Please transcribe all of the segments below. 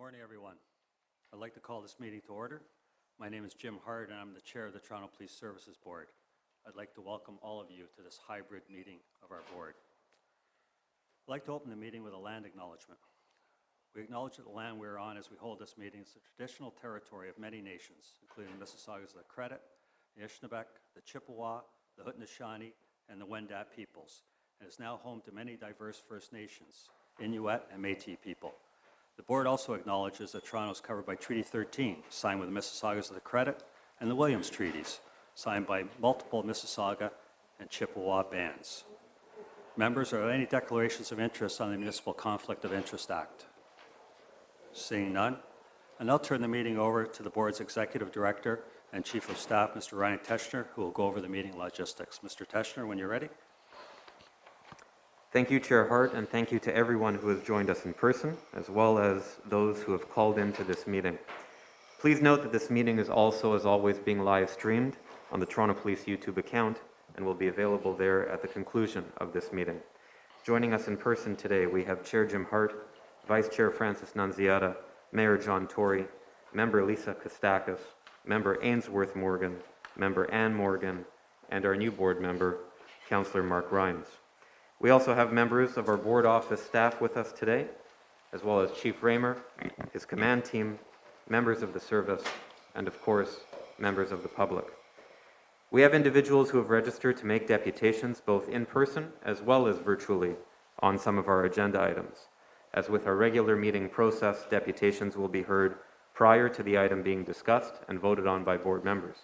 morning, everyone. I'd like to call this meeting to order. My name is Jim Hart, and I'm the chair of the Toronto Police Services Board. I'd like to welcome all of you to this hybrid meeting of our board. I'd like to open the meeting with a land acknowledgement. We acknowledge that the land we're on as we hold this meeting is the traditional territory of many nations, including Mississaugas of the Credit, the Anishinaabe, the Chippewa, the Haudenosaunee, and the Wendat peoples, and is now home to many diverse First Nations, Inuit, and Métis people. The board also acknowledges that Toronto is covered by Treaty 13, signed with the Mississaugas of the Credit, and the Williams Treaties, signed by multiple Mississauga and Chippewa bands. Members, are there any declarations of interest on the Municipal Conflict of Interest Act? Seeing none, and I'll turn the meeting over to the board's Executive Director and Chief of Staff, Mr. Ryan Teschner, who will go over the meeting logistics. Mr. Teschner, when you're ready. Thank you, Chair Hart, and thank you to everyone who has joined us in person, as well as those who have called into this meeting. Please note that this meeting is also, as always, being live streamed on the Toronto Police YouTube account and will be available there at the conclusion of this meeting. Joining us in person today, we have Chair Jim Hart, Vice Chair Francis Nunziata, Mayor John Tory, Member Lisa Kostakis, Member Ainsworth Morgan, Member Ann Morgan, and our new board member, Councillor Mark Rhymes. We also have members of our board office staff with us today, as well as Chief Raymer, his command team, members of the service, and of course, members of the public. We have individuals who have registered to make deputations both in person as well as virtually on some of our agenda items. As with our regular meeting process, deputations will be heard prior to the item being discussed and voted on by board members.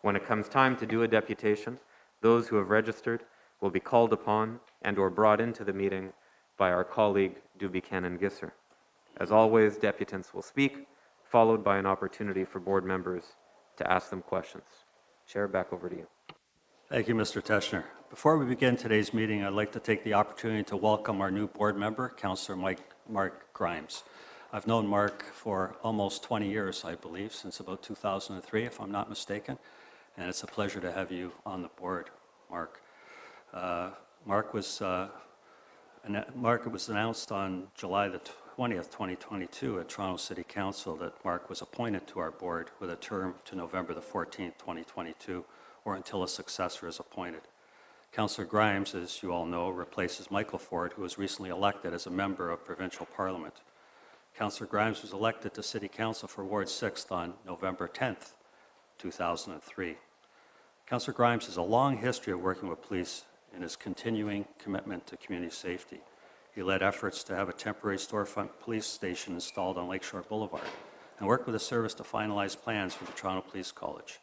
When it comes time to do a deputation, those who have registered will be called upon and or brought into the meeting by our colleague, Du Buchanan-Gisser. As always, deputants will speak, followed by an opportunity for board members to ask them questions. Chair, back over to you. Thank you, Mr. Teschner. Before we begin today's meeting, I'd like to take the opportunity to welcome our new board member, Councillor Mark Grimes. I've known Mark for almost 20 years, I believe, since about 2003, if I'm not mistaken, and it's a pleasure to have you on the board, Mark. Mark was announced on July the 20th, 2022 at Toronto City Council that Mark was appointed to our board with a term to November the 14th, 2022, or until a successor is appointed. Councillor Grimes, as you all know, replaces Michael Ford, who was recently elected as a member of Provincial Parliament. Councillor Grimes was elected to City Council for Ward 6th on November 10th, 2003. Councillor Grimes has a long history of working with police in his continuing commitment to community safety. He led efforts to have a temporary storefront police station installed on Lakeshore Boulevard and worked with the service to finalize plans for the Toronto Police College.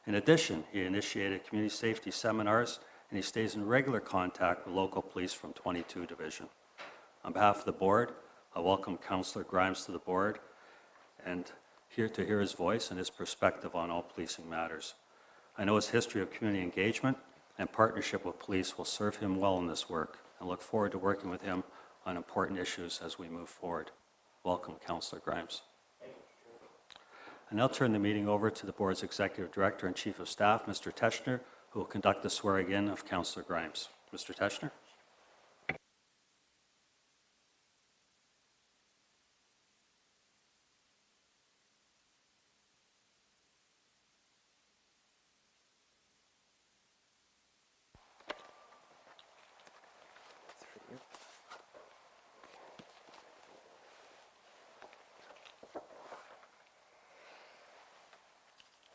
In addition, he initiated community safety seminars and he stays in regular contact with local police from 22 Division. On behalf of the board, I welcome Councillor Grimes to the board and here to hear his voice and his perspective on all policing matters. I know his history of community engagement and partnership with police will serve him well in this work and look forward to working with him on important issues as we move forward. Welcome, Councillor Grimes. And I'll turn the meeting over to the board's Executive Director and Chief of Staff, Mr. Teschner, who will conduct the swearing-in of Councillor Grimes. Mr. Teschner.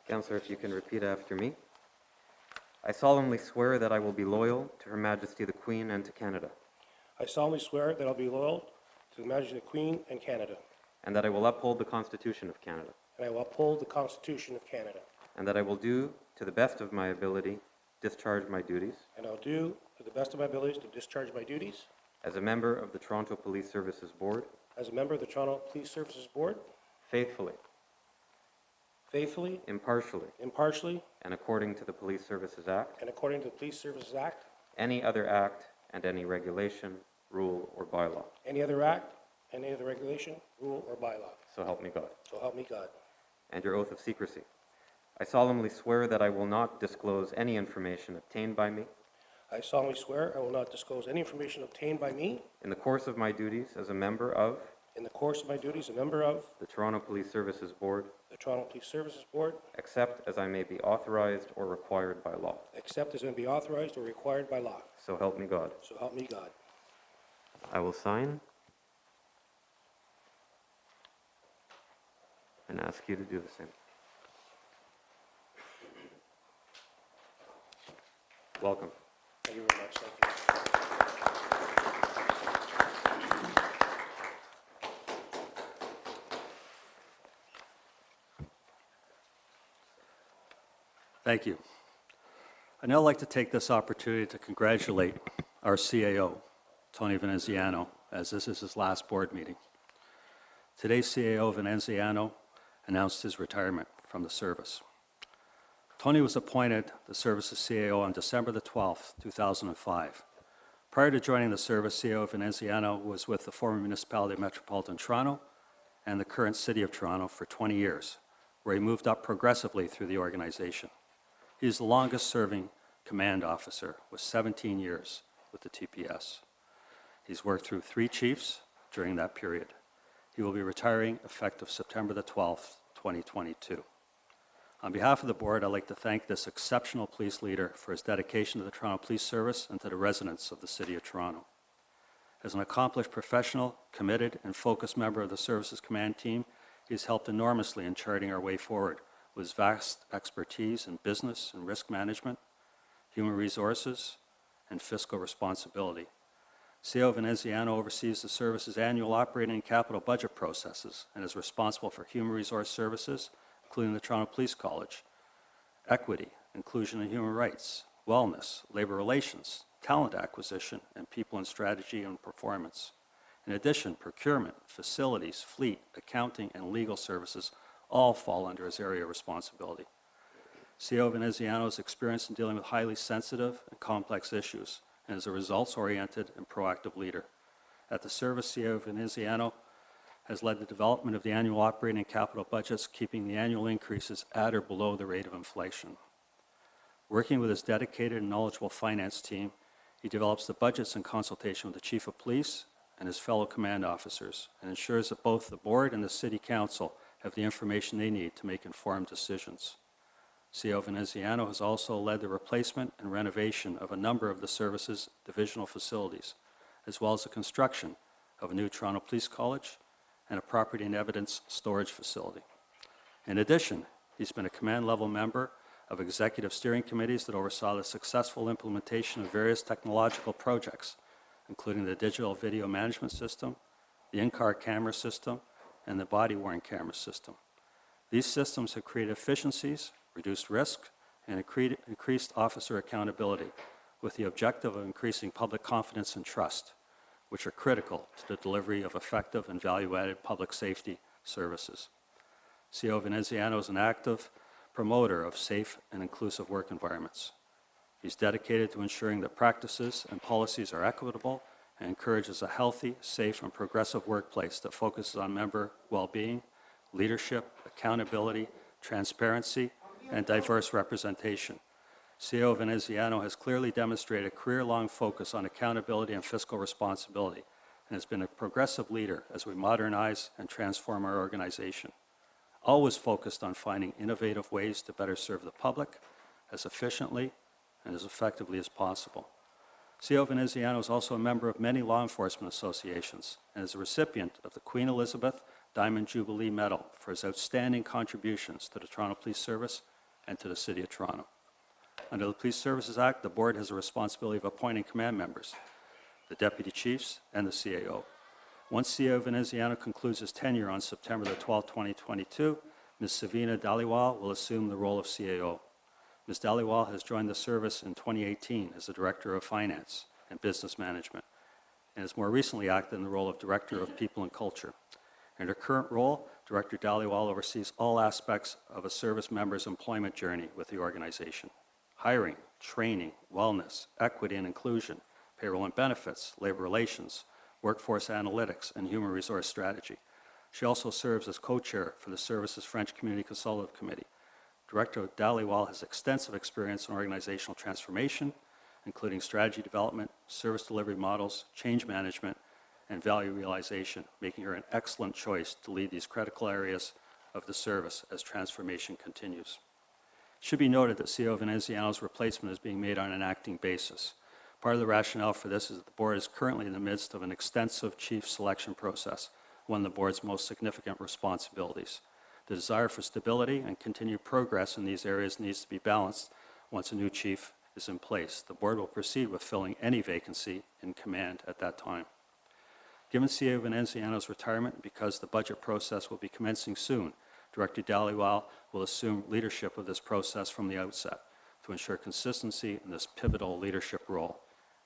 Councillor, if you can repeat after me. I solemnly swear that I will be loyal to Her Majesty the Queen and to Canada. I solemnly swear that I'll be loyal to Her Majesty the Queen and Canada. And that I will uphold the Constitution of Canada. And I will uphold the Constitution of Canada. And that I will do, to the best of my ability, discharge my duties. And I'll do, to the best of my abilities, to discharge my duties. As a member of the Toronto Police Services Board. As a member of the Toronto Police Services Board. Faithfully. Faithfully. Impartially. Impartially. And according to the Police Services Act. And according to the Police Services Act. Any other act and any regulation, rule, or bylaw. Any other act, any other regulation, rule, or bylaw. So help me God. So help me God. And your oath of secrecy. I solemnly swear that I will not disclose any information obtained by me. I solemnly swear I will not disclose any information obtained by me. In the course of my duties as a member of in the course of my duties a member of the Toronto Police Services Board, the Toronto Police Services Board, except as I may be authorized or required by law. except as may be authorized or required by law. So help me God. So help me God. I will sign and ask you to do the same. Welcome. Thank you very much. Thank you. Thank you. I'd now like to take this opportunity to congratulate our CAO, Tony Veneziano, as this is his last board meeting. Today's CAO, Veneziano, announced his retirement from the service. Tony was appointed the service's CAO on December the 12th, 2005. Prior to joining the service, CAO Veneziano was with the former municipality of Metropolitan Toronto and the current City of Toronto for 20 years, where he moved up progressively through the organization. He is the longest-serving command officer with 17 years with the TPS. He's worked through 3 chiefs during that period. He will be retiring effective September the 12th, 2022. On behalf of the board, I'd like to thank this exceptional police leader for his dedication to the Toronto Police Service and to the residents of the City of Toronto. As an accomplished professional, committed, and focused member of the service's command team, he has helped enormously in charting our way forward with his vast expertise in business and risk management, human resources, and fiscal responsibility. CAO Veneziano oversees the service's annual operating and capital budget processes and is responsible for human resource services, including the Toronto Police College, equity, inclusion and human rights, wellness, labor relations, talent acquisition, and people and strategy and performance. In addition, procurement, facilities, fleet, accounting, and legal services all fall under his area of responsibility. CAO Veneziano is experienced in dealing with highly sensitive and complex issues and is a results-oriented and proactive leader. At the service, CAO Veneziano has led the development of the annual operating and capital budgets, keeping the annual increases at or below the rate of inflation. Working with his dedicated and knowledgeable finance team, he develops the budgets in consultation with the Chief of Police and his fellow command officers and ensures that both the board and the City Council have the information they need to make informed decisions. CAO Veneziano has also led the replacement and renovation of a number of the service's divisional facilities, as well as the construction of a new Toronto Police College and a property and evidence storage facility. In addition, he's been a command-level member of executive steering committees that oversaw the successful implementation of various technological projects, including the digital video management system, the in-car camera system, and the body-worn camera system. These systems have created efficiencies, reduced risk, and increased officer accountability with the objective of increasing public confidence and trust, which are critical to the delivery of effective and value-added public safety services. CAO Veneziano is an active promoter of safe and inclusive work environments. He's dedicated to ensuring that practices and policies are equitable and encourages a healthy, safe, and progressive workplace that focuses on member well-being, leadership, accountability, transparency, and diverse representation. CAO Veneziano has clearly demonstrated a career-long focus on accountability and fiscal responsibility and has been a progressive leader as we modernize and transform our organization, always focused on finding innovative ways to better serve the public as efficiently and as effectively as possible. CAO Veneziano is also a member of many law enforcement associations and is a recipient of the Queen Elizabeth Diamond Jubilee Medal for his outstanding contributions to the Toronto Police Service and to the City of Toronto. Under the Police Services Act, the board has a responsibility of appointing command members, the deputy chiefs, and the CAO. Once CAO Veneziano concludes his tenure on September the 12th, 2022, Ms. Savina Dhaliwal will assume the role of CAO. Ms. Dhaliwal has joined the service in 2018 as the Director of Finance and Business Management, and has more recently acted in the role of Director of People and Culture. In her current role, Director Dhaliwal oversees all aspects of a service member's employment journey with the organization: hiring, training, wellness, equity and inclusion, payroll and benefits, labor relations, workforce analytics, and human resource strategy. She also serves as co-chair for the service's French Community Consultative Committee. Director Dhaliwal has extensive experience in organizational transformation, including strategy development, service delivery models, change management, and value realization, making her an excellent choice to lead these critical areas of the service as transformation continues. It should be noted that CEO Veneziano's replacement is being made on an acting basis. Part of the rationale for this is that the board is currently in the midst of an extensive chief selection process, one of the board's most significant responsibilities. The desire for stability and continued progress in these areas needs to be balanced once a new chief is in place. The board will proceed with filling any vacancy in command at that time. Given CEO Veneziano's retirement, because the budget process will be commencing soon, Director Dhaliwal will assume leadership of this process from the outset to ensure consistency in this pivotal leadership role.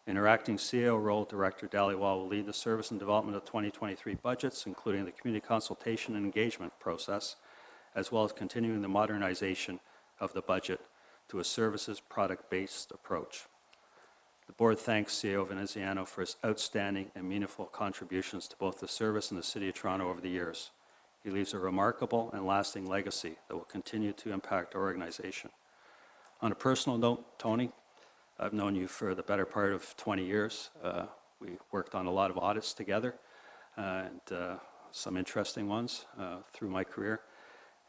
In her acting CEO role, Director Dhaliwal will lead the service and development of 2023 budgets, including the community consultation and engagement process, as well as continuing the modernization of the budget to a services product-based approach. The board thanks CEO Veneziano for his outstanding and meaningful contributions to both the service and the City of Toronto over the years. He leaves a remarkable and lasting legacy that will continue to impact our organization. On a personal note, Tony, I've known you for the better part of 20 years. We worked on a lot of audits together and some interesting ones through my career.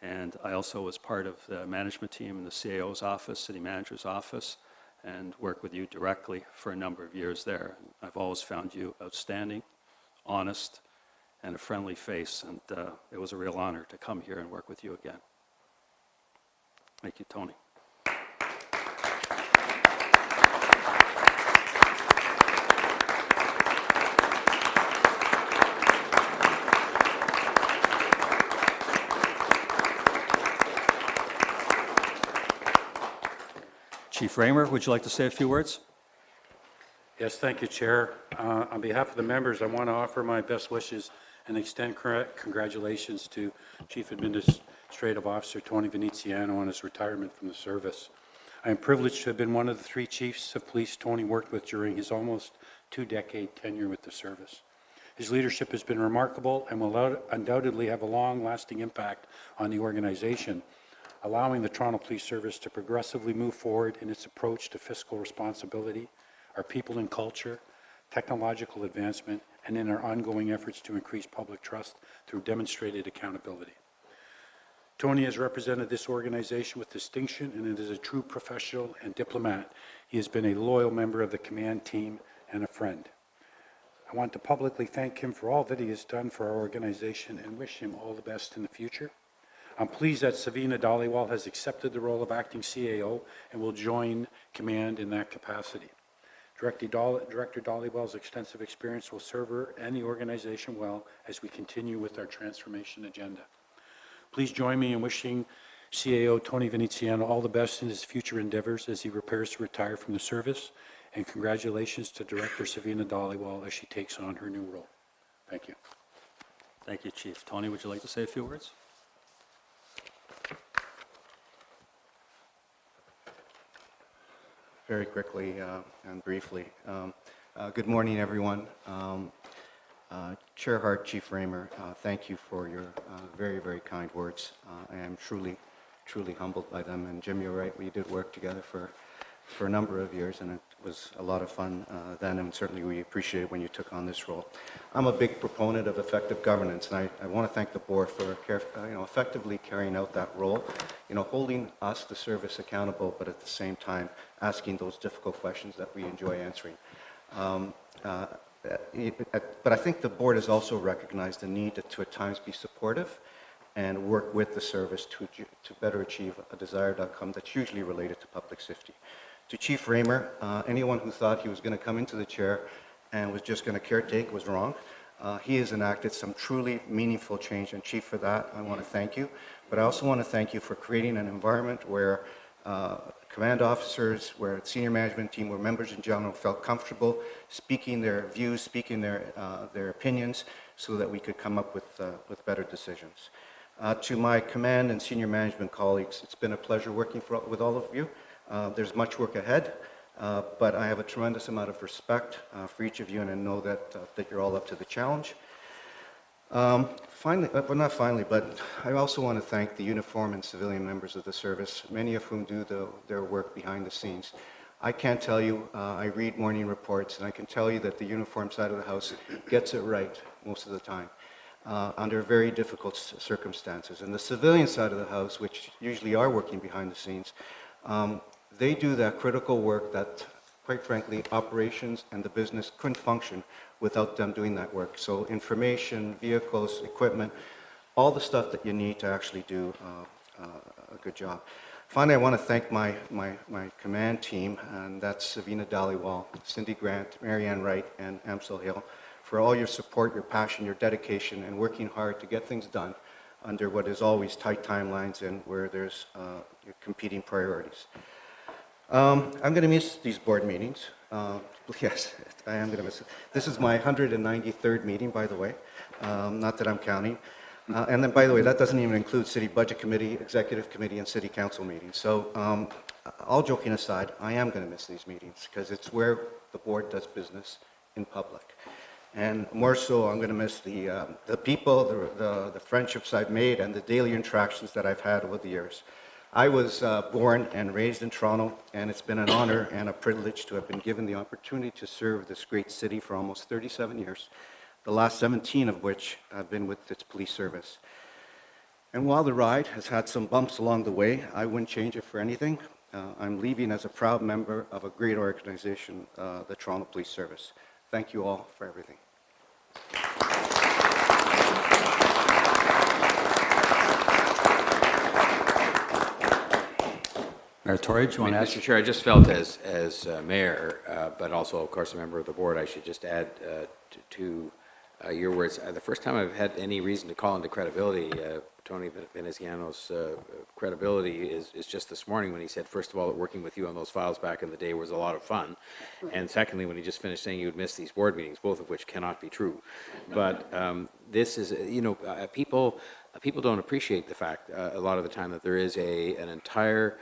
And I also was part of the management team in the CAO's office, city manager's office, and worked with you directly for a number of years there. I've always found you outstanding, honest, and a friendly face, and it was a real honor to come here and work with you again. Thank you, Tony. Chief Raymer, would you like to say a few words? Yes, thank you, Chair. On behalf of the members, I want to offer my best wishes and extend congratulations to Chief Administrative Officer Tony Veneziano on his retirement from the service. I am privileged to have been one of the 3 chiefs of police Tony worked with during his almost 2-decade tenure with the service. His leadership has been remarkable and will undoubtedly have a long-lasting impact on the organization, allowing the Toronto Police Service to progressively move forward in its approach to fiscal responsibility, our people and culture, technological advancement, and in our ongoing efforts to increase public trust through demonstrated accountability. Tony has represented this organization with distinction, and as a true professional and diplomat, he has been a loyal member of the command team and a friend. I want to publicly thank him for all that he has done for our organization and wish him all the best in the future. I'm pleased that Savina Dhaliwal has accepted the role of acting CAO and will join command in that capacity. Director Dhaliwal's extensive experience will serve her and the organization well as we continue with our transformation agenda. Please join me in wishing CAO Tony Veneziano all the best in his future endeavors as he prepares to retire from the service, and congratulations to Director Savina Dhaliwal as she takes on her new role. Thank you. Thank you, Chief. Tony, would you like to say a few words? Very quickly and briefly. Good morning, everyone. Chair Hart, Chief Raymer, thank you for your very, very kind words. I am truly, truly humbled by them. And Jim, you're right, we did work together for a number of years, and it was a lot of fun then, and certainly we appreciate it when you took on this role. I'm a big proponent of effective governance, and I want to thank the board for effectively carrying out that role, holding us, the service, accountable, but at the same time asking those difficult questions that we enjoy answering. But I think the board has also recognized the need to at times be supportive and work with the service to better achieve a desired outcome that's usually related to public safety. To Chief Raymer, anyone who thought he was going to come into the chair and was just going to caretake was wrong. He has enacted some truly meaningful change, and Chief, for that, I want to thank you. But I also want to thank you for creating an environment where command officers, where senior management team, where members in general felt comfortable speaking their views, speaking their opinions, so that we could come up with better decisions. To my command and senior management colleagues, it's been a pleasure working with all of you. There's much work ahead, but I have a tremendous amount of respect for each of you, and I know that you're all up to the challenge. Finally, well, not finally, but I also want to thank the uniform and civilian members of the service, many of whom do their work behind the scenes. I can't tell you, I read morning reports, and I can tell you that the uniform side of the House gets it right most of the time, under very difficult circumstances. And the civilian side of the House, which usually are working behind the scenes, they do that critical work that, quite frankly, operations and the business couldn't function without them doing that work. So information, vehicles, equipment, all the stuff that you need to actually do a good job. Finally, I want to thank my command team, and that's Savina Dhaliwal, Cindy Grant, Marianne Wright, and Amsel Hill, for all your support, your passion, your dedication, and working hard to get things done under what is always tight timelines and where there's competing priorities. I'm going to miss these board meetings. Yes, I am going to miss it. This is my 193rd meeting, by the way, not that I'm counting. And then, by the way, that doesn't even include City Budget Committee, Executive Committee, and City Council meetings. So, all joking aside, I am going to miss these meetings because it's where the board does business in public. And more so, I'm going to miss the people, the friendships I've made, and the daily interactions that I've had over the years. I was born and raised in Toronto, and it's been an honor and a privilege to have been given the opportunity to serve this great city for almost 37 years, the last 17 of which have been with its police service. And while the ride has had some bumps along the way, I wouldn't change it for anything. I'm leaving as a proud member of a great organization, the Toronto Police Service. Thank you all for everything. Mayor Tory, do you want to ask? Mr. Chair, I just felt as mayor, but also, of course, a member of the board, I should just add to your words. The first time I've had any reason to call into credibility, Tony Veneziano's credibility is just this morning when he said, first of all, that working with you on those files back in the day was a lot of fun. And secondly, when he just finished saying you'd miss these board meetings, both of which cannot be true. But this is, people don't appreciate the fact a lot of the time that there is an entire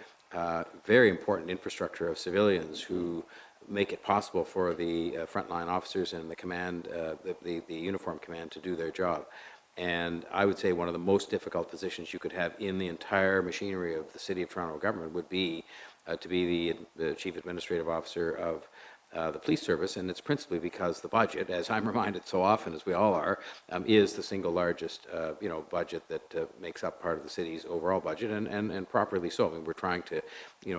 very important infrastructure of civilians who make it possible for the frontline officers and the command, the uniform command, to do their job. And I would say one of the most difficult positions you could have in the entire machinery of the City of Toronto government would be to be the Chief Administrative Officer of the police service, and it's principally because the budget, as I'm reminded so often, as we all are, is the single largest, budget that makes up part of the city's overall budget, and properly so. I mean, we're trying to,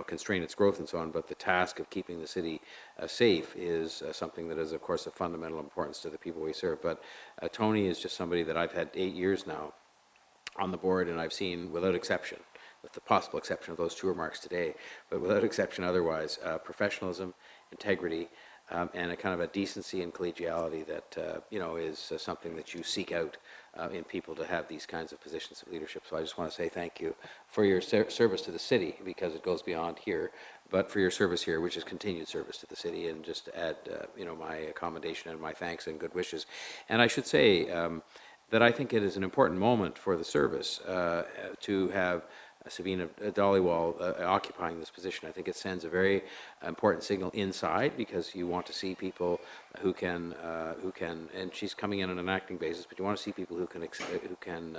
constrain its growth and so on, but the task of keeping the city safe is something that is, of course, of fundamental importance to the people we serve. But Tony is just somebody that I've had 8 years now on the board, and I've seen, without exception, with the possible exception of those two remarks today, but without exception otherwise, professionalism, integrity, and a kind of a decency and collegiality that is something that you seek out in people to have these kinds of positions of leadership. So I just want to say thank you for your service to the city, because it goes beyond here, but for your service here, which is continued service to the city, and just to add my accommodation and my thanks and good wishes. And I should say that I think it is an important moment for the service to have Savina Dhaliwal occupying this position. I think it sends a very important signal inside, because you want to see people who can, and she's coming in on an acting basis, but you want to see people who can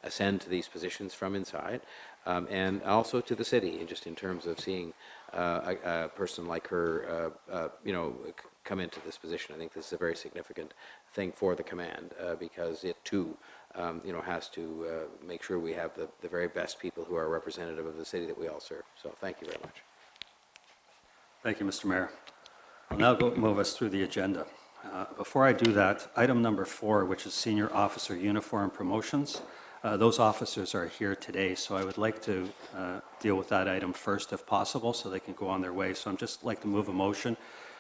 ascend to these positions from inside, and also to the city, and just in terms of seeing a person like her, come into this position. I think this is a very significant thing for the command, because it too has to make sure we have the very best people who are representative of the city that we all serve. So thank you very much. Thank you, Mr. Mayor. I'll now move us through the agenda. Before I do that, item number 4, which is Senior Officer Uniform Promotions. Those officers are here today, so I would like to deal with that item first if possible, so they can go on their way. So I'm just like to move a motion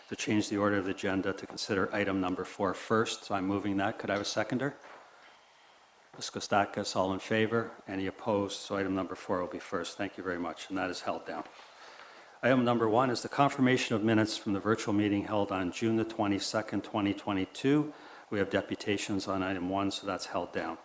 to change the order of the agenda to consider item number 4 first. So I'm moving that. Could I have a seconder? Ms. Kostakis, all in favor? Any opposed? So item number 4 will be first. Thank you very much, and that is held down. Item number 1 is the confirmation of minutes from the virtual meeting held on June the 22nd, 2022. We have deputations on item 1, so that's held down.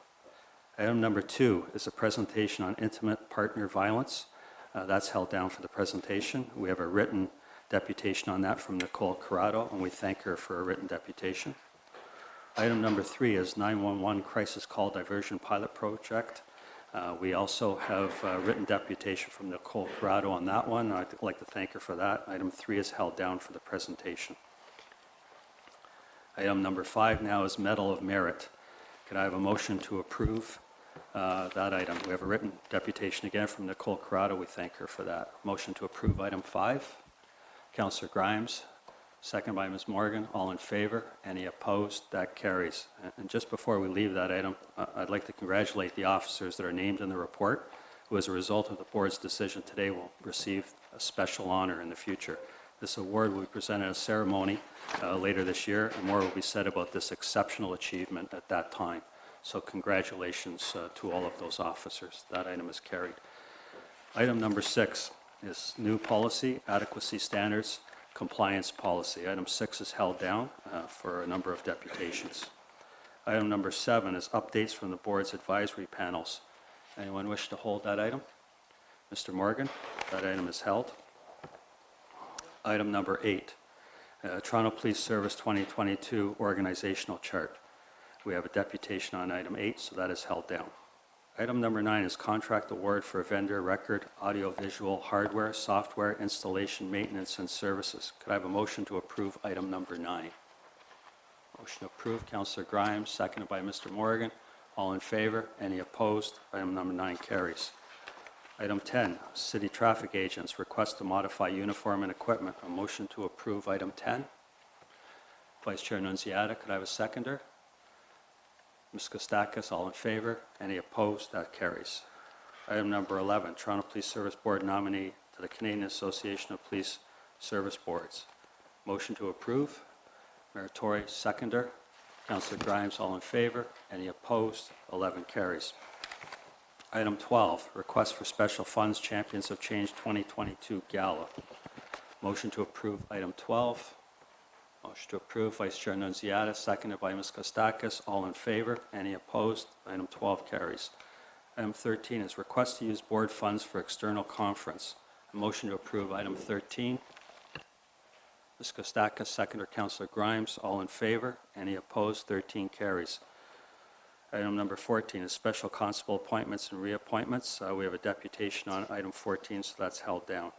Item number 2 is a presentation on intimate partner violence. That's held down for the presentation. We have a written deputation on that from Nicole Corrado, and we thank her for a written deputation. Item number 3 is 911 Crisis Call Diversion Pilot Project. We also have written deputation from Nicole Corrado on that one. I'd like to thank her for that. Item 3 is held down for the presentation. Item number 5 now is Medal of Merit. Could I have a motion to approve that item? We have a written deputation again from Nicole Corrado. We thank her for that. Motion to approve item 5. Councillor Grimes, second by Ms. Morgan. All in favor? Any opposed? That carries. And just before we leave that item, I'd like to congratulate the officers that are named in the report, who as a result of the board's decision today will receive a special honor in the future. This award will be presented at a ceremony later this year, and more will be said about this exceptional achievement at that time. So congratulations to all of those officers. That item is carried. Item number 6 is new policy, adequacy standards, compliance policy. Item 6 is held down for a number of deputations. Item number 7 is updates from the board's advisory panels. Anyone wish to hold that item? Mr. Morgan, that item is held. Item number 8, Toronto Police Service 2022 organizational chart. We have a deputation on item 8, so that is held down. Item number 9 is contract award for vendor record audiovisual hardware, software, installation, maintenance, and services. Could I have a motion to approve item number 9? Motion approved, Councillor Grimes, seconded by Mr. Morgan. All in favor? Any opposed? Item number 9 carries. Item 10, city traffic agents request to modify uniform and equipment. A motion to approve item 10. Vice Chair Nunziata, could I have a seconder? Ms. Kostakis, all in favor? Any opposed? That carries. Item number 11, Toronto Police Service Board nominee to the Canadian Association of Police Service Boards. Motion to approve. Mayor Tory, seconder. Councillor Grimes, all in favor? Any opposed? 11 carries. Item 12, request for special funds Champions of Change 2022 Gala. Motion to approve item 12. Motion to approve, Vice Chair Nunziata, seconded by Ms. Kostakis. All in favor? Any opposed? Item 12 carries. Item 13 is request to use board funds for external conference. A motion to approve item 13. Ms. Kostakis, seconder, Councillor Grimes. All in favor? Any opposed? 13 carries. Item number 14 is special constable appointments and reappointments. We have a deputation on item 14, so that's held down.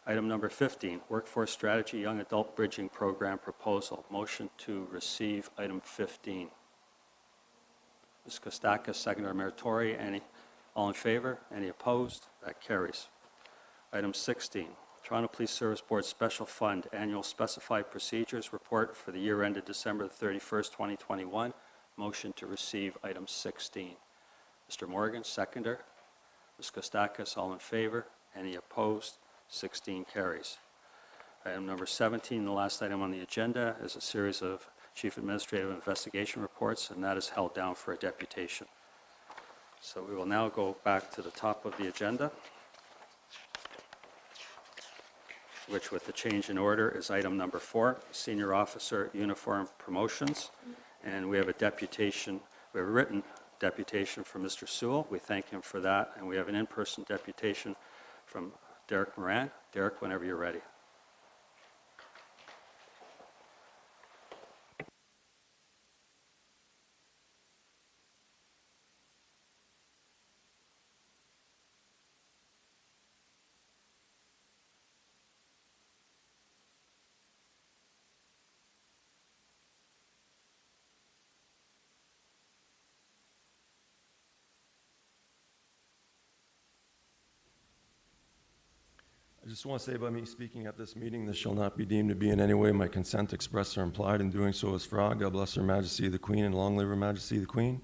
Item number 15, Workforce Strategy Young Adult Bridging Program Proposal. Motion to receive item 15. Ms. Kostakis, seconder, Mayor Tory. All in favor? Any opposed? That carries. Item 16, Toronto Police Service Board Special Fund Annual Specified Procedures Report for the year ended December 31st, 2021. Motion to receive item 16. Mr. Morgan, seconder. Ms. Kostakis, all in favor? Any opposed? 16 carries. Item number 17, the last item on the agenda, is a series of Chief Administrative Investigation reports, and that is held down for a deputation. So we will now go back to the top of the agenda, which with the change in order is item number 4, Senior Officer Uniform Promotions. And we have a deputation, we have a written deputation from Mr. Sewell. We thank him for that. And we have an in-person deputation from Derek Moran. Derek, whenever you're ready. I just want to say by me speaking at this meeting, this shall not be deemed to be in any way my consent expressed or implied. In doing so is fraud. God bless Her Majesty the Queen, and long live Her Majesty the Queen.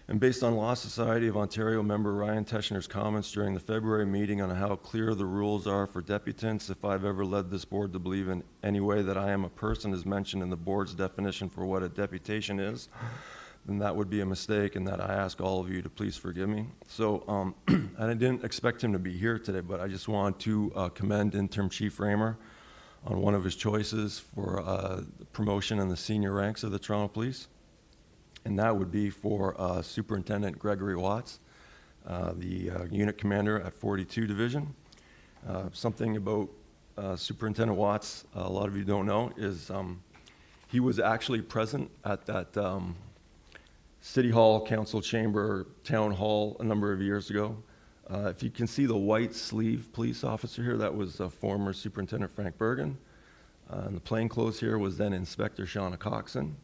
And based on Law Society of Ontario member Ryan Teschner's comments during the February meeting on how clear the rules are for deputants, if I've ever led this board to believe in any way that I am a person as mentioned in the board's definition for what a deputation is, then that would be a mistake, and that I ask all of you to please forgive me. So, and I didn't expect him to be here today, but I just want to commend Interim Chief Raymer on one of his choices for promotion in the senior ranks of the Toronto Police, and that would be for Superintendent Gregory Watts, the unit commander at 42 Division. Something about Superintendent Watts, a lot of you don't know, is he was actually present at that City Hall, Council Chamber, Town Hall a number of years ago. If you can see the white sleeve police officer here, that was former Superintendent Frank Bergen. And the plainclothes here was then Inspector Shauna Coxon.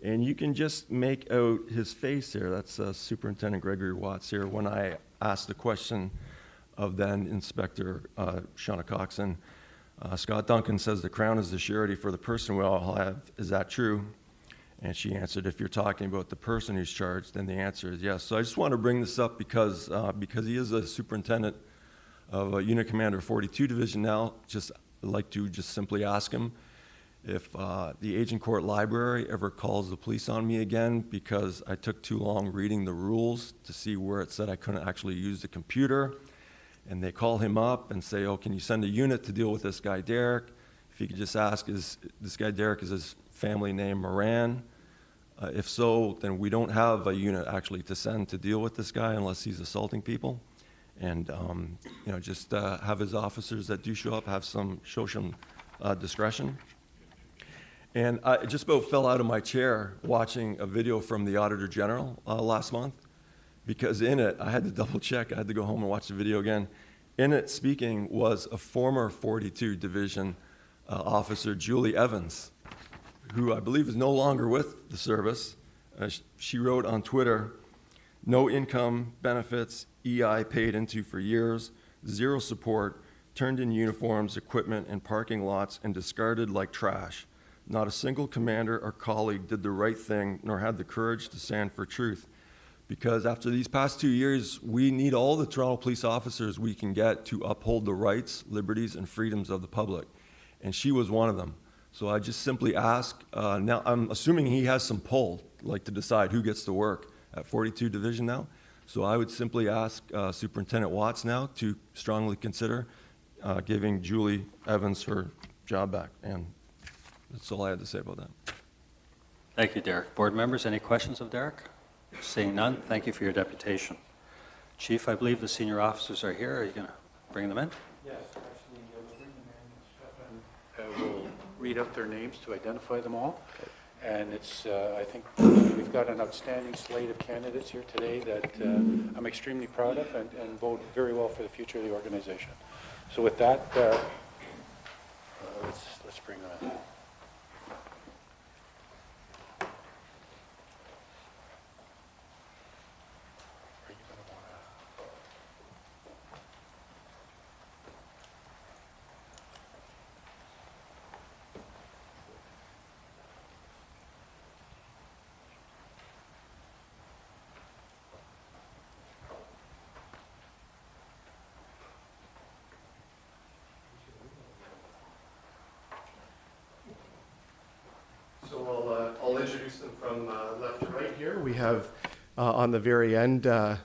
And you can just make out his face here. That's Superintendent Gregory Watts here. When I asked the question of then Inspector Shauna Coxon, Scott Duncan says the Crown is the surety for the person we all have. Is that true? And she answered, if you're talking about the person who's charged, then the answer is yes. So I just want to bring this up because he is a superintendent of a unit commander 42 Division now. Just like to just simply ask him if the Agent Court Library ever calls the police on me again because I took too long reading the rules to see where it said I couldn't actually use the computer. And they call him up and say, oh, can you send a unit to deal with this guy, Derek? If you could just ask, is this guy, Derek, is his family name Moran? If so, then we don't have a unit actually to send to deal with this guy unless he's assaulting people. And, just have his officers that do show up show some discretion. And I just about fell out of my chair watching a video from the Auditor General last month, because in it, I had to double check. I had to go home and watch the video again. In it, speaking was a former 42 Division officer, Julie Evans, who I believe is no longer with the service. She wrote on Twitter, no income, benefits, EI paid into for years, zero support, turned in uniforms, equipment, and parking lots, and discarded like trash. Not a single commander or colleague did the right thing, nor had the courage to stand for truth. Because after these past 2 years, we need all the Toronto police officers we can get to uphold the rights, liberties, and freedoms of the public. And she was one of them. So I just simply ask, now I'm assuming he has some pull, like to decide who gets to work at 42 Division now. So I would simply ask Superintendent Watts now to strongly consider giving Julie Evans her job back. And that's all I had to say about that. Thank you, Derek. Board members, any questions of Derek? Seeing none, thank you for your deputation. Chief, I believe the senior officers are here. Are you going to bring them in? Yes, actually, we'll bring them in. We'll read out their names to identify them all. And it's, I think we've got an outstanding slate of candidates here today that I'm extremely proud of and bode very well for the future of the organization. So with that, let's bring them in. So I'll introduce them from left to right here. We have on the very end,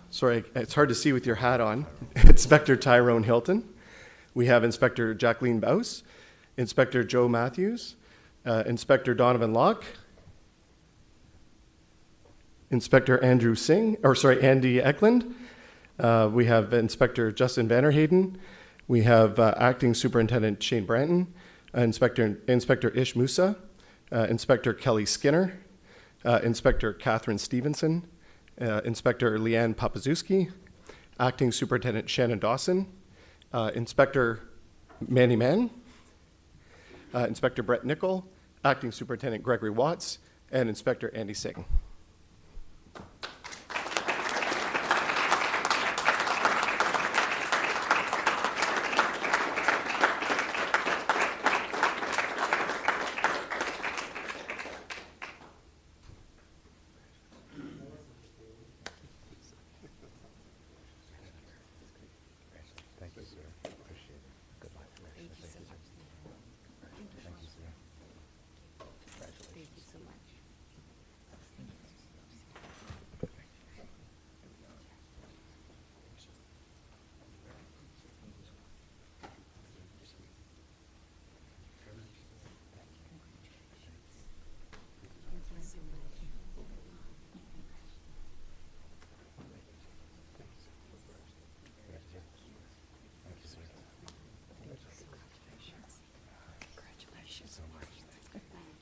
sorry, it's hard to see with your hat on, Inspector Tyrone Hilton. We have Inspector Jacqueline Baus, Inspector Joe Matthews, Inspector Donovan Locke, Inspector Andy Eklund. We have Inspector Justin Vanderhayden. We have Acting Superintendent Shane Branton, Inspector Ish Musa, Inspector Kelly Skinner, Inspector Catherine Stevenson, Inspector Leanne Papazuski, Acting Superintendent Shannon Dawson, Inspector Manny Mann, Inspector Brett Nickel, Acting Superintendent Gregory Watts, and Inspector Andy Singh.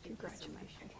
Congratulations.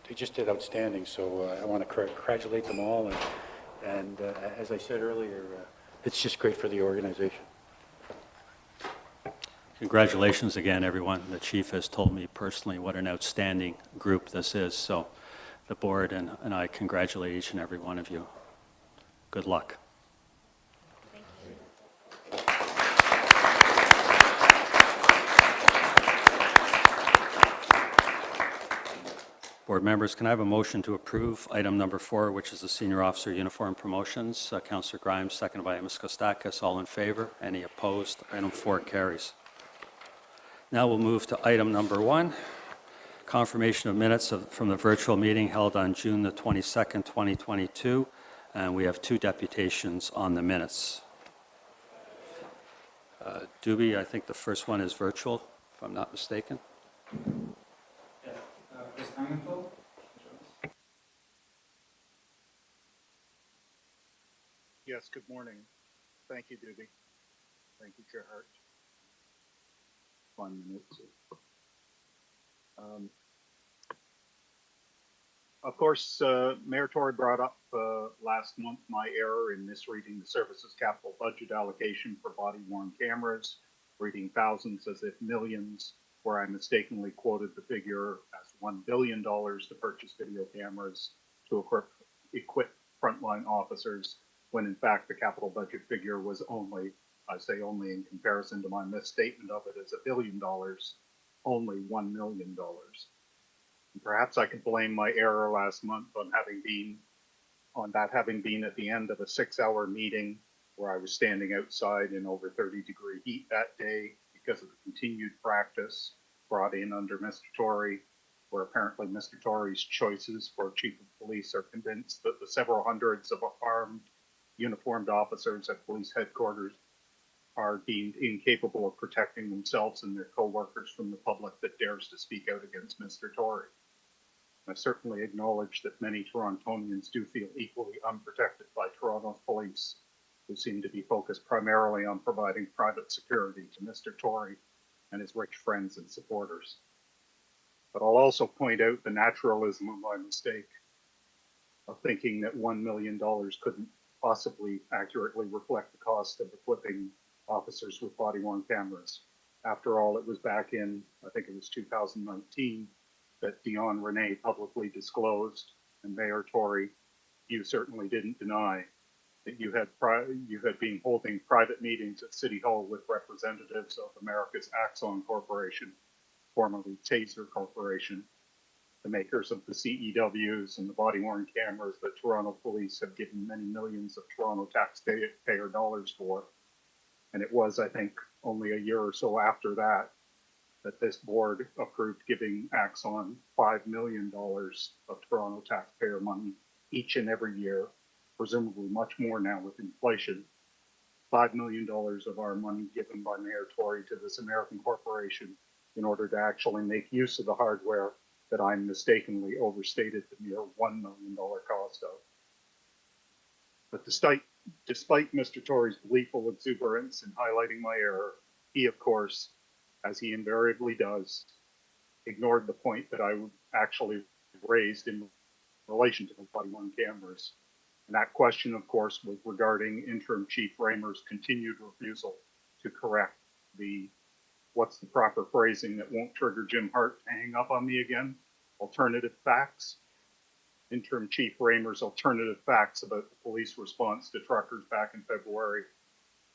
They just did outstanding, so I want to congratulate them all. And as I said earlier, it's just great for the organization. Congratulations again, everyone. The chief has told me personally what an outstanding group this is, so the board and I congratulate each and every one of you. Good luck. Board members, can I have a motion to approve item number 4, which is the senior officer uniform promotions? Councillor Grimes, seconded by Ms. Kostakis. All in favor? Any opposed? Item 4 carries. Now we'll move to item number 1, confirmation of minutes from the virtual meeting held on June the 22nd, 2022. And we have 2 deputations on the minutes. Doobie, I think the first one is virtual, if I'm not mistaken. Yes, good morning. Thank you, Doobie. Thank you, Chair Hart. 1 minute. Of course, Mayor Tory brought up last month my error in misreading the services capital budget allocation for body-worn cameras, reading thousands as if millions, where I mistakenly quoted the figure as $1 billion to purchase video cameras to equip frontline officers, when in fact the capital budget figure was only, I say only in comparison to my misstatement of it as $1 billion, only $1 million. And perhaps I could blame my error last month on having been at the end of a 6-hour meeting where I was standing outside in over 30-degree heat that day because of the continued practice brought in under Mr. Tory, where apparently Mr. Tory's choices for chief of police are convinced that the several hundreds of armed uniformed officers at police headquarters are deemed incapable of protecting themselves and their co-workers from the public that dares to speak out against Mr. Tory. I certainly acknowledge that many Torontonians do feel equally unprotected by Toronto's police, who seem to be focused primarily on providing private security to Mr. Tory and his rich friends and supporters. But I'll also point out the naturalism of my mistake of thinking that $1 million couldn't possibly accurately reflect the cost of equipping officers with body-worn cameras. After all, it was back in, I think it was 2019, that Dion Renee publicly disclosed, and Mayor Tory, you certainly didn't deny, that you had been holding private meetings at City Hall with representatives of America's Axon Corporation, formerly Taser Corporation, the makers of the CEWs and the body-worn cameras that Toronto police have given many millions of Toronto taxpayer dollars for. And it was, I think, only a year or so after that this board approved giving Axon $5 million of Toronto taxpayer money each and every year, presumably much more now with inflation. $5 million of our money given by Mayor Tory to this American corporation in order to actually make use of the hardware that I mistakenly overstated the mere $1 million cost of. But despite Mr. Tory's gleeful exuberance in highlighting my error, he, of course, as he invariably does, ignored the point that I actually raised in relation to the body-worn cameras. And that question, of course, was regarding Interim Chief Raymer's continued refusal to correct what's the proper phrasing that won't trigger Jim Hart to hang up on me again? Alternative facts. Interim Chief Raymer's alternative facts about the police response to truckers back in February,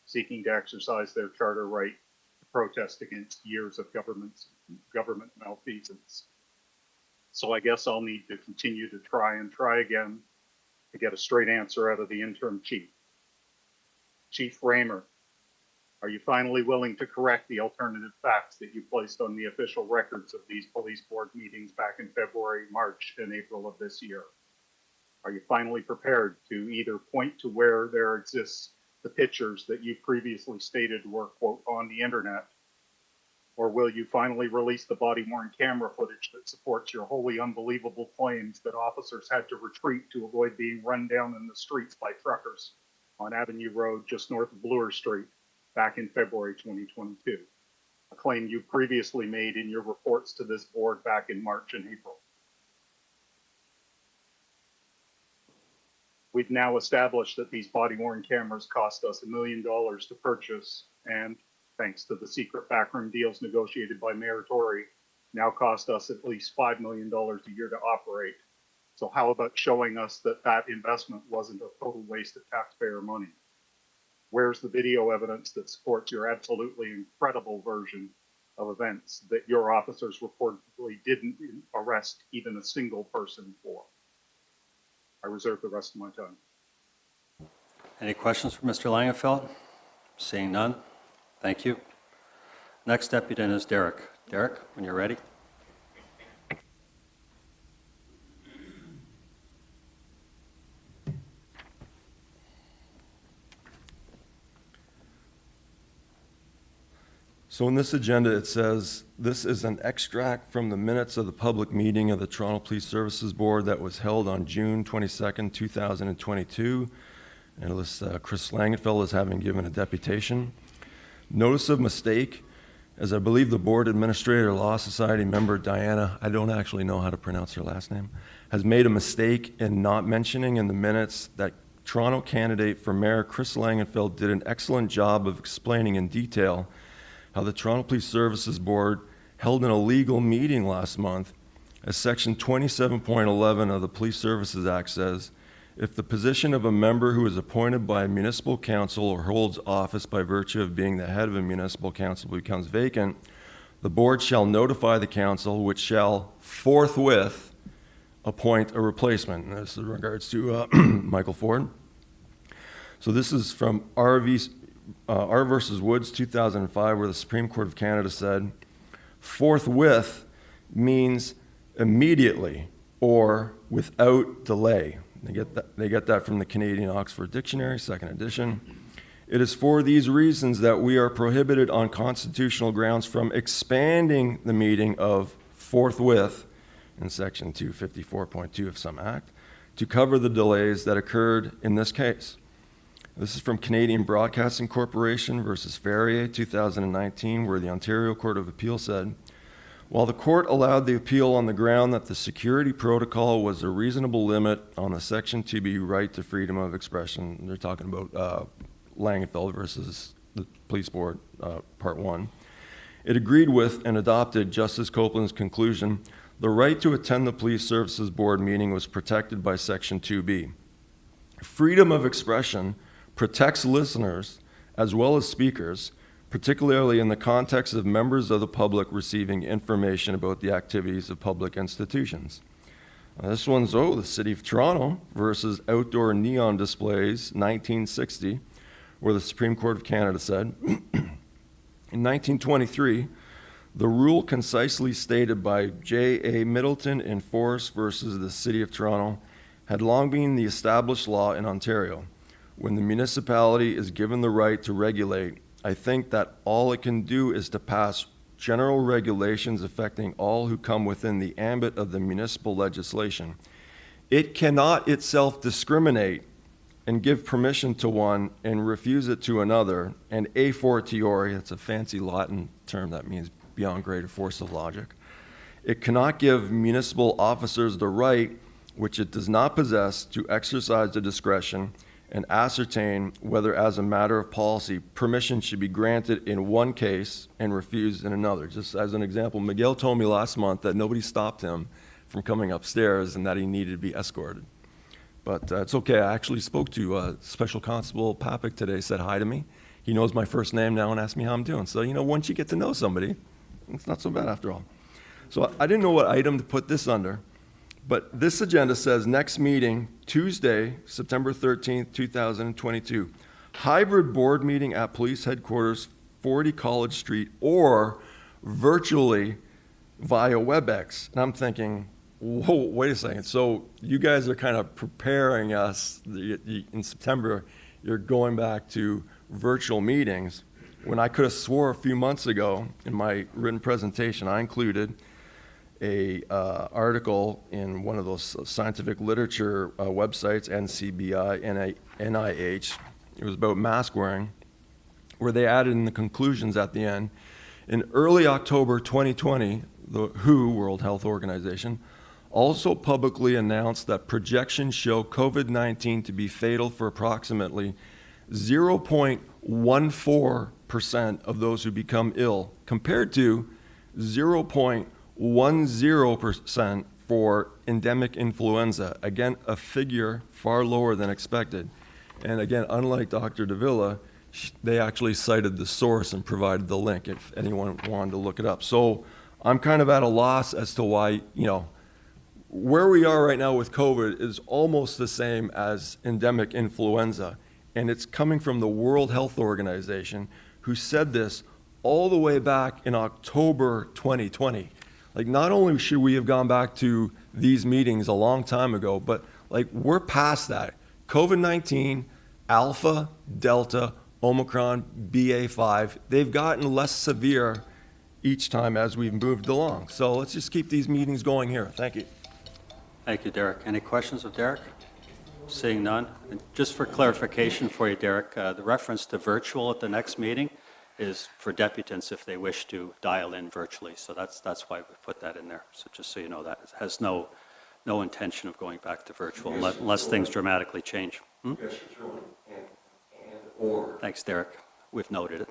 seeking to exercise their charter right to protest against years of government malfeasance. So I guess I'll need to continue to try again to get a straight answer out of the interim chief. Chief Raymer, are you finally willing to correct the alternative facts that you placed on the official records of these police board meetings back in February, March, and April of this year? Are you finally prepared to either point to where there exists the pictures that you previously stated were, quote, on the internet? Or will you finally release the body-worn camera footage that supports your wholly unbelievable claims that officers had to retreat to avoid being run down in the streets by truckers on Avenue Road just north of Bloor Street back in February 2022? A claim you previously made in your reports to this board back in March and April. We've now established that these body-worn cameras cost us $1 million to purchase, and thanks to the secret backroom deals negotiated by Mayor Tory, now cost us at least $5 million a year to operate. So how about showing us that that investment wasn't a total waste of taxpayer money? Where's the video evidence that supports your absolutely incredible version of events that your officers reportedly didn't arrest even a single person for? I reserve the rest of my time. Any questions for Mr. Langenfeld? Seeing none, thank you. Next deputant is Derek. Derek, when you're ready. So in this agenda, it says, this is an extract from the minutes of the public meeting of the Toronto Police Services Board that was held on June 22nd, 2022. And it lists Chris Langenfeld as having given a deputation. Notice of mistake, as I believe the Board Administrator Law Society member Diana, I don't actually know how to pronounce her last name, has made a mistake in not mentioning in the minutes that Toronto candidate for Mayor Chris Langenfeld did an excellent job of explaining in detail how the Toronto Police Services Board held an illegal meeting last month, as Section 27.11 of the Police Services Act says, if the position of a member who is appointed by a municipal council or holds office by virtue of being the head of a municipal council becomes vacant, the board shall notify the council, which shall forthwith appoint a replacement. And this is in regards to Michael Ford. So this is from R versus Woods 2005, where the Supreme Court of Canada said, forthwith means immediately or without delay. They get that from the Canadian Oxford Dictionary, 2nd edition. It is for these reasons that we are prohibited on constitutional grounds from expanding the meaning of forthwith in Section 254.2 of some act to cover the delays that occurred in this case. This is from Canadian Broadcasting Corporation versus Ferrier, 2019, where the Ontario Court of Appeal said, while the court allowed the appeal on the ground that the security protocol was a reasonable limit on the Section 2B right to freedom of expression, they're talking about Langenfeld versus the Police Board, Part 1, it agreed with and adopted Justice Copeland's conclusion, the right to attend the Police Services Board meeting was protected by Section 2B. Freedom of expression protects listeners as well as speakers, particularly in the context of members of the public receiving information about the activities of public institutions. This one's, the City of Toronto versus outdoor neon displays, 1960, where the Supreme Court of Canada said, in 1923, the rule concisely stated by J.A. Middleton in Forrest versus the City of Toronto had long been the established law in Ontario. When the municipality is given the right to regulate, I think that all it can do is to pass general regulations affecting all who come within the ambit of the municipal legislation. It cannot itself discriminate and give permission to one and refuse it to another, and a fortiori, it's a fancy Latin term that means beyond greater force of logic. It cannot give municipal officers the right, which it does not possess, to exercise the discretion and ascertain whether, as a matter of policy, permission should be granted in one case and refused in another. Just as an example, Miguel told me last month that nobody stopped him from coming upstairs and that he needed to be escorted. But it's okay. I actually spoke to Special Constable Papik today, said hi to me. He knows my first name now and asked me how I'm doing. So, once you get to know somebody, it's not so bad after all. So I didn't know what item to put this under. But this agenda says next meeting, Tuesday, September 13th, 2022. Hybrid board meeting at police headquarters, 40 College Street, or virtually via WebEx. And I'm thinking, whoa, wait a second. So you guys are kind of preparing us, in September, you're going back to virtual meetings, when I could have swore a few months ago in my written presentation, I included a article in one of those scientific literature websites, NCBI, NIH. It was about mask wearing, where they added in the conclusions at the end, in early October 2020, the WHO, World Health Organization, also publicly announced that projections show COVID-19 to be fatal for approximately 0.14% of those who become ill, compared to 0.10% for endemic influenza. Again, a figure far lower than expected. And again, unlike Dr. Davila, they actually cited the source and provided the link if anyone wanted to look it up. So I'm kind of at a loss as to why, you know, where we are right now with COVID is almost the same as endemic influenza. And it's coming from the World Health Organization, who said this all the way back in October 2020. Like, not only should we have gone back to these meetings a long time ago, but like, we're past that. COVID-19, Alpha, Delta, Omicron, BA5, they've gotten less severe each time as we've moved along. So let's just keep these meetings going here. Thank you. Thank you, Derek. Any questions of Derek? Seeing none. And just for clarification for you, Derek, the reference to virtual at the next meeting is for deputants if they wish to dial in virtually. So that's why we put that in there. So just so you know, that it has no intention of going back to virtual unless things dramatically change. Thanks, Derek. We've noted it.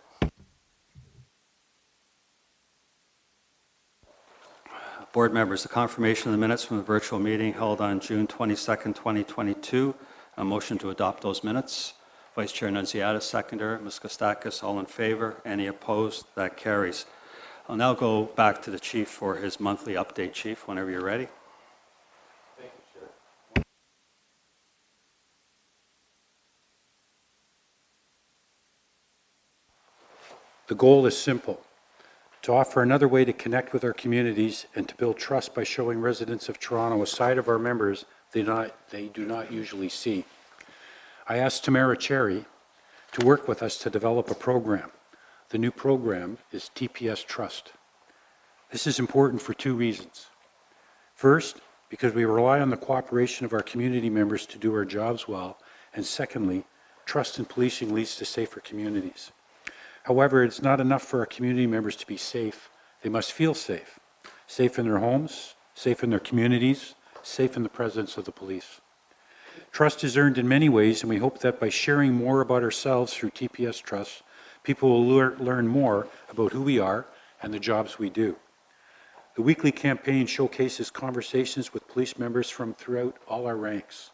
Board members, the confirmation of the minutes from the virtual meeting held on June 22nd, 2022. A motion to adopt those minutes. Vice Chair Nunziata, seconder. Ms. Kostakis, all in favor. Any opposed? That carries. I'll now go back to the Chief for his monthly update, Chief, whenever you're ready. Thank you, Chair. The goal is simple: to offer another way to connect with our communities and to build trust by showing residents of Toronto a side of our members they do not usually see. I asked Tamara Cherry to work with us to develop a program. The new program is TPS Trust. This is important for two reasons. First, because we rely on the cooperation of our community members to do our jobs well, and secondly, trust in policing leads to safer communities. However, it's not enough for our community members to be safe. They must feel safe. Safe in their homes, safe in their communities, safe in the presence of the police. Trust is earned in many ways, and we hope that by sharing more about ourselves through TPS Trust, people will learn more about who we are and the jobs we do. The weekly campaign showcases conversations with police members from throughout all our ranks.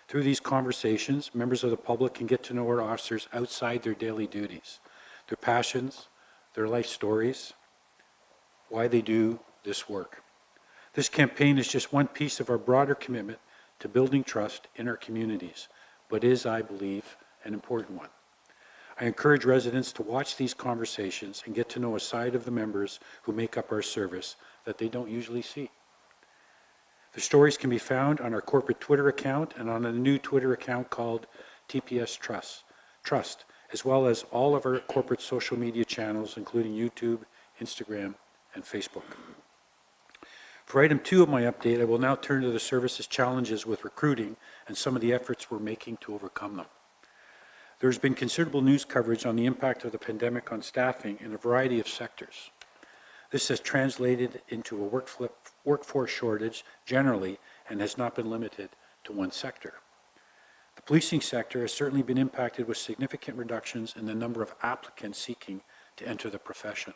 Through these conversations, members of the public can get to know our officers outside their daily duties, their passions, their life stories, why they do this work. This campaign is just one piece of our broader commitment to building trust in our communities, but is, I believe, an important one. I encourage residents to watch these conversations and get to know a side of the members who make up our service that they don't usually see. The stories can be found on our corporate Twitter account and on a new Twitter account called TPS Trust, as well as all of our corporate social media channels, including YouTube, Instagram, and Facebook. For item 2 of my update, I will now turn to the service's challenges with recruiting and some of the efforts we're making to overcome them. There's been considerable news coverage on the impact of the pandemic on staffing in a variety of sectors. This has translated into a workforce shortage generally and has not been limited to one sector. The policing sector has certainly been impacted with significant reductions in the number of applicants seeking to enter the profession.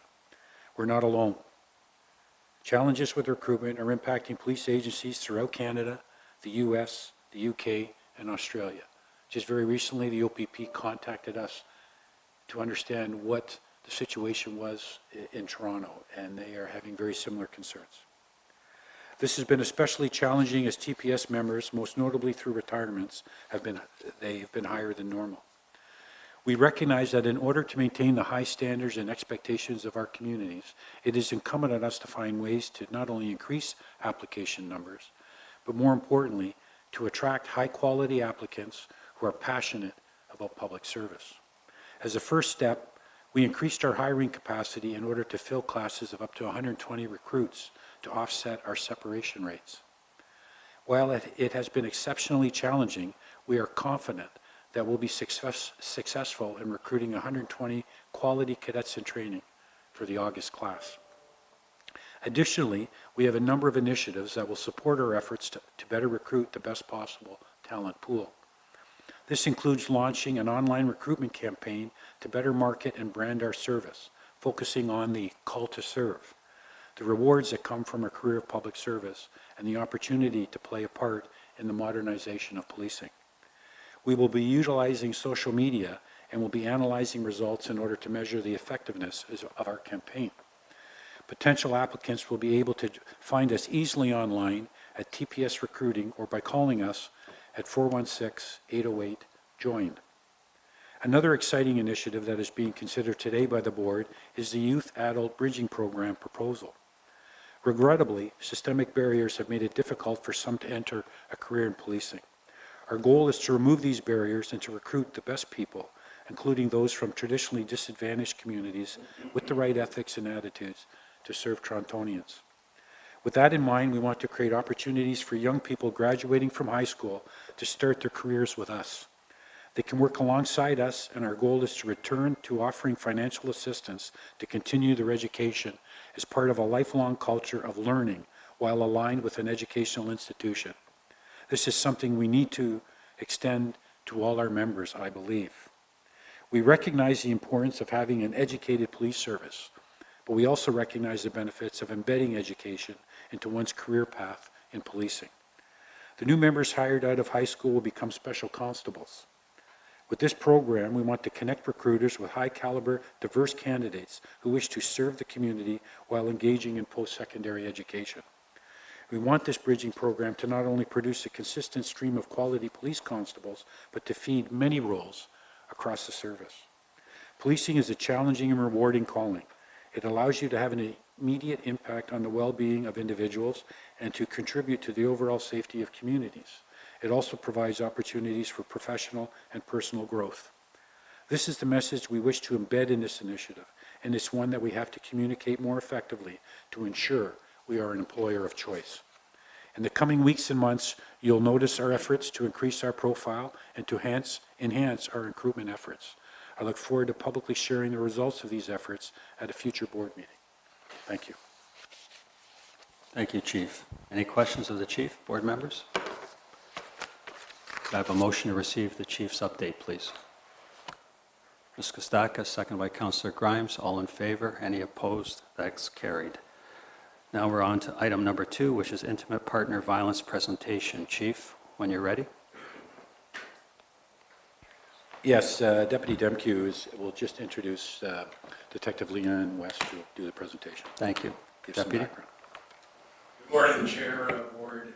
We're not alone. Challenges with recruitment are impacting police agencies throughout Canada, the US, the UK, and Australia. Just very recently, the OPP contacted us to understand what the situation was in Toronto, and they are having very similar concerns. This has been especially challenging as TPS members, most notably through retirements, have been higher than normal. We recognize that in order to maintain the high standards and expectations of our communities, it is incumbent on us to find ways to not only increase application numbers, but more importantly, to attract high-quality applicants who are passionate about public service. As a first step, we increased our hiring capacity in order to fill classes of up to 120 recruits to offset our separation rates. While it has been exceptionally challenging, we are confident that we'll be successful in recruiting 120 quality cadets in training for the August class. Additionally, we have a number of initiatives that will support our efforts to better recruit the best possible talent pool. This includes launching an online recruitment campaign to better market and brand our service, focusing on the call to serve, the rewards that come from a career of public service, and the opportunity to play a part in the modernization of policing. We will be utilizing social media and will be analyzing results in order to measure the effectiveness of our campaign. Potential applicants will be able to find us easily online at TPS Recruiting or by calling us at 416-808-JOIN. Another exciting initiative that is being considered today by the board is the Youth Adult Bridging Program proposal. Regrettably, systemic barriers have made it difficult for some to enter a career in policing. Our goal is to remove these barriers and to recruit the best people, including those from traditionally disadvantaged communities with the right ethics and attitudes to serve Torontonians. With that in mind, we want to create opportunities for young people graduating from high school to start their careers with us. They can work alongside us, and our goal is to return to offering financial assistance to continue their education as part of a lifelong culture of learning while aligned with an educational institution. This is something we need to extend to all our members, I believe. We recognize the importance of having an educated police service, but we also recognize the benefits of embedding education into one's career path in policing. The new members hired out of high school will become special constables. With this program, we want to connect recruiters with high-caliber, diverse candidates who wish to serve the community while engaging in post-secondary education. We want this bridging program to not only produce a consistent stream of quality police constables, but to feed many roles across the service. Policing is a challenging and rewarding calling. It allows you to have an immediate impact on the well-being of individuals and to contribute to the overall safety of communities. It also provides opportunities for professional and personal growth. This is the message we wish to embed in this initiative, and it's one that we have to communicate more effectively to ensure we are an employer of choice. In the coming weeks and months, you'll notice our efforts to increase our profile and to enhance our recruitment efforts. I look forward to publicly sharing the results of these efforts at a future board meeting. Thank you. Thank you, Chief. Any questions of the Chief, board members? Could I have a motion to receive the Chief's update, please? Ms. Kostaka, second by Councillor Grimes. All in favor? Any opposed? That's carried. Now we're on to item number 2, which is intimate partner violence presentation. Chief, when you're ready. Yes, Deputy Demke will just introduce Detective Leanne West to do the presentation. Thank you. Give some Deputy. background. Good morning, Chair, Board.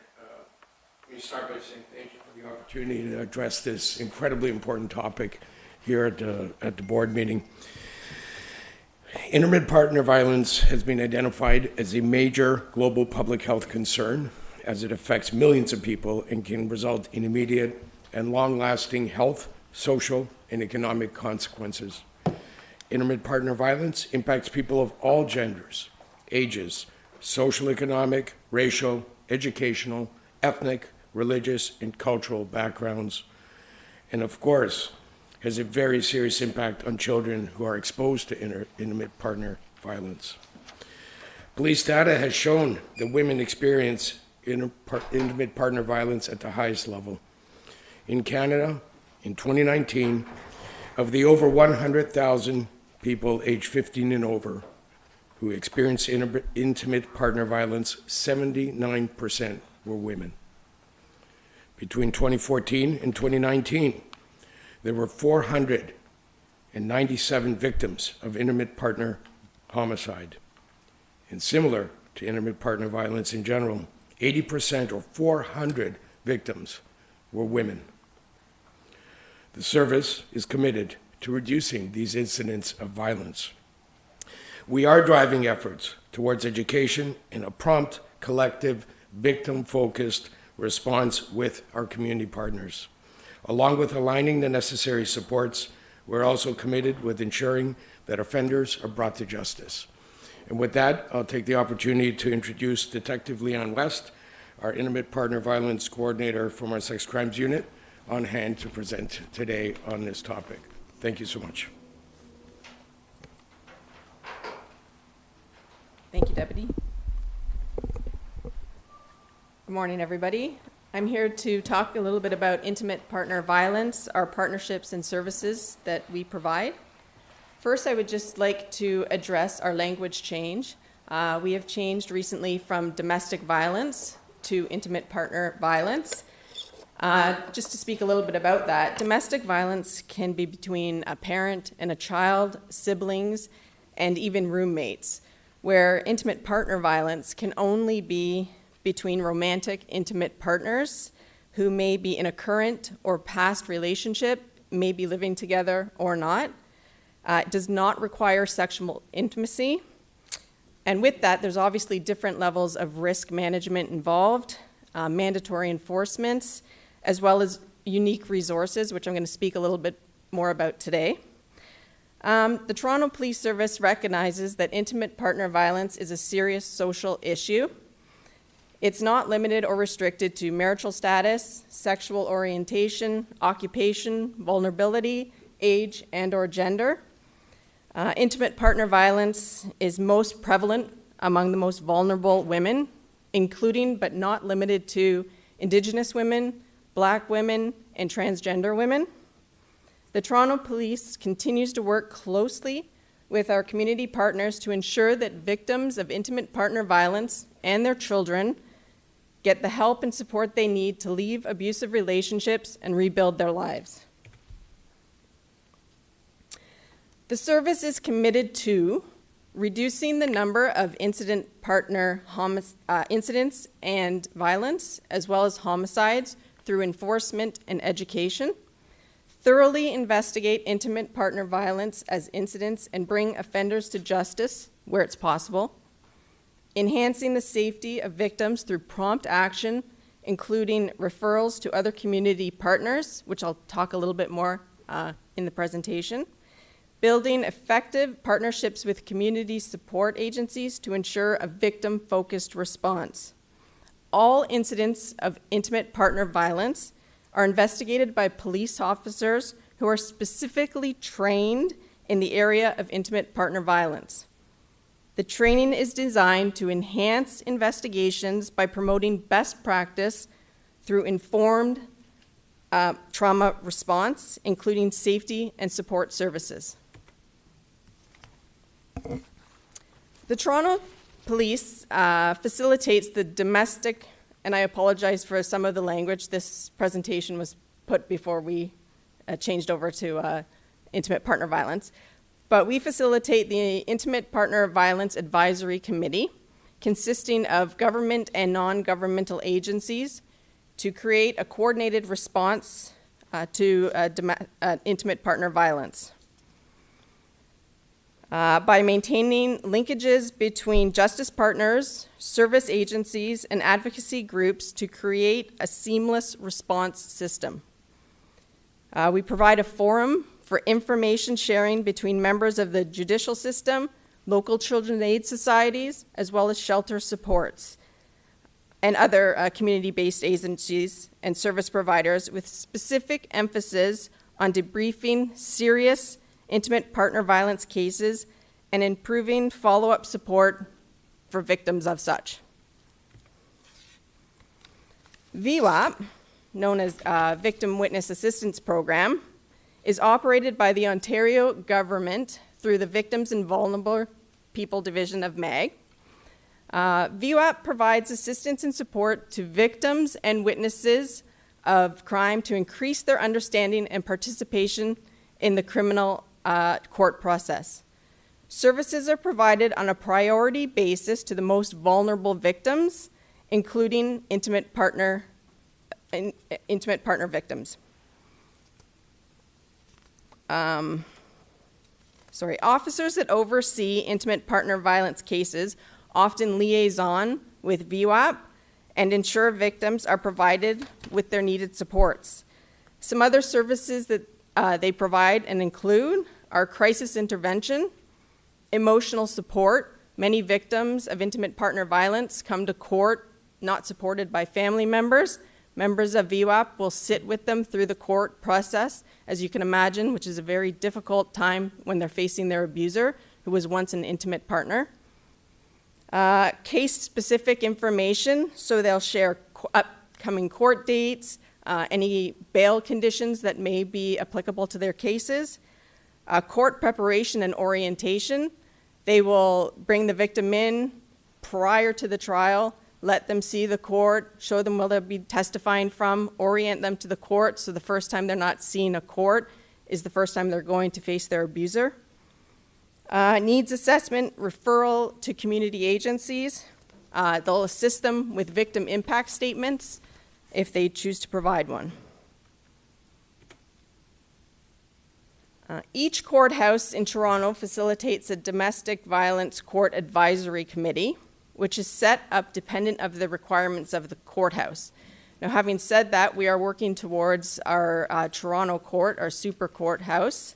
Let me start by saying thank you for the opportunity to address this incredibly important topic here at the board meeting. Intimate partner violence has been identified as a major global public health concern as it affects millions of people and can result in immediate and long-lasting health, social, and economic consequences. Intimate partner violence impacts people of all genders, ages, social, economic, racial, educational, ethnic, religious, and cultural backgrounds, and of course, has a very serious impact on children who are exposed to intimate partner violence. Police data has shown that women experience intimate partner violence at the highest level. In Canada, in 2019, of the over 100,000 people aged 15 and over who experienced intimate partner violence, 79% were women. Between 2014 and 2019, there were 497 victims of intimate partner homicide. And similar to intimate partner violence in general, 80% or 400 victims were women. The service is committed to reducing these incidents of violence. We are driving efforts towards education in a prompt, collective, victim-focused response with our community partners. Along with aligning the necessary supports, we're also committed with ensuring that offenders are brought to justice. And with that, I'll take the opportunity to introduce Detective Leon West, our Intimate Partner Violence Coordinator from our Sex Crimes Unit, on hand to present today on this topic. Thank you so much. Thank you, Deputy. Good morning, everybody. I'm here to talk a little bit about intimate partner violence, our partnerships and services that we provide. First, I would just like to address our language change. We have changed recently from domestic violence to intimate partner violence. Just to speak a little bit about that, domestic violence can be between a parent and a child, siblings, and even roommates, where intimate partner violence can only be between romantic, intimate partners who may be in a current or past relationship, may be living together or not. It does not require sexual intimacy. And with that, there's obviously different levels of risk management involved, mandatory enforcements, as well as unique resources, which I'm going to speak a little bit more about today. The Toronto Police Service recognizes that intimate partner violence is a serious social issue. It's not limited or restricted to marital status, sexual orientation, occupation, vulnerability, age, and/or gender. Intimate partner violence is most prevalent among the most vulnerable women, including but not limited to Indigenous women, Black women, and transgender women. The Toronto Police continues to work closely with our community partners to ensure that victims of intimate partner violence and their children get the help and support they need to leave abusive relationships and rebuild their lives. The service is committed to reducing the number of incident partner incidents and violence, as well as homicides, through enforcement and education, thoroughly investigate intimate partner violence as incidents and bring offenders to justice where it's possible, enhancing the safety of victims through prompt action, including referrals to other community partners, which I'll talk a little bit more in the presentation, building effective partnerships with community support agencies to ensure a victim-focused response. All incidents of intimate partner violence are investigated by police officers who are specifically trained in the area of intimate partner violence. The training is designed to enhance investigations by promoting best practice through informed trauma response, including safety and support services. The Toronto Police facilitates the domestic, and I apologize for some of the language. This presentation was put before we changed over to intimate partner violence. But we facilitate the Intimate Partner Violence Advisory Committee, consisting of government and non-governmental agencies, to create a coordinated response to intimate partner violence. By maintaining linkages between justice partners, service agencies, and advocacy groups to create a seamless response system. We provide a forum for information sharing between members of the judicial system, local children's aid societies, as well as shelter supports, and other community-based agencies and service providers, with specific emphasis on debriefing serious intimate partner violence cases and improving follow-up support for victims of such. VWAP, known as Victim Witness Assistance Program, is operated by the Ontario government through the Victims and Vulnerable People Division of MAG. VWAP provides assistance and support to victims and witnesses of crime to increase their understanding and participation in the criminal court process. Services are provided on a priority basis to the most vulnerable victims, including intimate partner victims. officers that oversee intimate partner violence cases often liaison with VWAP and ensure victims are provided with their needed supports. Some other services that they provide and include are crisis intervention, emotional support. Many victims of intimate partner violence come to court not supported by family members. Members of VWAP will sit with them through the court process, as you can imagine, which is a very difficult time when they're facing their abuser, who was once an intimate partner. Case-specific information, so they'll share upcoming court dates, any bail conditions that may be applicable to their cases. Court preparation and orientation. They will bring the victim in prior to the trial, let them see the court, show them where they'll be testifying from, orient them to the court, so the first time they're not seeing a court is the first time they're going to face their abuser. Needs assessment, referral to community agencies. They'll assist them with victim impact statements if they choose to provide one. Each courthouse in Toronto facilitates a domestic violence court advisory committee, which is set up dependent of the requirements of the courthouse. Now, having said that, we are working towards our Toronto court, our super courthouse,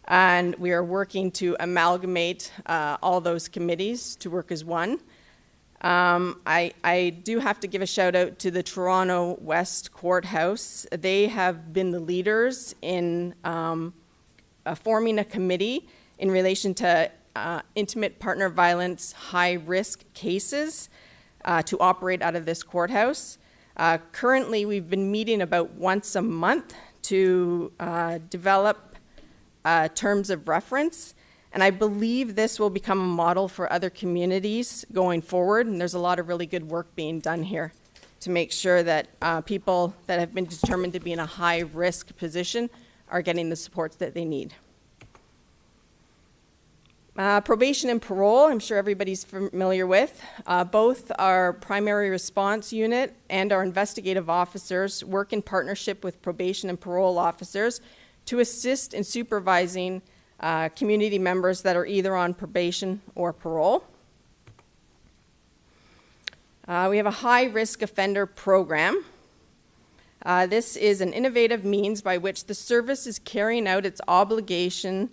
and we are working to amalgamate all those committees to work as one. I do have to give a shout out to the Toronto West Courthouse. They have been the leaders in forming a committee in relation to intimate partner violence high-risk cases to operate out of this courthouse. Currently, we've been meeting about once a month to develop terms of reference, and I believe this will become a model for other communities going forward, and there's a lot of really good work being done here to make sure that people that have been determined to be in a high-risk position are getting the supports that they need. Probation and parole, I'm sure everybody's familiar with. Both our primary response unit and our investigative officers work in partnership with probation and parole officers to assist in supervising community members that are either on probation or parole. We have a high-risk offender program. This is an innovative means by which the service is carrying out its obligation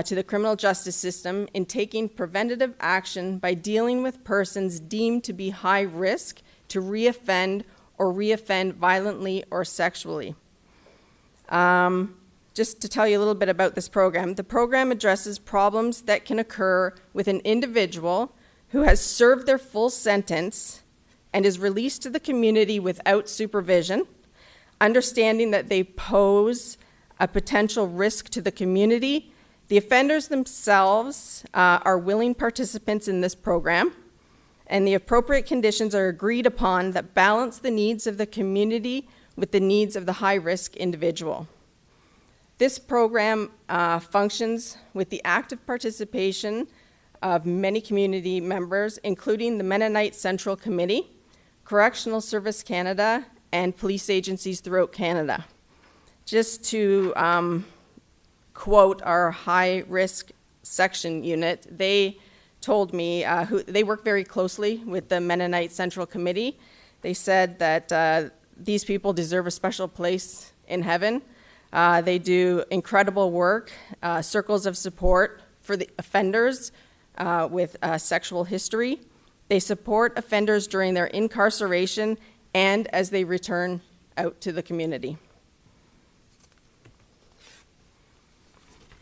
to the criminal justice system in taking preventative action by dealing with persons deemed to be high risk to reoffend or reoffend violently or sexually. Just to tell you a little bit about this program, the program addresses problems that can occur with an individual who has served their full sentence and is released to the community without supervision, understanding that they pose a potential risk to the community. The offenders themselves are willing participants in this program, and the appropriate conditions are agreed upon that balance the needs of the community with the needs of the high-risk individual. This program functions with the active participation of many community members, including the Mennonite Central Committee, Correctional Service Canada, and police agencies throughout Canada. Just to quote our high-risk section unit, they told me they work very closely with the Mennonite Central Committee. They said that these people deserve a special place in heaven. They do incredible work, circles of support for the offenders with sexual history. They support offenders during their incarceration and as they return out to the community.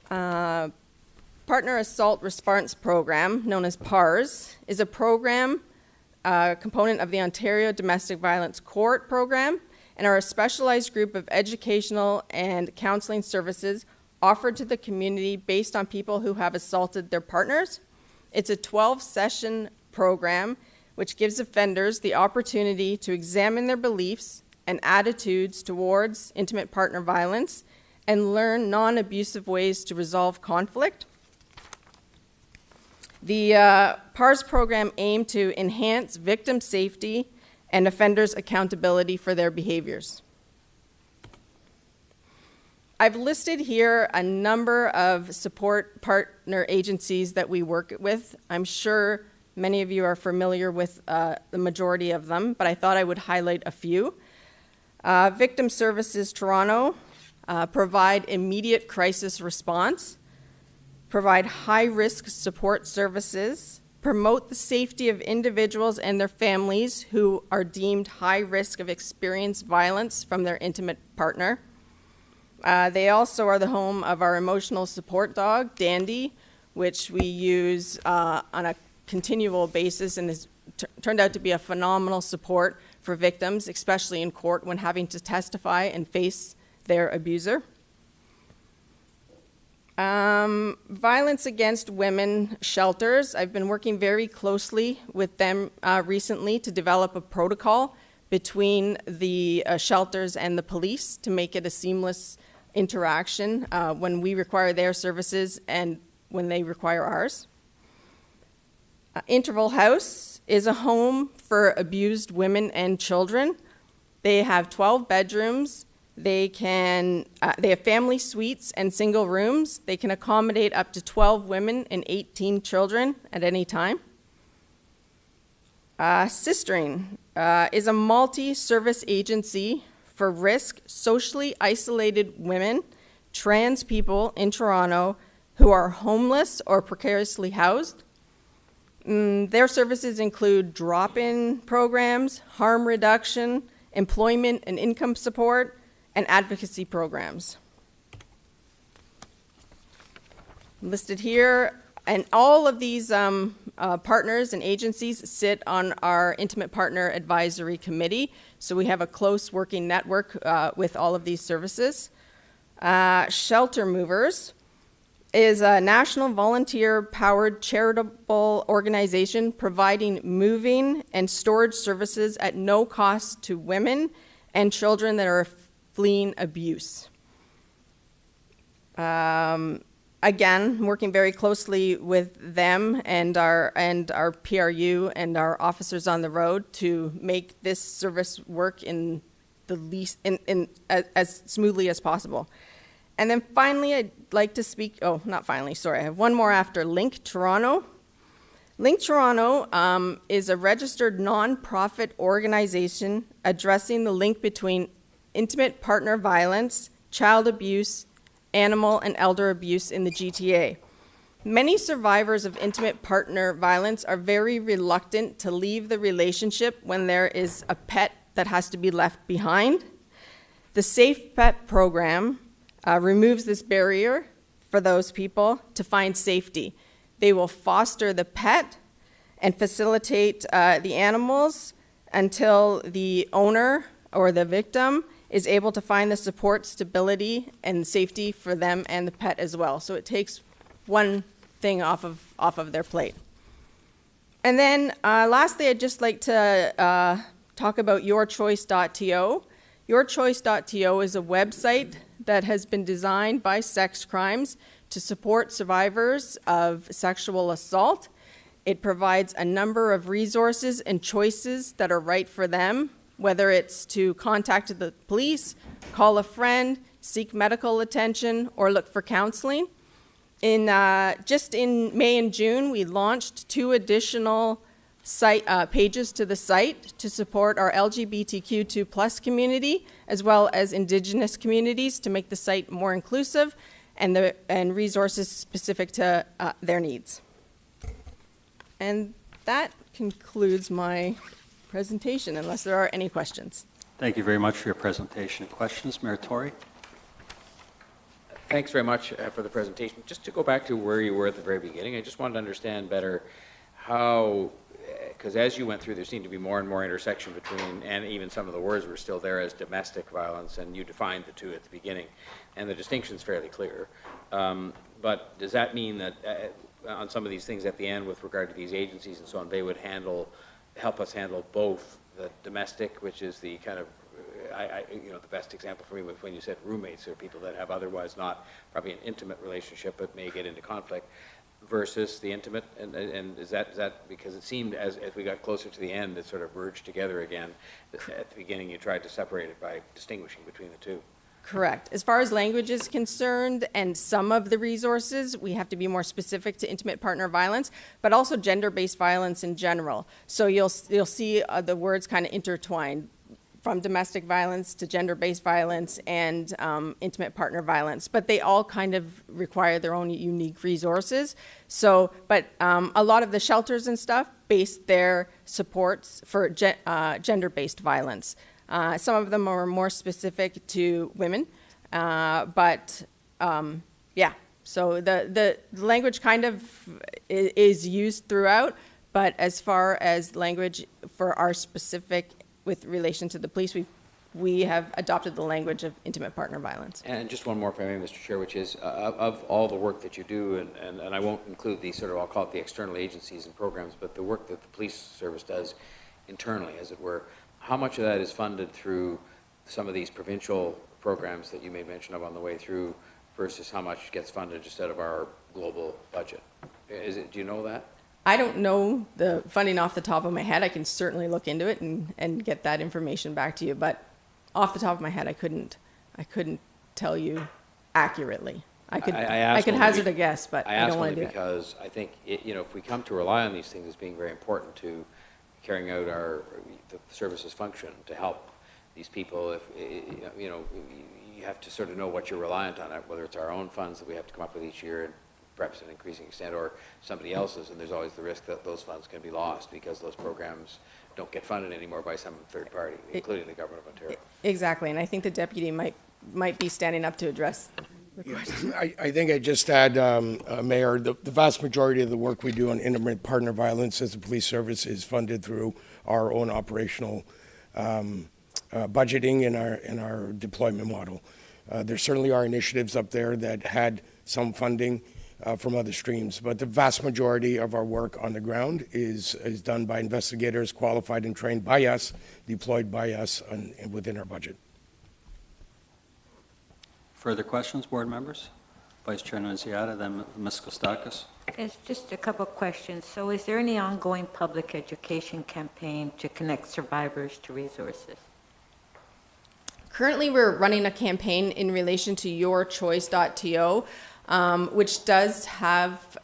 Partner Assault Response Program, known as PARS, is a program component of the Ontario Domestic Violence Court program and are a specialized group of educational and counseling services offered to the community based on people who have assaulted their partners. It's a 12-session program which gives offenders the opportunity to examine their beliefs and attitudes towards intimate partner violence and learn non-abusive ways to resolve conflict. The PARS program aimed to enhance victim safety and offenders' accountability for their behaviors. I've listed here a number of support partner agencies that we work with. I'm sure many of you are familiar with the majority of them, but I thought I would highlight a few. Victim Services Toronto provide immediate crisis response, provide high-risk support services, promote the safety of individuals and their families who are deemed high risk of experienced violence from their intimate partner. They also are the home of our emotional support dog, Dandy, which we use on a continual basis and has turned out to be a phenomenal support for victims, especially in court when having to testify and face their abuser. Violence against women shelters. I've been working very closely with them recently to develop a protocol between the shelters and the police to make it a seamless interaction when we require their services and when they require ours. Interval House is a home for abused women and children. They have 12 bedrooms. They have family suites and single rooms. They can accommodate up to 12 women and 18 children at any time. Sistering is a multi-service agency for risk, socially isolated women, trans people in Toronto who are homeless or precariously housed. Their services include drop-in programs, harm reduction, employment and income support, and advocacy programs. Listed here, and all of these partners and agencies sit on our Intimate Partner Advisory Committee, so we have a close working network with all of these services. Shelter Movers is a national volunteer-powered charitable organization providing moving and storage services at no cost to women and children that are fleeing abuse. Again, working very closely with them and our PRU and our officers on the road to make this service work in the least as smoothly as possible. And then finally, I'd like to speak. Oh, not finally. Sorry, I have one more after Link Toronto. Link Toronto is a registered nonprofit organization addressing the link between intimate partner violence, child abuse, animal and elder abuse in the GTA. Many survivors of intimate partner violence are very reluctant to leave the relationship when there is a pet that has to be left behind. The Safe Pet program removes this barrier for those people to find safety. They will foster the pet and facilitate the animals until the owner or the victim is able to find the support, stability, and safety for them and the pet as well. So it takes one thing off of their plate. And then lastly, I'd just like to talk about yourchoice.to. Yourchoice.to is a website that has been designed by sex crimes to support survivors of sexual assault. It provides a number of resources and choices that are right for them, whether it's to contact the police, call a friend, seek medical attention, or look for counseling. Just in May and June, we launched 2 additional pages to the site to support our LGBTQ2+ community, as well as Indigenous communities, to make the site more inclusive and resources specific to their needs. And that concludes my presentation, unless there are any questions. Thank you very much for your presentation. Questions, Mayor Tory? Thanks very much for the presentation. Just to go back to where you were at the very beginning, I just wanted to understand better how, because as you went through, there seemed to be more and more intersection between, and even some of the words were still there as domestic violence, and you defined the two at the beginning, and the distinction's fairly clear. But does that mean that on some of these things at the end with regard to these agencies and so on, they would help us handle both the domestic, which is the kind of, the best example for me was when you said roommates, or people that have otherwise not probably an intimate relationship but may get into conflict, versus the intimate, and is that because it seemed as we got closer to the end, it sort of merged together again. At the beginning, you tried to separate it by distinguishing between the two. Correct. As far as language is concerned and some of the resources, we have to be more specific to intimate partner violence, but also gender-based violence in general. So you'll see the words kind of intertwined, from domestic violence to gender-based violence and intimate partner violence, but they all kind of require their own unique resources. So, but a lot of the shelters and stuff base their supports for gender-based violence. Some of them are more specific to women, but yeah. So the language kind of is used throughout, but as far as language for our specific with relation to the police, we have adopted the language of intimate partner violence. And just one more, if I may, Mr. Chair, which is of all the work that you do, and I won't include the sort of, I'll call it the external agencies and programs, but the work that the police service does internally, as it were, how much of that is funded through some of these provincial programs that you made mention of on the way through versus how much gets funded just out of our global budget? Do you know that? I don't know the funding off the top of my head. I can certainly look into it and get that information back to you, but off the top of my head, I couldn't tell you accurately. I could hazard a guess, but I don't want to do it. Because I think, if we come to rely on these things as being very important to carrying out the services function to help these people, if you have to sort of know what you're reliant on, whether it's our own funds that we have to come up with each year, and perhaps to an increasing extent, or somebody else's, and there's always the risk that those funds can be lost because those programs don't get funded anymore by some third party, including the government of Ontario. Exactly, and I think the deputy might be standing up to address the question. I think I just add, Mayor, the vast majority of the work we do on intimate partner violence as a police service is funded through our own operational budgeting in our deployment model. There certainly are initiatives up there that had some funding from other streams, but the vast majority of our work on the ground is done by investigators qualified and trained by us, deployed by us within our budget. Further questions, board members? Vice Chair Nunziata, then Ms. Kostakis. It's just a couple of questions. So is there any ongoing public education campaign to connect survivors to resources? Currently, we're running a campaign in relation to yourchoice.to, which does have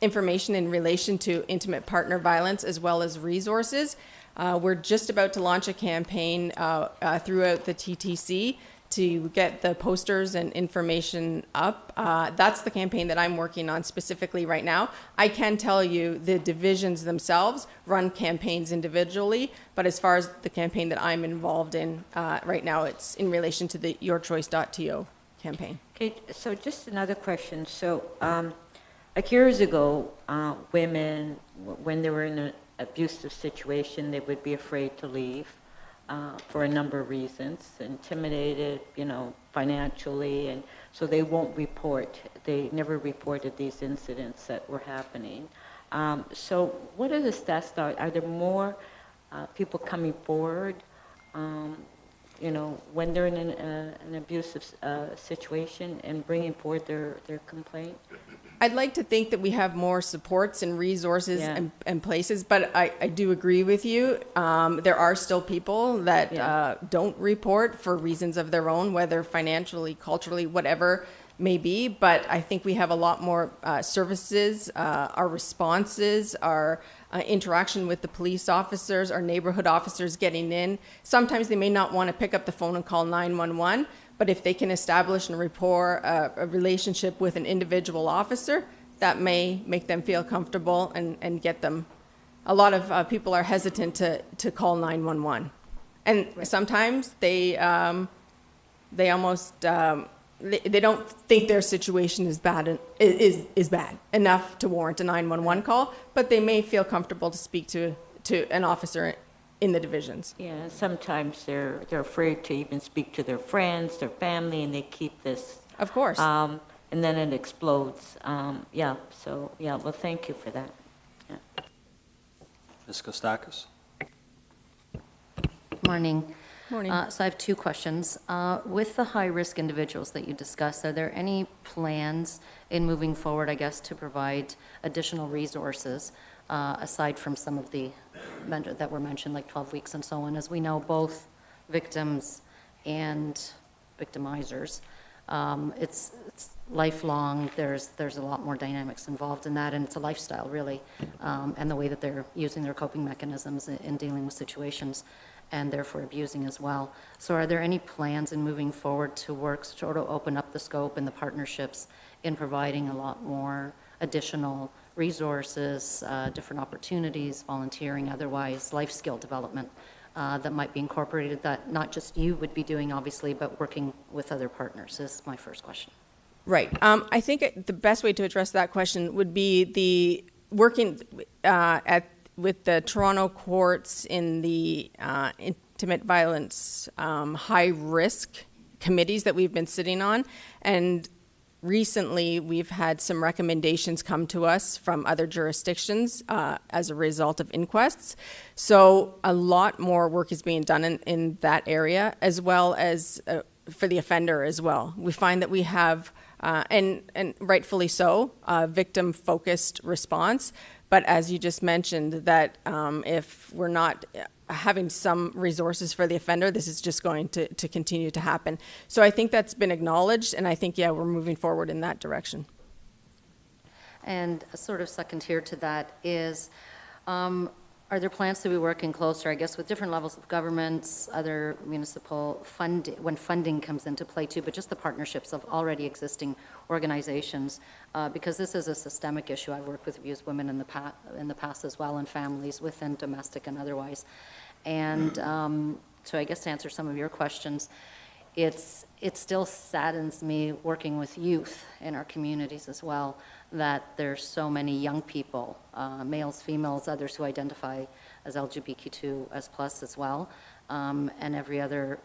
information in relation to intimate partner violence as well as resources. We're just about to launch a campaign throughout the TTC to get the posters and information up. That's the campaign that I'm working on specifically right now. I can tell you the divisions themselves run campaigns individually, but as far as the campaign that I'm involved in right now, it's in relation to the yourchoice.to campaign. Okay, so just another question. So like years ago, women, when they were in an abusive situation, they would be afraid to leave. For a number of reasons, intimidated, financially, and so they won't report. They never reported these incidents that were happening. So what are the stats? Are there more people coming forward, when they're in an abusive situation and bringing forward their complaint? I'd like to think that we have more supports and resources and places, but I do agree with you. There are still people that don't report for reasons of their own, whether financially, culturally, whatever may be. But I think we have a lot more services, our responses, our interaction with the police officers, our neighborhood officers getting in. Sometimes they may not want to pick up the phone and call 911. But if they can establish and rapport a relationship with an individual officer, that may make them feel comfortable and get them. A lot of people are hesitant to call 911. And sometimes they almost, they don't think their situation is bad enough to warrant a 911 call, but they may feel comfortable to speak to an officer in the divisions. Yeah, sometimes they're afraid to even speak to their friends, their family, and they keep this. Of course. And then it explodes. Well, thank you for that. Yeah. Ms. Kostakis. Morning. Morning. So I have two questions. With the high-risk individuals that you discussed, are there any plans in moving forward, I guess, to provide additional resources aside from some of the that were mentioned, like 12 weeks and so on? As we know, both victims and victimizers. It's lifelong. There's a lot more dynamics involved in that, and it's a lifestyle, really, and the way that they're using their coping mechanisms in dealing with situations, and therefore abusing as well. So are there any plans in moving forward to work, sort of open up the scope and the partnerships in providing a lot more additional resources, different opportunities, volunteering, otherwise, life skill development that might be incorporated that not just you would be doing, obviously, but working with other partners is my first question. Right. I think the best way to address that question would be the working with the Toronto courts in the intimate violence high risk committees that we've been sitting on, and recently we've had some recommendations come to us from other jurisdictions as a result of inquests. So a lot more work is being done in that area, as well as for the offender as well. We find that we have, and rightfully so, a victim-focused response. But as you just mentioned, that if we're not having some resources for the offender, this is just going to continue to happen. So I think that's been acknowledged, and I think, yeah, we're moving forward in that direction. And a sort of second tier to that is, are there plans to be working closer, I guess, with different levels of governments, other municipal funding, when funding comes into play too, but just the partnerships of already existing organizations, because this is a systemic issue. I've worked with abused women in the past as well, and families within domestic and otherwise. And so I guess to answer some of your questions, it still saddens me working with youth in our communities as well, that there's so many young people, males, females, others who identify as LGBTQ as well, and every other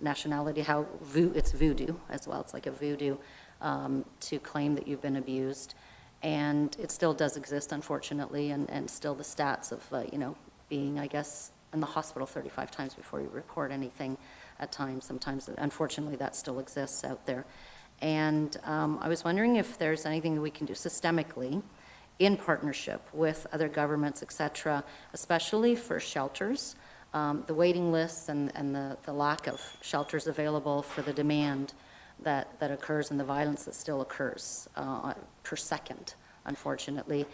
nationality, how it's voodoo as well. It's like a voodoo to claim that you've been abused. And it still does exist, unfortunately, and still the stats of, being, I guess, in the hospital 35 times before you report anything at times. Sometimes, unfortunately, that still exists out there. And I was wondering if there's anything that we can do systemically in partnership with other governments, et cetera, especially for shelters. The waiting lists and the lack of shelters available for the demand that occurs and the violence that still occurs per second, unfortunately,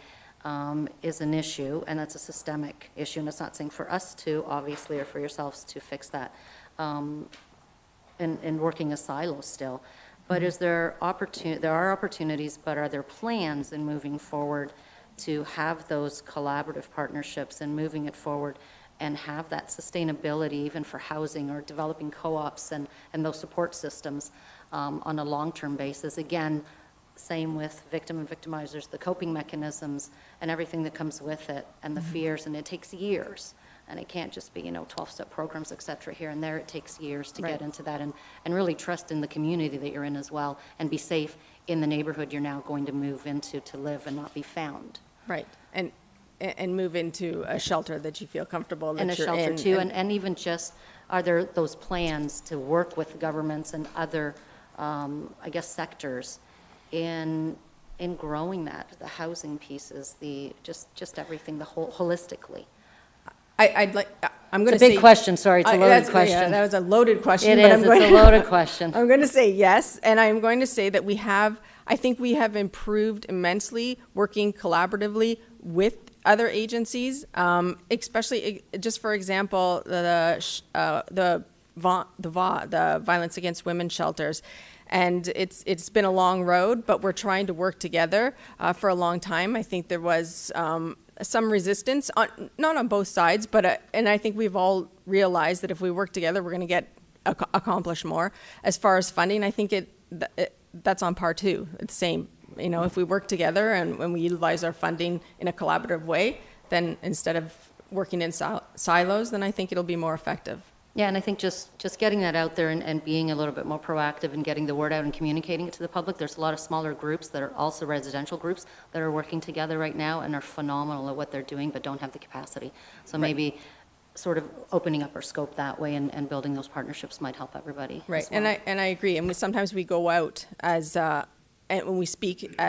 is an issue, and that's a systemic issue. And it's not saying for us to, obviously, or for yourselves to fix that in working a silo still. But is there there are opportunities, but are there plans in moving forward to have those collaborative partnerships and moving it forward and have that sustainability even for housing or developing co-ops and those support systems on a long-term basis? Again, same with victim and victimizers, the coping mechanisms and everything that comes with it and the fears, and it takes years. And it can't just be, 12-step programs, et cetera, here and there. It takes years to get into that and really trust in the community that you're in as well and be safe in the neighborhood you're now going to move into to live and not be found. Right. And move into a shelter that you feel comfortable that and a you're shelter in. Too, and even just, are there those plans to work with governments and other, I guess, sectors in growing that, the housing pieces, the just everything, the whole holistically? I'm going to say... It's a big question, sorry, it's a loaded question. Yeah, that was a loaded question. It but is, it's a loaded question. I'm going to say yes, and I'm going to say that I think we have improved immensely working collaboratively with other agencies, especially, just for example, the violence against women shelters. And it's been a long road, but we're trying to work together for a long time. I think there was some resistance, not on both sides, but and I think we've all realized that if we work together, we're going to accomplish more. As far as funding, I think that's on par too. It's the same. If we work together and when we utilize our funding in a collaborative way, then instead of working in silos, then I think it'll be more effective. Yeah, and I think just getting that out there and being a little bit more proactive and getting the word out and communicating it to the public. There's a lot of smaller groups that are also residential groups that are working together right now and are phenomenal at what they're doing but don't have the capacity. So maybe sort of opening up our scope that way and building those partnerships might help everybody. Right, well. and I agree. And sometimes we go out as and when we speak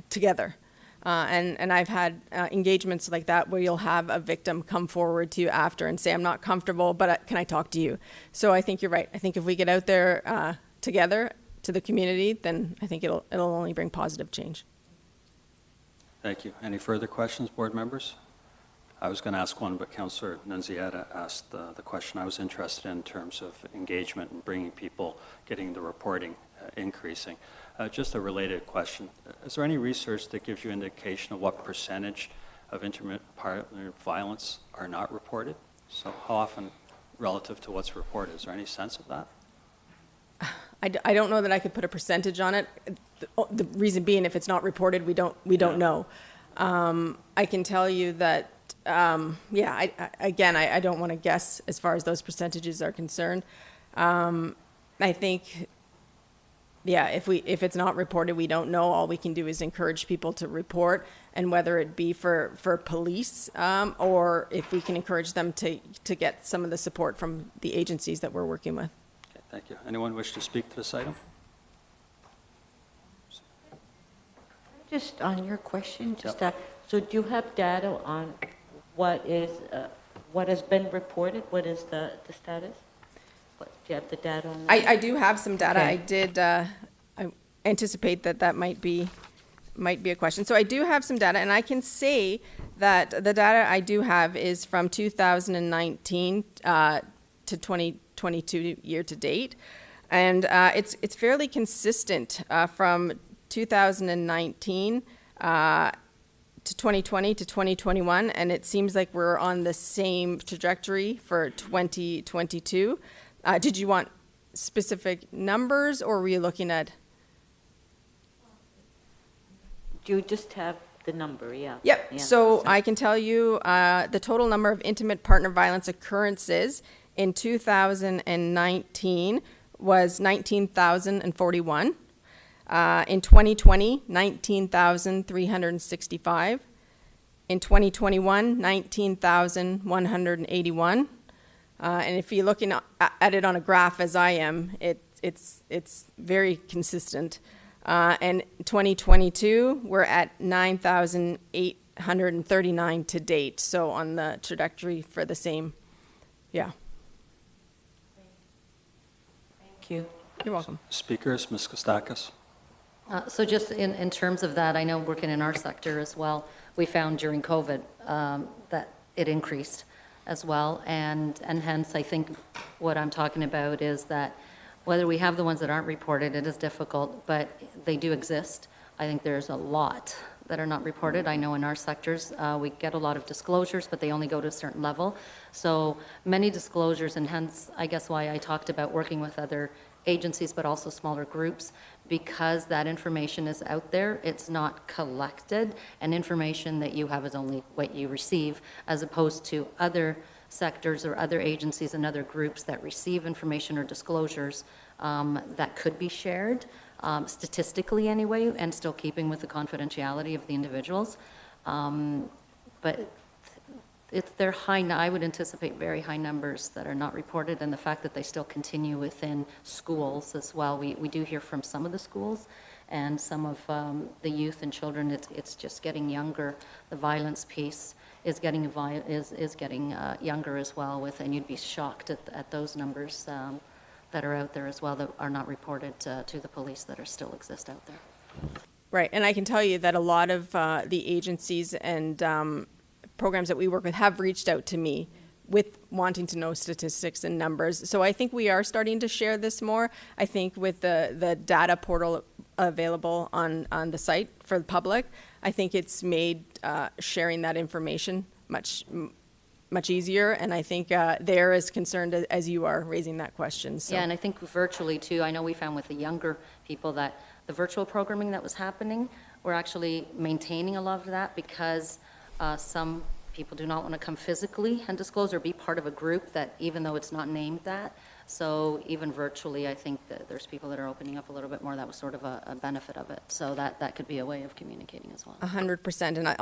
together. And I've had engagements like that where you'll have a victim come forward to you after and say, I'm not comfortable, but can I talk to you? So I think you're right. I think if we get out there together to the community, then I think it'll only bring positive change. Thank you. Any further questions, board members? I was going to ask one, but Councillor Nunziata asked the question I was interested in terms of engagement and bringing people, getting the reporting increasing. Just a related question. Is there any research that gives you indication of what percentage of intimate partner violence are not reported? So how often relative to what's reported? Is there any sense of that? I don't know that I could put a percentage on it. The reason being, if it's not reported, we don't know. I can tell you that, I don't want to guess as far as those percentages are concerned. I think, if it's not reported, we don't know. All we can do is encourage people to report, and whether it be for police or if we can encourage them to get some of the support from the agencies that we're working with. Okay, thank you. Anyone wish to speak to this item? Just on your question, so do you have data on what has been reported? What is the status? Do you have the data on that? I do have some data. Okay. I anticipate that might be a question. So I do have some data, and I can say that the data I do have is from 2019 to 2022 year to date, and it's fairly consistent from 2019 to 2020 to 2021, and it seems like we're on the same trajectory for 2022. Did you want specific numbers, or were you looking at? Do you just have the number? Yeah. Yep. Yeah. So I can tell you the total number of intimate partner violence occurrences in 2019 was 19,041. In 2020, 19,365. In 2021, 19,181. And if you're looking at it on a graph, as I am, it's very consistent. And 2022, we're at 9,839 to date. So on the trajectory for the same, yeah. Thank you. You're welcome. Speakers, Ms. Kostakis. So just in terms of that, I know working in our sector as well, we found during COVID that it increased as well. And hence, I think what I'm talking about is that whether we have the ones that aren't reported, it is difficult, but they do exist. I think there's a lot that are not reported. I know in our sectors, we get a lot of disclosures, but they only go to a certain level. So many disclosures, and hence, I guess why I talked about working with other agencies, but also smaller groups, because that information is out there, it's not collected, and information that you have is only what you receive, as opposed to other sectors or other agencies and other groups that receive information or disclosures that could be shared, statistically anyway, and still keeping with the confidentiality of the individuals. But they're high. I would anticipate very high numbers that are not reported, and the fact that they still continue within schools as well. We do hear from some of the schools and some of the youth and children. It's just getting younger. The violence piece is getting younger as well. And you'd be shocked at those numbers that are out there as well that are not reported to the police that still exist out there. Right, and I can tell you that a lot of the agencies and programs that we work with have reached out to me with wanting to know statistics and numbers. So I think we are starting to share this more. I think with the data portal available on the site for the public, I think it's made sharing that information much easier. And I think they're as concerned as you are raising that question. So. Yeah, and I think virtually too, I know we found with the younger people that the virtual programming that was happening, we're actually maintaining a lot of that because some people do not want to come physically and disclose or be part of a group that, even though it's not named that. So even virtually, I think that there's people that are opening up a little bit more. That was sort of a benefit of it. So that could be a way of communicating as well. 100%. And I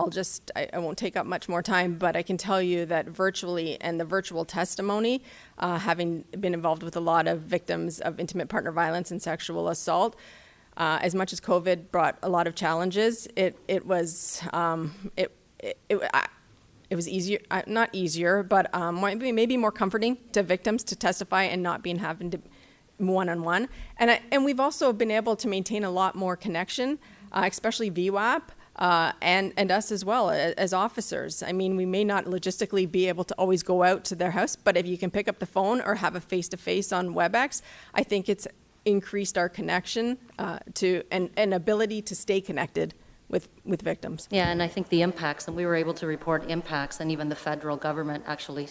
won't take up much more time, but I can tell you that virtually and the virtual testimony, having been involved with a lot of victims of intimate partner violence and sexual assault, as much as COVID brought a lot of challenges, it was easier, not easier, but maybe more comforting to victims to testify and not having to one-on-one. And we've also been able to maintain a lot more connection, especially VWAP, and us as well as officers. I mean, we may not logistically be able to always go out to their house, but if you can pick up the phone or have a face-to-face on WebEx, I think it's increased our connection and ability to stay connected with victims. Yeah, and I think the impacts, and we were able to report impacts, and even the federal government actually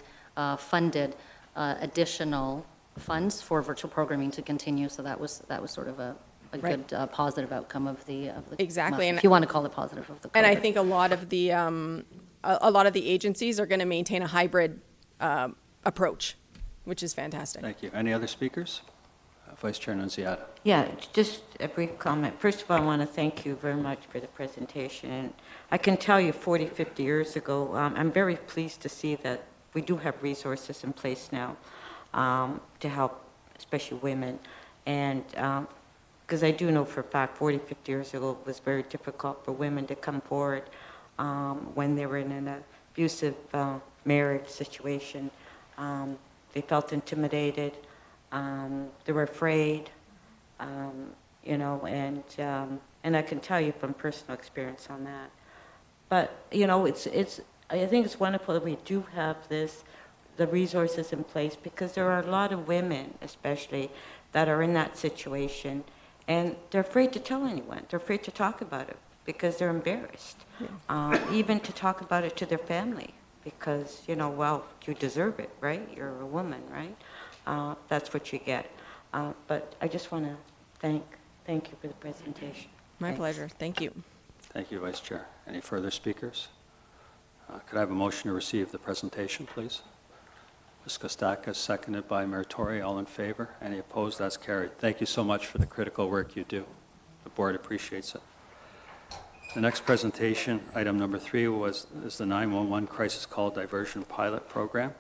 funded additional funds for virtual programming to continue. So that was sort of a Right. good positive outcome of the Exactly, well, and if you want to call it positive of the COVID. And I think a lot of the agencies are going to maintain a hybrid approach, which is fantastic. Thank you. Any other speakers? Vice Chair Nunziata. Yeah, just a brief comment. First of all, I want to thank you very much for the presentation. And I can tell you 40, 50 years ago, I'm very pleased to see that we do have resources in place now to help, especially women. And because I do know for a fact 40, 50 years ago it was very difficult for women to come forward when they were in an abusive marriage situation. They felt intimidated. They were afraid, you know, and I can tell you from personal experience on that. But, you know, I think it's wonderful that we do have the resources in place, because there are a lot of women, especially, that are in that situation, and they're afraid to tell anyone. They're afraid to talk about it because they're embarrassed, even to talk about it to their family, because, you know, well, you deserve it, right? You're a woman, right? That's what you get. But I just want to thank you for the presentation. My pleasure. Thank you. Thank you, Vice Chair. Any further speakers? Could I have a motion to receive the presentation, please? Ms. Kostakis, seconded by Mayor Tory. All in favor? Any opposed? That's carried. Thank you so much for the critical work you do. The board appreciates it. The next presentation, item number 3, is the 911 Crisis Call Diversion Pilot Program.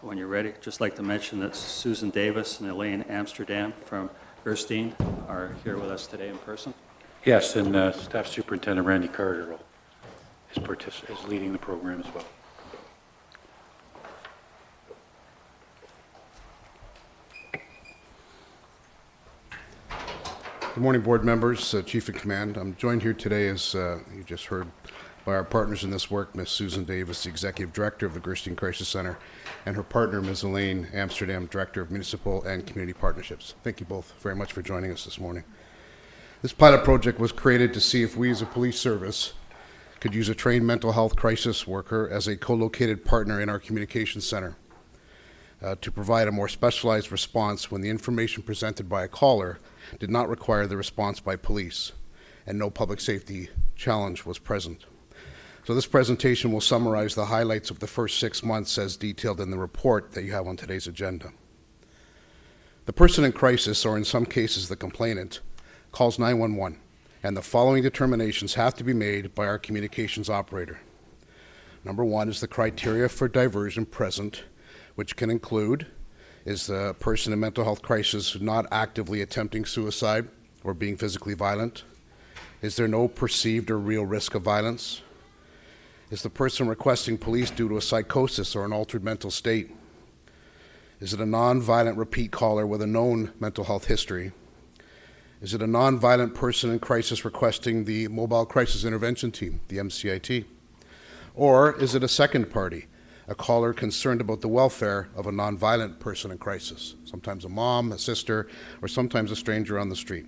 When you're ready, just like to mention that Susan Davis and Elaine Amsterdam from Gerstein are here with us today in person. Yes, and Staff Superintendent Randy Carter is leading the program as well. Good morning, board members, Chief in Command. I'm joined here today, as you just heard, by our partners in this work, Ms. Susan Davis, the Executive Director of the Gerstein Crisis Center, and her partner, Ms. Elaine Amsterdam, Director of Municipal and Community Partnerships. Thank you both very much for joining us this morning. This pilot project was created to see if we as a police service could use a trained mental health crisis worker as a co-located partner in our communications center to provide a more specialized response when the information presented by a caller did not require the response by police and no public safety challenge was present. So this presentation will summarize the highlights of the first 6 months as detailed in the report that you have on today's agenda. The person in crisis, or in some cases the complainant, calls 911, and the following determinations have to be made by our communications operator. Number 1 is the criteria for diversion present, which can include: is the person in mental health crisis not actively attempting suicide or being physically violent? Is there no perceived or real risk of violence? Is the person requesting police due to a psychosis or an altered mental state? Is it a non-violent repeat caller with a known mental health history? Is it a non-violent person in crisis requesting the Mobile Crisis Intervention Team, the MCIT? Or is it a second party, a caller concerned about the welfare of a non-violent person in crisis, sometimes a mom, a sister, or sometimes a stranger on the street?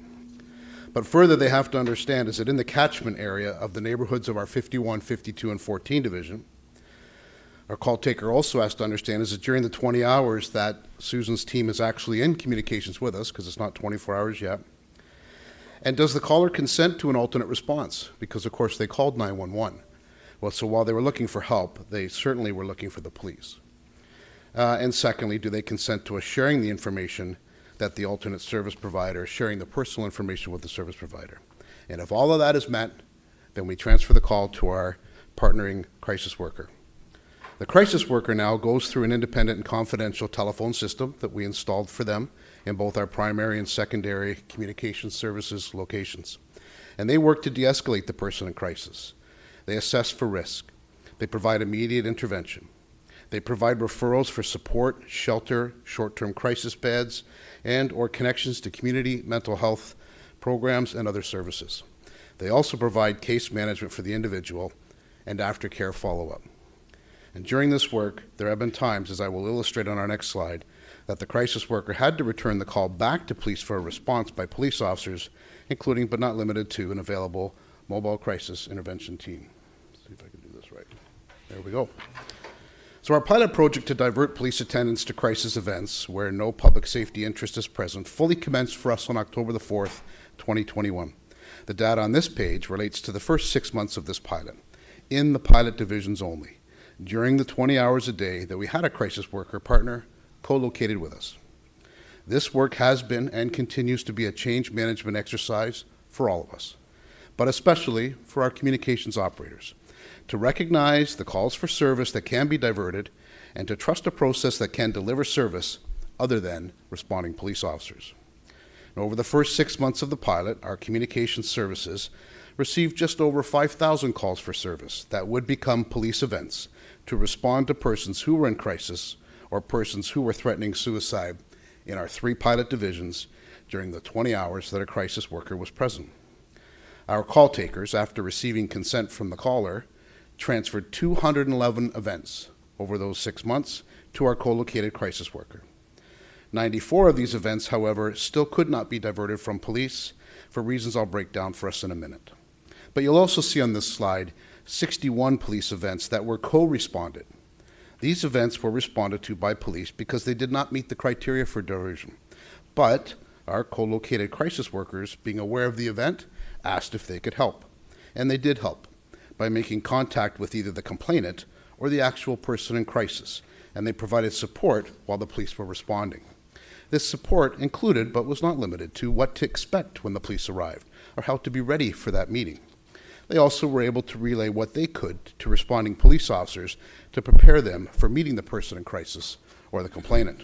But further, they have to understand, is it in the catchment area of the neighborhoods of our 51, 52, and 14 division? Our call taker also has to understand, is it during the 20 hours that Susan's team is actually in communications with us, because it's not 24 hours yet? And does the caller consent to an alternate response? Because, of course, they called 911. Well, so while they were looking for help, they certainly were looking for the police. And secondly, do they consent to us sharing the information that the alternate service provider, sharing the personal information with the service provider? And if all of that is met, then we transfer the call to our partnering crisis worker. The crisis worker now goes through an independent and confidential telephone system that we installed for them in both our primary and secondary communication services locations. And they work to de-escalate the person in crisis. They assess for risk. They provide immediate intervention. They provide referrals for support, shelter, short-term crisis beds, and or connections to community mental health programs and other services. They also provide case management for the individual and aftercare follow-up. And during this work, there have been times, as I will illustrate on our next slide, that the crisis worker had to return the call back to police for a response by police officers, including but not limited to an available mobile crisis intervention team. Let's see if I can do this right. There we go. So our pilot project to divert police attendance to crisis events where no public safety interest is present fully commenced for us on October the 4th, 2021. The data on this page relates to the first 6 months of this pilot, in the pilot divisions only, during the 20 hours a day that we had a crisis worker partner co-located with us. This work has been and continues to be a change management exercise for all of us, but especially for our communications operators, to recognize the calls for service that can be diverted and to trust a process that can deliver service other than responding police officers. And over the first 6 months of the pilot, our communications services received just over 5,000 calls for service that would become police events to respond to persons who were in crisis or persons who were threatening suicide in our 3 pilot divisions during the 20 hours that a crisis worker was present. Our call takers, after receiving consent from the caller, transferred 211 events over those 6 months to our co-located crisis worker. 94 of these events, however, still could not be diverted from police for reasons I'll break down for us in a minute. But you'll also see on this slide 61 police events that were co-responded. These events were responded to by police because they did not meet the criteria for diversion. But our co-located crisis workers, being aware of the event, asked if they could help. And they did help by making contact with either the complainant or the actual person in crisis, and they provided support while the police were responding. This support included, but was not limited to, what to expect when the police arrived, or how to be ready for that meeting. They also were able to relay what they could to responding police officers to prepare them for meeting the person in crisis or the complainant.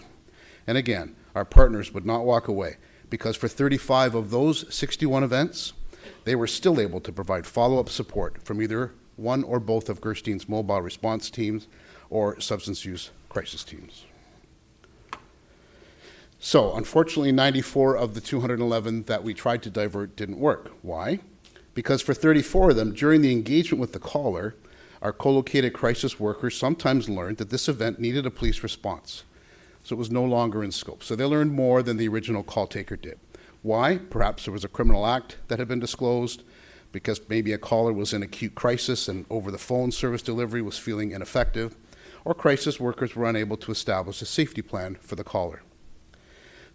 And again, our partners would not walk away, because for 35 of those 61 events, they were still able to provide follow-up support from either one or both of Gerstein's mobile response teams or substance use crisis teams. So, unfortunately, 94 of the 211 that we tried to divert didn't work. Why? Because for 34 of them, during the engagement with the caller, our co-located crisis workers sometimes learned that this event needed a police response. So it was no longer in scope. So they learned more than the original call taker did. Why? Perhaps there was a criminal act that had been disclosed, because maybe a caller was in acute crisis and over-the-phone service delivery was feeling ineffective, or crisis workers were unable to establish a safety plan for the caller.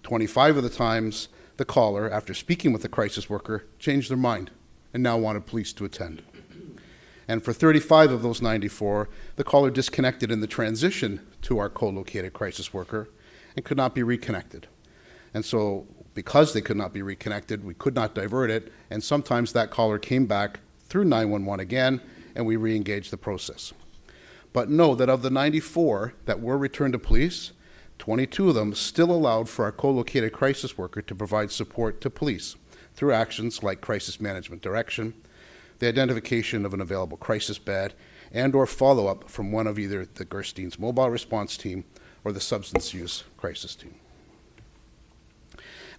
25 of the times, the caller, after speaking with the crisis worker, changed their mind and now wanted police to attend. And for 35 of those 94, the caller disconnected in the transition to our co-located crisis worker and could not be reconnected. And so, because they could not be reconnected, we could not divert it, and sometimes that caller came back through 911 again, and we re-engaged the process. But know that of the 94 that were returned to police, 22 of them still allowed for our co-located crisis worker to provide support to police through actions like crisis management direction, the identification of an available crisis bed, and or follow-up from one of either the Gerstein's mobile response team or the substance use crisis team.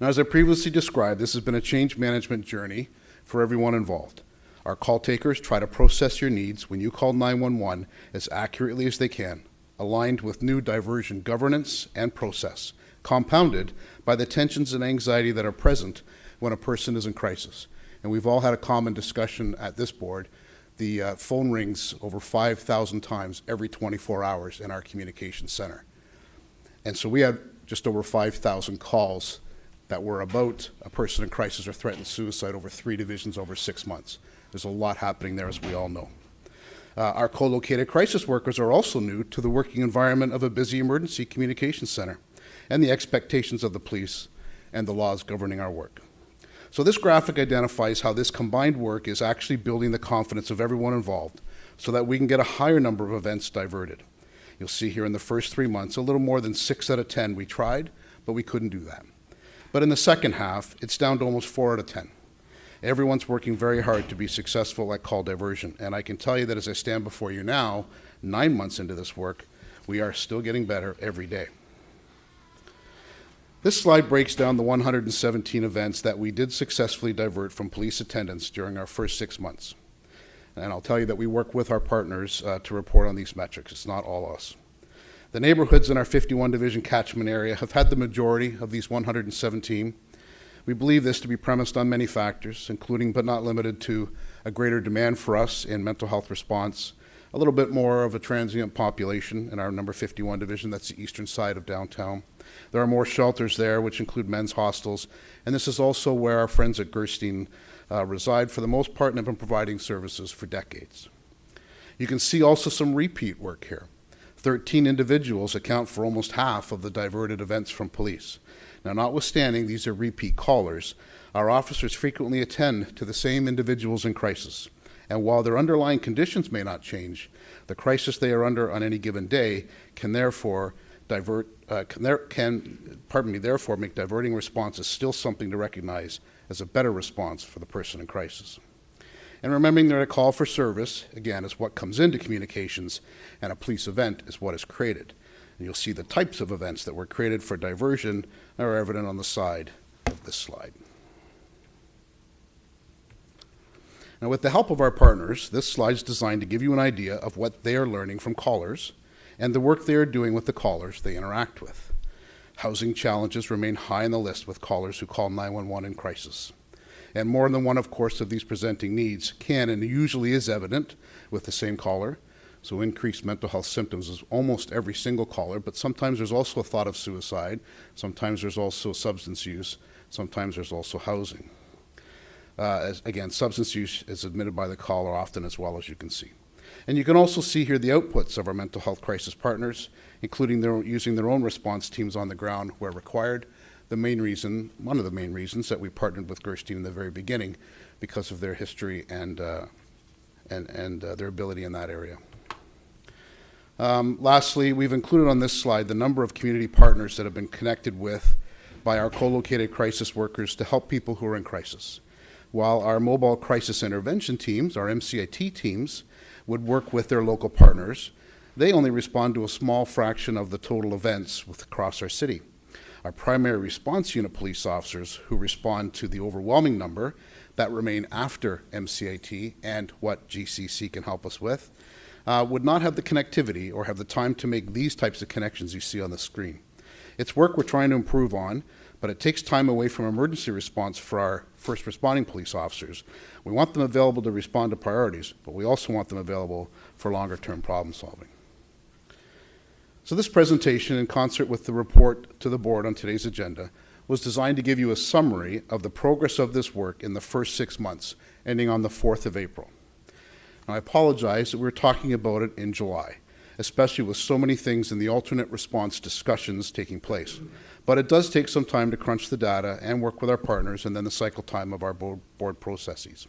Now, as I previously described, this has been a change management journey for everyone involved. Our call takers try to process your needs when you call 911 as accurately as they can, aligned with new diversion governance and process, compounded by the tensions and anxiety that are present when a person is in crisis. And we've all had a common discussion at this board. The phone rings over 5,000 times every 24 hours in our communications center. And so we had just over 5,000 calls that were about a person in crisis or threatened suicide over 3 divisions over 6 months. There's a lot happening there, as we all know. Our co-located crisis workers are also new to the working environment of a busy emergency communications center and the expectations of the police and the laws governing our work. So this graphic identifies how this combined work is actually building the confidence of everyone involved so that we can get a higher number of events diverted. You'll see here in the first 3 months, a little more than 6 out of 10 we tried, but we couldn't do that. But in the second half, it's down to almost 4 out of 10. Everyone's working very hard to be successful at call diversion, and I can tell you that as I stand before you now, 9 months into this work, We are still getting better every day. This slide breaks down the 117 events that we did successfully divert from police attendance during our first 6 months. And I'll tell you that we work with our partners to report on these metrics. It's not all us. The neighborhoods in our 51 division catchment area have had the majority of these 117. We believe this to be premised on many factors, including but not limited to a greater demand for us in mental health response, a little bit more of a transient population in our number 51 division, that's the eastern side of downtown. There are more shelters there, which include men's hostels, and this is also where our friends at Gerstein reside for the most part and have been providing services for decades. You can see also some repeat work here. 13 individuals account for almost half of the diverted events from police. Now, notwithstanding these are repeat callers, our officers frequently attend to the same individuals in crisis. And while their underlying conditions may not change, the crisis they are under on any given day can therefore therefore make diverting responses still something to recognize as a better response for the person in crisis. And remembering that a call for service, again, is what comes into communications, and a police event is what is created. And you'll see the types of events that were created for diversion are evident on the side of this slide. Now, with the help of our partners, this slide is designed to give you an idea of what they are learning from callers and the work they are doing with the callers they interact with. Housing challenges remain high on the list with callers who call 911 in crisis. And more than one, of course, of these presenting needs can and usually is evident with the same caller. So increased mental health symptoms is almost every single caller, but sometimes there's also a thought of suicide. Sometimes there's also substance use. Sometimes there's also housing. Again, substance use is admitted by the caller often as well, as you can see. And you can also see here the outputs of our mental health crisis partners, including using their own response teams on the ground where required. One of the main reasons that we partnered with Gerstein in the very beginning, because of their history and their ability in that area. Lastly, we've included on this slide the number of community partners that have been connected with by our co-located crisis workers to help people who are in crisis. While our mobile crisis intervention teams, our MCIT teams, would work with their local partners, they only respond to a small fraction of the total events across our city. Our primary response unit police officers, who respond to the overwhelming number that remain after MCIT and what GCC can help us with, would not have the connectivity or have the time to make these types of connections you see on the screen. It's work we're trying to improve on, but it takes time away from emergency response for our first responding police officers. We want them available to respond to priorities, but we also want them available for longer term problem solving. So this presentation, in concert with the report to the board on today's agenda, was designed to give you a summary of the progress of this work in the first 6 months, ending on the 4th of April. Now, I apologize that we're talking about it in July, especially with so many things in the alternate response discussions taking place. But it does take some time to crunch the data and work with our partners, and then the cycle time of our board processes.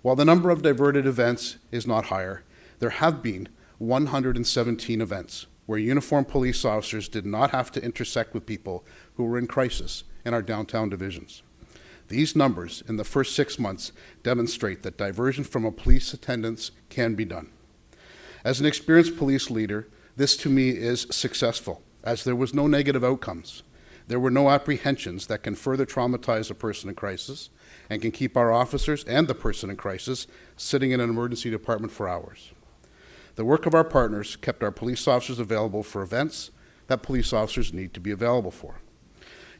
While the number of diverted events is not higher, there have been 117 events where uniformed police officers did not have to intersect with people who were in crisis in our downtown divisions. These numbers in the first 6 months demonstrate that diversion from a police attendance can be done. As an experienced police leader, this to me is successful, as there was no negative outcomes. There were no apprehensions that can further traumatize a person in crisis and can keep our officers and the person in crisis sitting in an emergency department for hours. The work of our partners kept our police officers available for events that police officers need to be available for.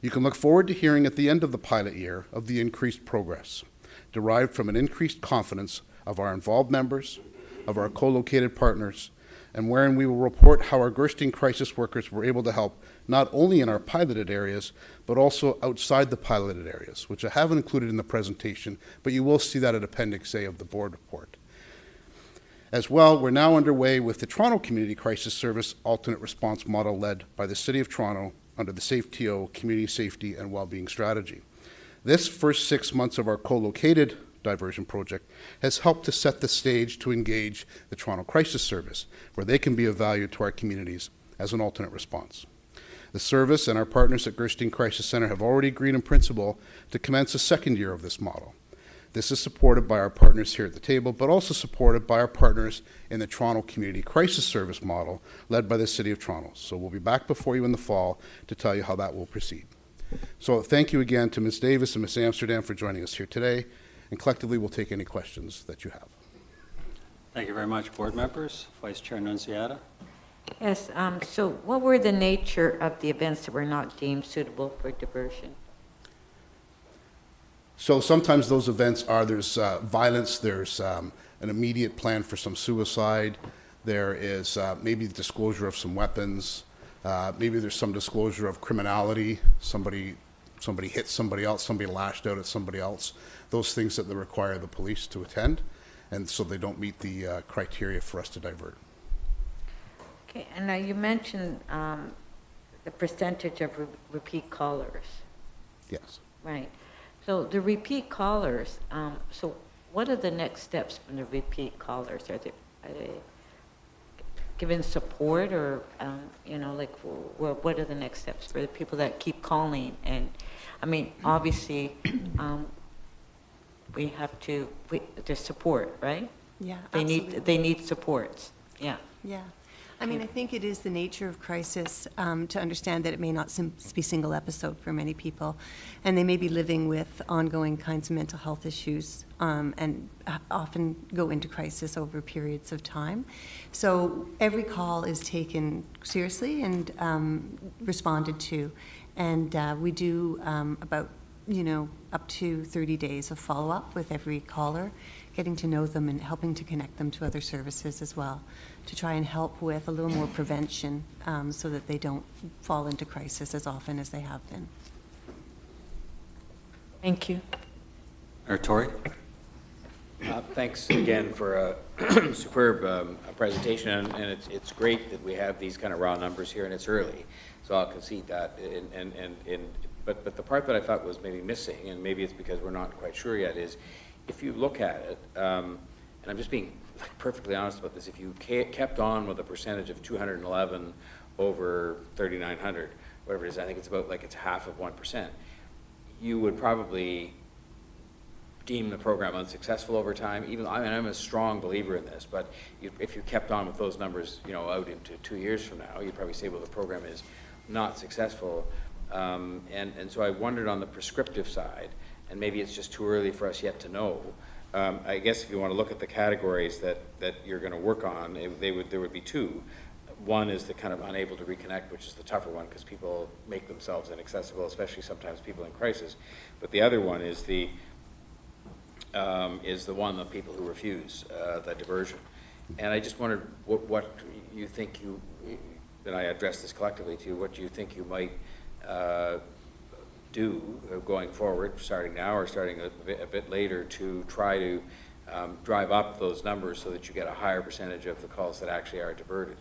You can look forward to hearing at the end of the pilot year of the increased progress, derived from an increased confidence of our involved members, of our co-located partners, and wherein we will report how our Gerstein crisis workers were able to help not only in our piloted areas, but also outside the piloted areas, which I haven't included in the presentation, but you will see that at Appendix A of the board report. As well, we're now underway with the Toronto Community Crisis Service alternate response model led by the City of Toronto under the SAFE-TO Community Safety and Wellbeing Strategy. This first 6 months of our co-located diversion project has helped to set the stage to engage the Toronto Crisis Service, where they can be of value to our communities as an alternate response. The service and our partners at Gerstein Crisis Centre have already agreed in principle to commence a second year of this model. This is supported by our partners here at the table, but also supported by our partners in the Toronto Community Crisis Service model, led by the City of Toronto. So we'll be back before you in the fall to tell you how that will proceed. So thank you again to Ms. Davis and Ms. Amsterdam for joining us here today, and collectively we'll take any questions that you have. Thank you very much, board members. Vice Chair Nunziata. Yes, so what were the nature of the events that were not deemed suitable for diversion? So sometimes those events are, there's violence, there's an immediate plan for some suicide, there is maybe disclosure of some weapons, maybe there's some disclosure of criminality, somebody hit somebody else, somebody lashed out at somebody else, those things that they require the police to attend, and so they don't meet the criteria for us to divert. Okay, and now you mentioned the percentage of repeat callers. Yes. Right. So the repeat callers, so what are the next steps from the repeat callers? Are they given support, or, you know, like, what are the next steps for the people that keep calling? And, I mean, obviously, we have to, there's support, right? Yeah, They absolutely. they need supports, yeah. Yeah. I mean, I think it is the nature of crisis to understand that it may not be single episode for many people, and they may be living with ongoing kinds of mental health issues and often go into crisis over periods of time. So every call is taken seriously and responded to, and we do about, you know, up to 30 days of follow-up with every caller, getting to know them and helping to connect them to other services as well, to try and help with a little more prevention so that they don't fall into crisis as often as they have been. Thank you. Mayor Tory. Thanks again for a superb presentation, and it's great that we have these kind of raw numbers here, and it's early, so I'll concede that. But the part that I thought was maybe missing, and maybe it's because we're not quite sure yet, is if you look at it, and I'm just being perfectly honest about this, if you kept on with a percentage of 211 over 3,900, whatever it is, I think it's about like it's half of 1%, you would probably deem the program unsuccessful over time. Even, I mean, I'm a strong believer in this, but if you kept on with those numbers, you know, out into 2 years from now, you'd probably say, well, the program is not successful. And so I wondered on the prescriptive side, and maybe it's just too early for us yet to know. I guess if you want to look at the categories that you're going to work on, there would be two. One is the kind of unable to reconnect, which is the tougher one because people make themselves inaccessible, especially sometimes people in crisis. But the other one is the one of people who refuse the diversion. And I just wondered what you think and I address this collectively to you, what you think you might do going forward, starting now or starting a bit later, to try to drive up those numbers so that you get a higher percentage of the calls that actually are diverted.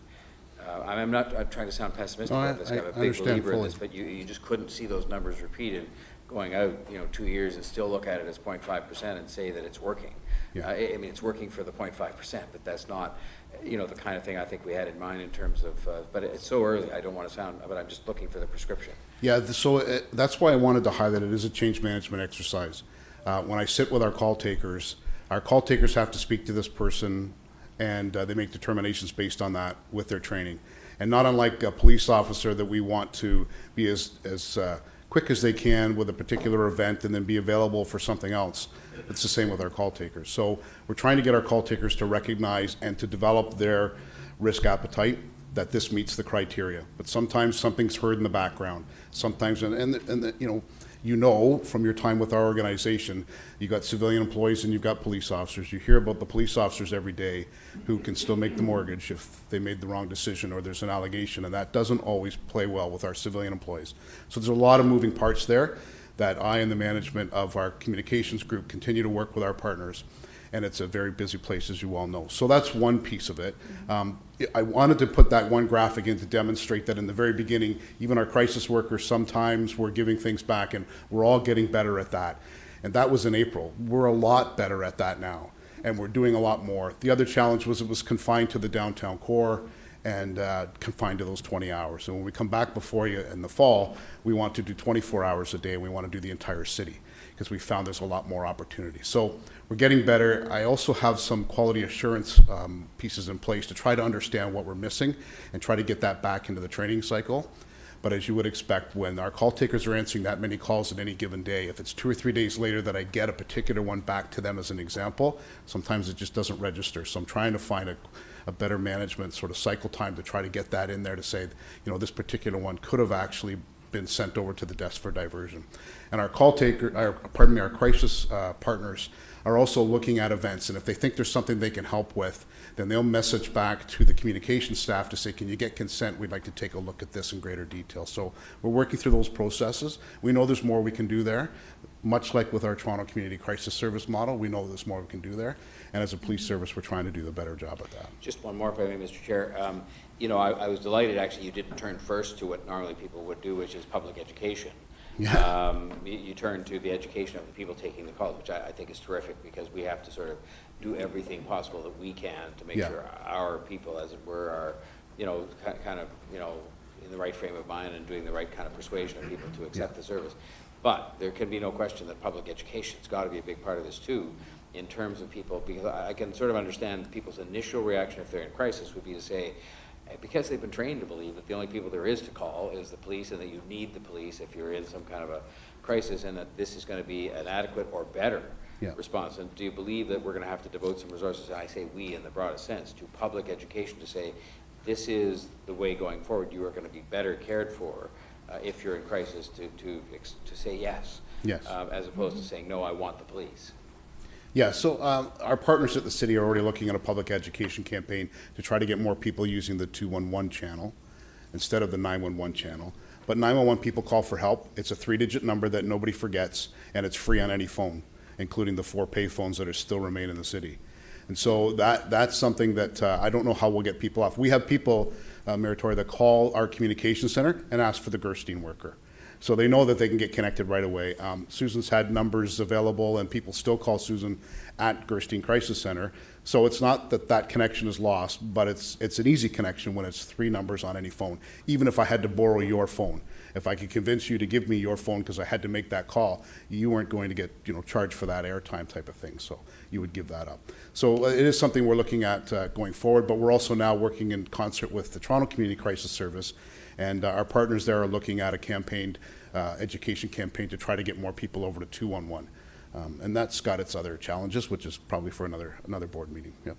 I'm trying to sound pessimistic about this. I'm a big believer in this, but you just couldn't see those numbers repeated going out, 2 years and still look at it as 0.5% and say that it's working. Yeah. I mean, it's working for the 0.5%, but that's not, the kind of thing I think we had in mind in terms of, but it's so early, I don't want to sound, but I'm just looking for the prescription. Yeah, so that's why I wanted to highlight it is a change management exercise. When I sit with our call takers have to speak to this person, and they make determinations based on that with their training. And not unlike a police officer that we want to be as quick as they can with a particular event and then be available for something else. It's the same with our call takers. So we're trying to get our call takers to recognize and to develop their risk appetite that this meets the criteria. But sometimes something's heard in the background. Sometimes, from your time with our organization, you've got civilian employees and you've got police officers. You hear about the police officers every day who can still make the mortgage if they made the wrong decision or there's an allegation, and that doesn't always play well with our civilian employees. So there's a lot of moving parts there that I and the management of our communications group continue to work with our partners, and it's a very busy place, as you all know. So that's one piece of it. I wanted to put that one graphic in to demonstrate that in the very beginning, even our crisis workers sometimes were giving things back, and we're all getting better at that. And that was in April. We're a lot better at that now, and we're doing a lot more. The other challenge was it was confined to the downtown core and confined to those 20 hours. So when we come back before you in the fall, we want to do 24 hours a day, and we want to do the entire city. because we found there's a lot more opportunity. So we're getting better. I also have some quality assurance pieces in place to try to understand what we're missing and try to get that back into the training cycle. But as you would expect, when our call takers are answering that many calls at any given day, if it's 2 or 3 days later that I get a particular one back to them as an example, sometimes it just doesn't register. So I'm trying to find a better management sort of cycle time to try to get that in there to say, you know, this particular one could have actually been sent over to the desk for diversion. And our call taker, our crisis partners are also looking at events, and if they think there's something they can help with, then they'll message back to the communication staff to say, can you get consent? We'd like to take a look at this in greater detail. So we're working through those processes. We know there's more we can do there. Much like with our Toronto Community Crisis Service model, we know there's more we can do there. And as a police service, we're trying to do a better job at that. Just one more, if I may, Mr. Chair. You know, I was delighted, actually, you didn't turn first to what normally people would do, which is public education. Yeah. You turn to the education of the people taking the calls, which I think is terrific, because we have to sort of do everything possible that we can to make sure our people, as it were, are, you know, kind of, you know, in the right frame of mind and doing the right kind of persuasion of people to accept the service. But there can be no question that public education's got to be a big part of this too, in terms of people, because I can sort of understand people's initial reaction if they're in crisis would be to say, because they've been trained to believe that the only people there is to call is the police, and that you need the police if you're in some kind of a crisis, and that this is going to be an adequate or better response. And do you believe that we're going to have to devote some resources, and I say we in the broadest sense, to public education to say, this is the way going forward, you are going to be better cared for if you're in crisis, to say yes, as opposed to saying, no, I want the police? Yeah, so our partners at the city are already looking at a public education campaign to try to get more people using the 211 channel instead of the 911 channel. But 911 people call for help. It's a 3-digit number that nobody forgets, and it's free on any phone, including the 4 pay phones that are still remain in the city. And so that's something that I don't know how we'll get people off. We have people, Mayor Tory, that call our communication center and ask for the Gerstein worker. So they know that they can get connected right away. Susan's had numbers available, and people still call Susan at Gerstein Crisis Center. So it's not that that connection is lost, but it's an easy connection when it's 3 numbers on any phone. Even if I had to borrow your phone, if I could convince you to give me your phone because I had to make that call, you weren't going to get, you know, charged for that airtime type of thing. So you would give that up. So it is something we're looking at going forward. But we're also now working in concert with the Toronto Community Crisis Service. And our partners there are looking at a campaign, education campaign, to try to get more people over to 211. And that's got its other challenges, which is probably for another board meeting. Yep.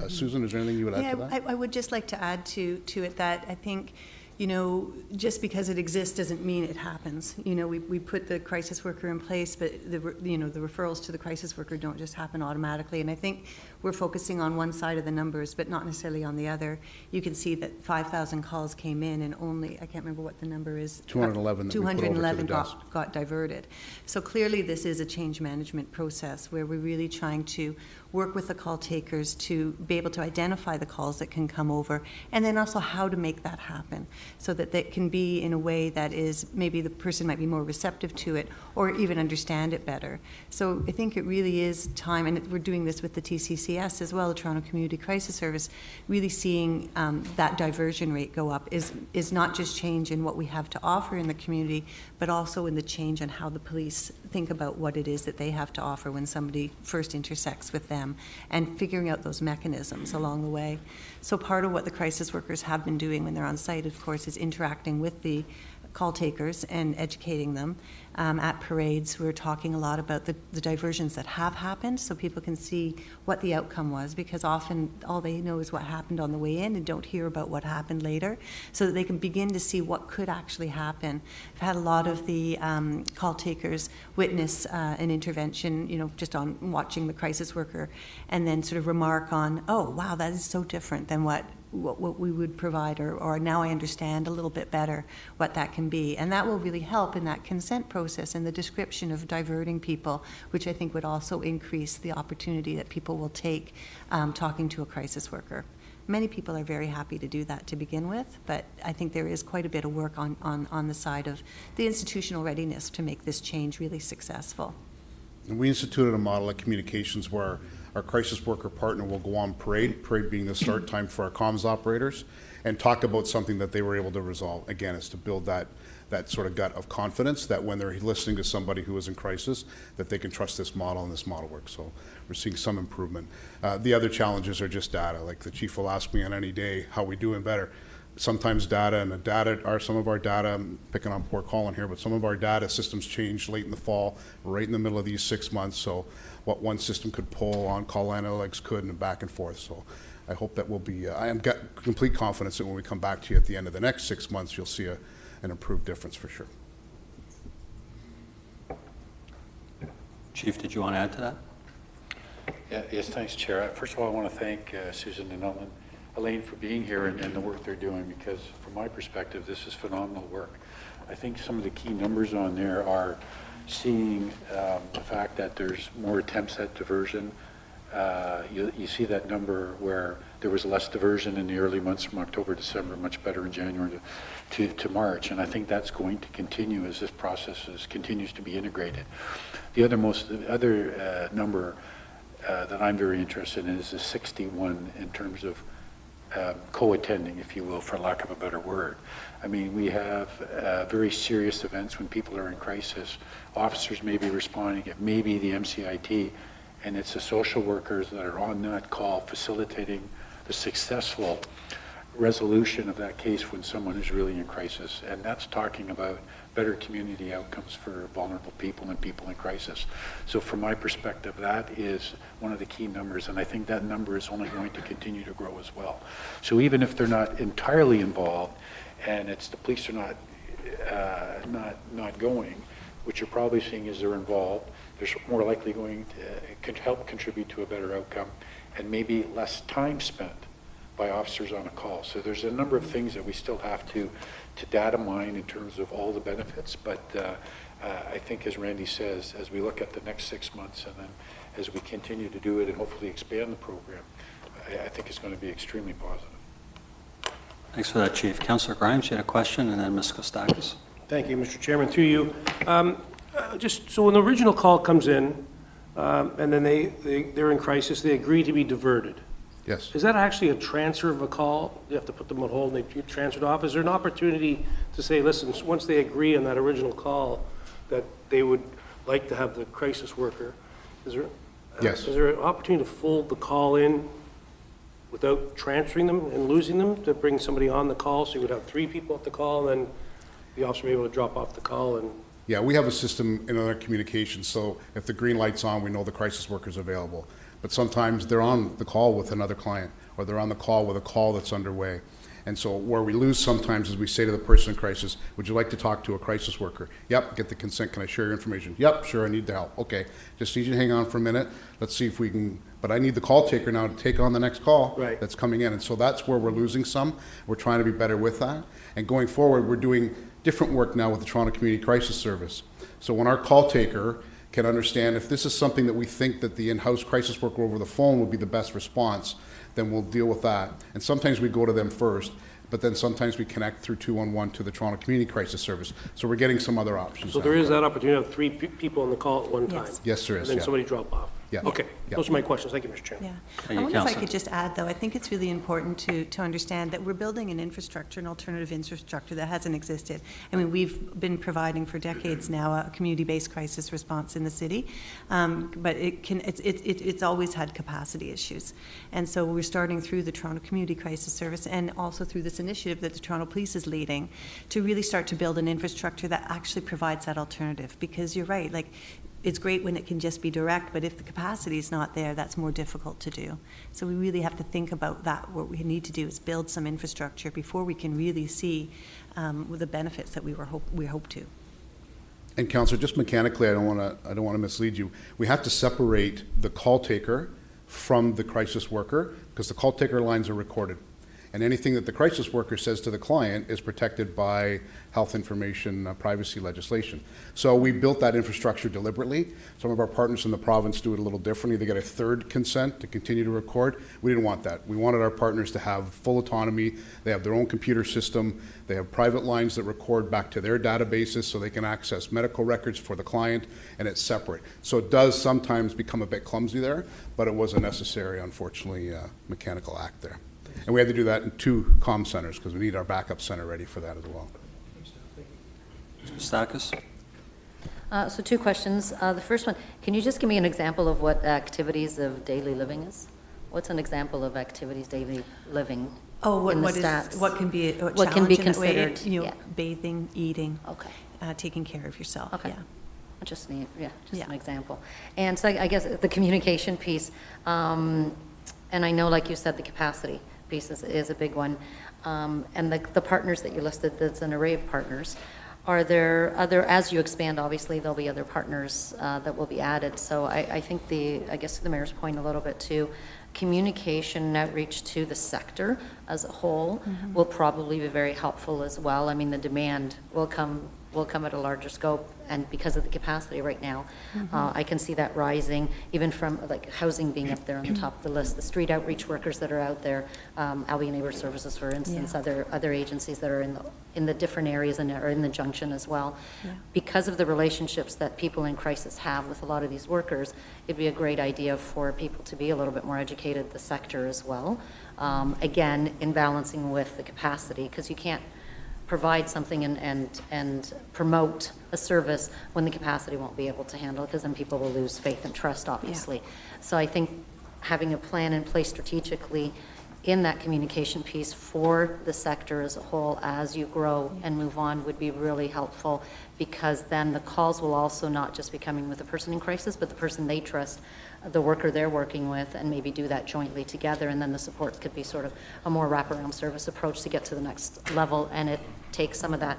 Susan, is there anything you would add to that? I would just like to add to it that I think, you know, just because it exists doesn't mean it happens. You know, we put the crisis worker in place, but the referrals to the crisis worker don't just happen automatically. And I think we're focusing on one side of the numbers, but not necessarily on the other. You can see that 5,000 calls came in, and only, I can't remember what the number is. 211 got diverted. So clearly this is a change management process where we're really trying to work with the call takers to be able to identify the calls that can come over, and then also how to make that happen so that that can be in a way that is, maybe the person might be more receptive to it or even understand it better. So I think it really is time, and we're doing this with the TCCS as well, the Toronto Community Crisis Service, really seeing that diversion rate go up is not just change in what we have to offer in the community, but also in the change on how the police think about what it is that they have to offer when somebody first intersects with them, and figuring out those mechanisms along the way. So part of what the crisis workers have been doing when they're on site, of course, is interacting with the call takers and educating them. At parades, we're talking a lot about the diversions that have happened, so people can see what the outcome was, because often all they know is what happened on the way in and don't hear about what happened later, so that they can begin to see what could actually happen. I've had a lot of the call takers witness an intervention, you know, just on watching the crisis worker, and then sort of remark on, oh, wow, that is so different than what we would provide, or now I understand a little bit better what that can be. And that will really help in that consent process and the description of diverting people, which I think would also increase the opportunity that people will take talking to a crisis worker. Many people are very happy to do that to begin with, but I think there is quite a bit of work on the side of the institutional readiness to make this change really successful. And we instituted a model at communications where our crisis worker partner will go on parade being the start time for our comms operators, and talk about something that they were able to resolve. Again, is to build that that sort of gut of confidence that when they're listening to somebody who is in crisis, that they can trust this model and this model works. So we're seeing some improvement. The other challenges are just data. Like the chief will ask me on any day, how we doing better? Sometimes data, and the data are some of our data, I'm picking on poor Colin here, but some of our data systems changed late in the fall, right in the middle of these 6 months. So what one system could pull on call analytics could, and back and forth. So I hope that will be, I am got complete confidence that when we come back to you at the end of the next 6 months, you'll see an improved difference for sure. Chief, did you want to add to that? Yes, thanks, Chair. First of all, I want to thank Susan and Elaine for being here and the work they're doing, because from my perspective, this is phenomenal work. I think some of the key numbers on there are seeing the fact that there's more attempts at diversion. You see that number where there was less diversion in the early months from October, December, much better in January to March. And I think that's going to continue as this process continues to be integrated. The other number that I'm very interested in is the 61 in terms of co-attending, if you will, for lack of a better word. I mean, we have very serious events when people are in crisis. Officers may be responding, it may be the MCIT, and it's the social workers that are on that call facilitating the successful resolution of that case when someone is really in crisis. And that's talking about better community outcomes for vulnerable people and people in crisis. So from my perspective, that is one of the key numbers, and I think that number is only going to continue to grow as well. So even if they're not entirely involved, and it's the police are not going, what you're probably seeing is they're involved, they're more likely going to help contribute to a better outcome, and maybe less time spent by officers on a call. So there's a number of things that we still have to data mine in terms of all the benefits, but I think, as Randy says, as we look at the next 6 months and then as we continue to do it and hopefully expand the program, I think it's going to be extremely positive. Thanks for that, Chief. Councillor Grimes, you had a question, and then Ms. Kostakis. Thank you, Mr. Chairman. Through you. Just so when the original call comes in, and then they're in crisis, they agree to be diverted. Yes. Is that actually a transfer of a call? You have to put them on hold and they get transferred off? Is there an opportunity to say, listen, once they agree on that original call that they would like to have the crisis worker, is there an opportunity to fold the call in without transferring them and losing them, to bring somebody on the call so you would have 3 people at the call and then the officer would be able to drop off the call? And yeah, we have a system in our communications, so if the green light's on, we know the crisis worker's available. But sometimes they're on the call with another client, or they're on the call with a call that's underway. And so where we lose sometimes is we say to the person in crisis, would you like to talk to a crisis worker? Yep, get the consent, can I share your information? Yep, sure, I need the help. Okay, just need you to hang on for a minute. Let's see if we can, but I need the call taker now to take on the next call that's coming in. And so that's where we're losing some. We're trying to be better with that. And going forward, we're doing different work now with the Toronto Community Crisis Service. So when our call taker can understand if this is something that we think that the in-house crisis worker over the phone would be the best response, then we'll deal with that. And sometimes we go to them first, but then sometimes we connect through 211 to the Toronto Community Crisis Service. So we're getting some other options. so there is that opportunity to have 3 people on the call at one time? Yes, there is. And then somebody drop off? Yeah. Okay, those are my questions. Thank you, Mr. Chairman. I wonder if I could just add, though, I think it's really important to understand that we're building an infrastructure, an alternative infrastructure that hasn't existed. I mean, we've been providing for decades now a community-based crisis response in the city, but it's always had capacity issues. And so we're starting through the Toronto Community Crisis Service and also through this initiative that the Toronto Police is leading to really start to build an infrastructure that actually provides that alternative. Because you're right, like, it's great when it can just be direct, but if the capacity is not there, that's more difficult to do. So we really have to think about that. What we need to do is build some infrastructure before we can really see the benefits that we hope to. And Councillor, just mechanically, I don't want to mislead you. We have to separate the call taker from the crisis worker, because the call taker lines are recorded. And anything that the crisis worker says to the client is protected by health information privacy legislation. So we built that infrastructure deliberately. Some of our partners in the province do it a little differently. They get a third consent to continue to record. We didn't want that. We wanted our partners to have full autonomy. They have their own computer system. They have private lines that record back to their databases so they can access medical records for the client, and it's separate. So it does sometimes become a bit clumsy there, but it was a necessary, unfortunately, mechanical act there. And we had to do that in 2 comm centers because we need our backup center ready for that as well. Stackis? So 2 questions. The first one, can you just give me an example of what activities of daily living is? What's an example of activities daily living in the stats? What can be a What can be challenge in that way? considered, You know, yeah. bathing, eating. Okay. Taking care of yourself. Okay. Yeah. I just need, Yeah. an example. And so I guess the communication piece, and I know, like you said, the capacity piece is a big one. And the partners that you listed, that's an array of partners. Are there other, as you expand, obviously, there'll be other partners that will be added. So I think I guess to the mayor's point a little bit too, communication and outreach to the sector as a whole will probably be very helpful as well. I mean, the demand will come at a larger scope, and because of the capacity right now, I can see that rising, even from like housing being up there on the top of the list, the street outreach workers that are out there, Albion Neighbor Services, for instance, other agencies that are in the different areas and are in the junction as well. Because of the relationships that people in crisis have with a lot of these workers, it'd be a great idea for people to be a little bit more educated, the sector as well. Again, in balancing with the capacity, because you can't provide something and promote a service when the capacity won't be able to handle it, because then people will lose faith and trust, obviously. So I think having a plan in place strategically in that communication piece for the sector as a whole as you grow and move on would be really helpful, because then the calls will also not just be coming with the person in crisis, but the person they trust, the worker they're working with, and maybe do that jointly together, and then the supports could be sort of a more wraparound service approach to get to the next level, and it takes some of that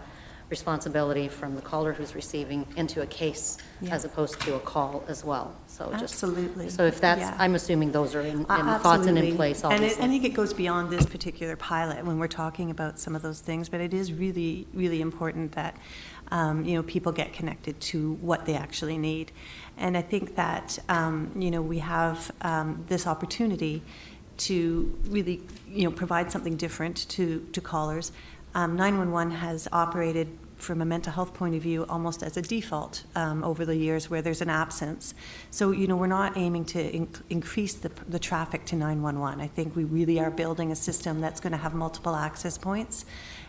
responsibility from the caller who's receiving into a case as opposed to a call as well. So Absolutely. So if that's, I'm assuming those are in thoughts and in place, obviously. And I think it goes beyond this particular pilot when we're talking about some of those things, but it is really, really important that people get connected to what they actually need. And I think that, we have this opportunity to really, provide something different to callers. 911 has operated from a mental health point of view almost as a default over the years where there's an absence. So, we're not aiming to increase the traffic to 911. I think we really are building a system that's going to have multiple access points,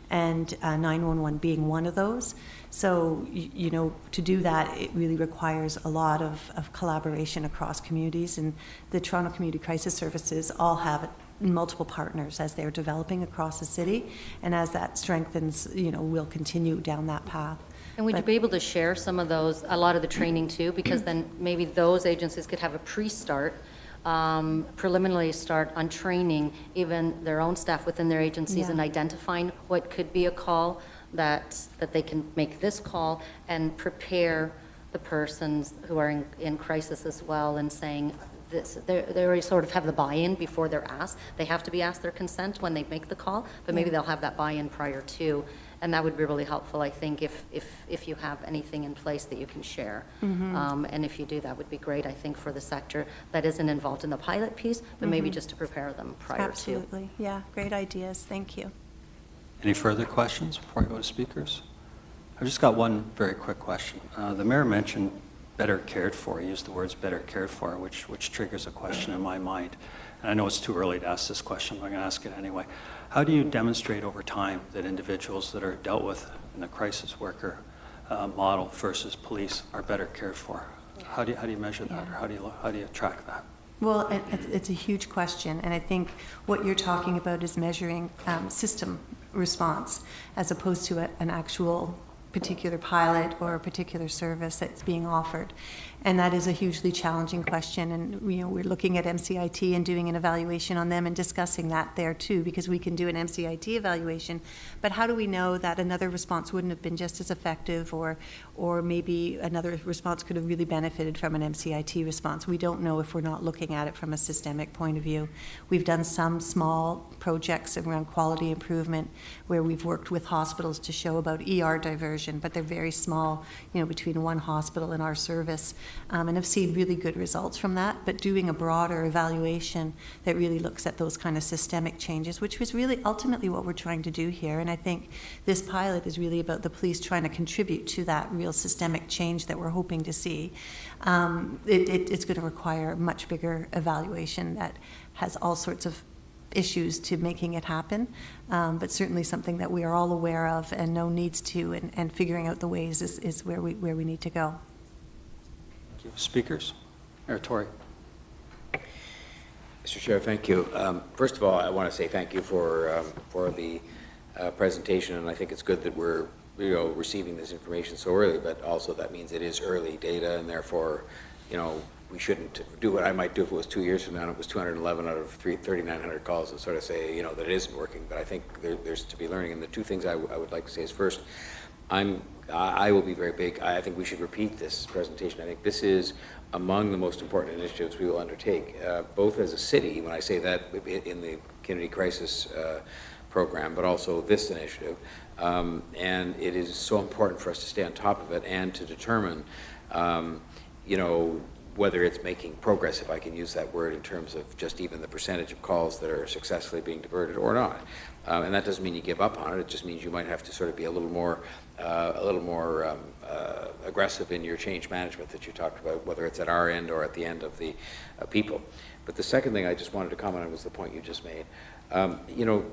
and 911 being one of those. So, to do that, it really requires a lot of collaboration across communities, and the Toronto Community Crisis Services all have multiple partners as they're developing across the city, and as that strengthens, we'll continue down that path. And would you be able to share some of those, a lot of the training too, because then maybe those agencies could have a pre-start, preliminary start on training even their own staff within their agencies and identifying what could be a call that they can make this call and prepare the persons who are in crisis as well, and saying, they already sort of have the buy-in before they're asked. They have to be asked their consent when they make the call, but maybe they'll have that buy-in prior to, and that would be really helpful, I think, if you have anything in place that you can share. And if you do, that would be great, I think, for the sector that isn't involved in the pilot piece, but maybe just to prepare them prior to. Absolutely, yeah, great ideas, thank you. Any further questions before I go to speakers? I've just got one very quick question. The mayor mentioned better cared for. He used the words better cared for, which triggers a question in my mind. And I know it's too early to ask this question, but I'm going to ask it anyway. How do you demonstrate over time that individuals that are dealt with in the crisis worker model versus police are better cared for? How do you measure that, or how do you track that? Well, it's a huge question, and I think what you're talking about is measuring system response as opposed to an actual particular pilot or a particular service that's being offered. And that is a hugely challenging question, and we're looking at MCIT and doing an evaluation on them and discussing that there too, because we can do an MCIT evaluation, but how do we know that another response wouldn't have been just as effective, or maybe another response could have really benefited from an MCIT response? We don't know if we're not looking at it from a systemic point of view. We've done some small projects around quality improvement where we've worked with hospitals to show about ER diversion, but they're very small, between one hospital and our service. And I've seen really good results from that, but doing a broader evaluation that really looks at those kind of systemic changes, which was really ultimately what we're trying to do here. And I think this pilot is really about the police trying to contribute to that real systemic change that we're hoping to see. It's going to require a much bigger evaluation that has all sorts of issues to making it happen, but certainly something that we are all aware of and know needs to, and figuring out the ways is where we need to go. Thank you. Speakers? Mayor Tory. Mr. Chair, thank you. First of all, I want to say thank you for the presentation, and I think it's good that we're receiving this information so early, but also that means it is early data, and therefore, we shouldn't do what I might do if it was 2 years from now and it was 211 out of 3,900 calls and sort of say, that it isn't working. But I think there's to be learning. And the two things I would like to say is, first, I will be very big. I think we should repeat this presentation. I think this is among the most important initiatives we will undertake, both as a city, when I say that in the community crisis program, but also this initiative. And it is so important for us to stay on top of it and to determine, whether it's making progress, if I can use that word, in terms of just even the percentage of calls that are successfully being diverted or not. And that doesn't mean you give up on it. It just means you might have to sort of be a little more aggressive in your change management that you talked about, whether it's at our end or at the end of the people. But the second thing I just wanted to comment on was the point you just made.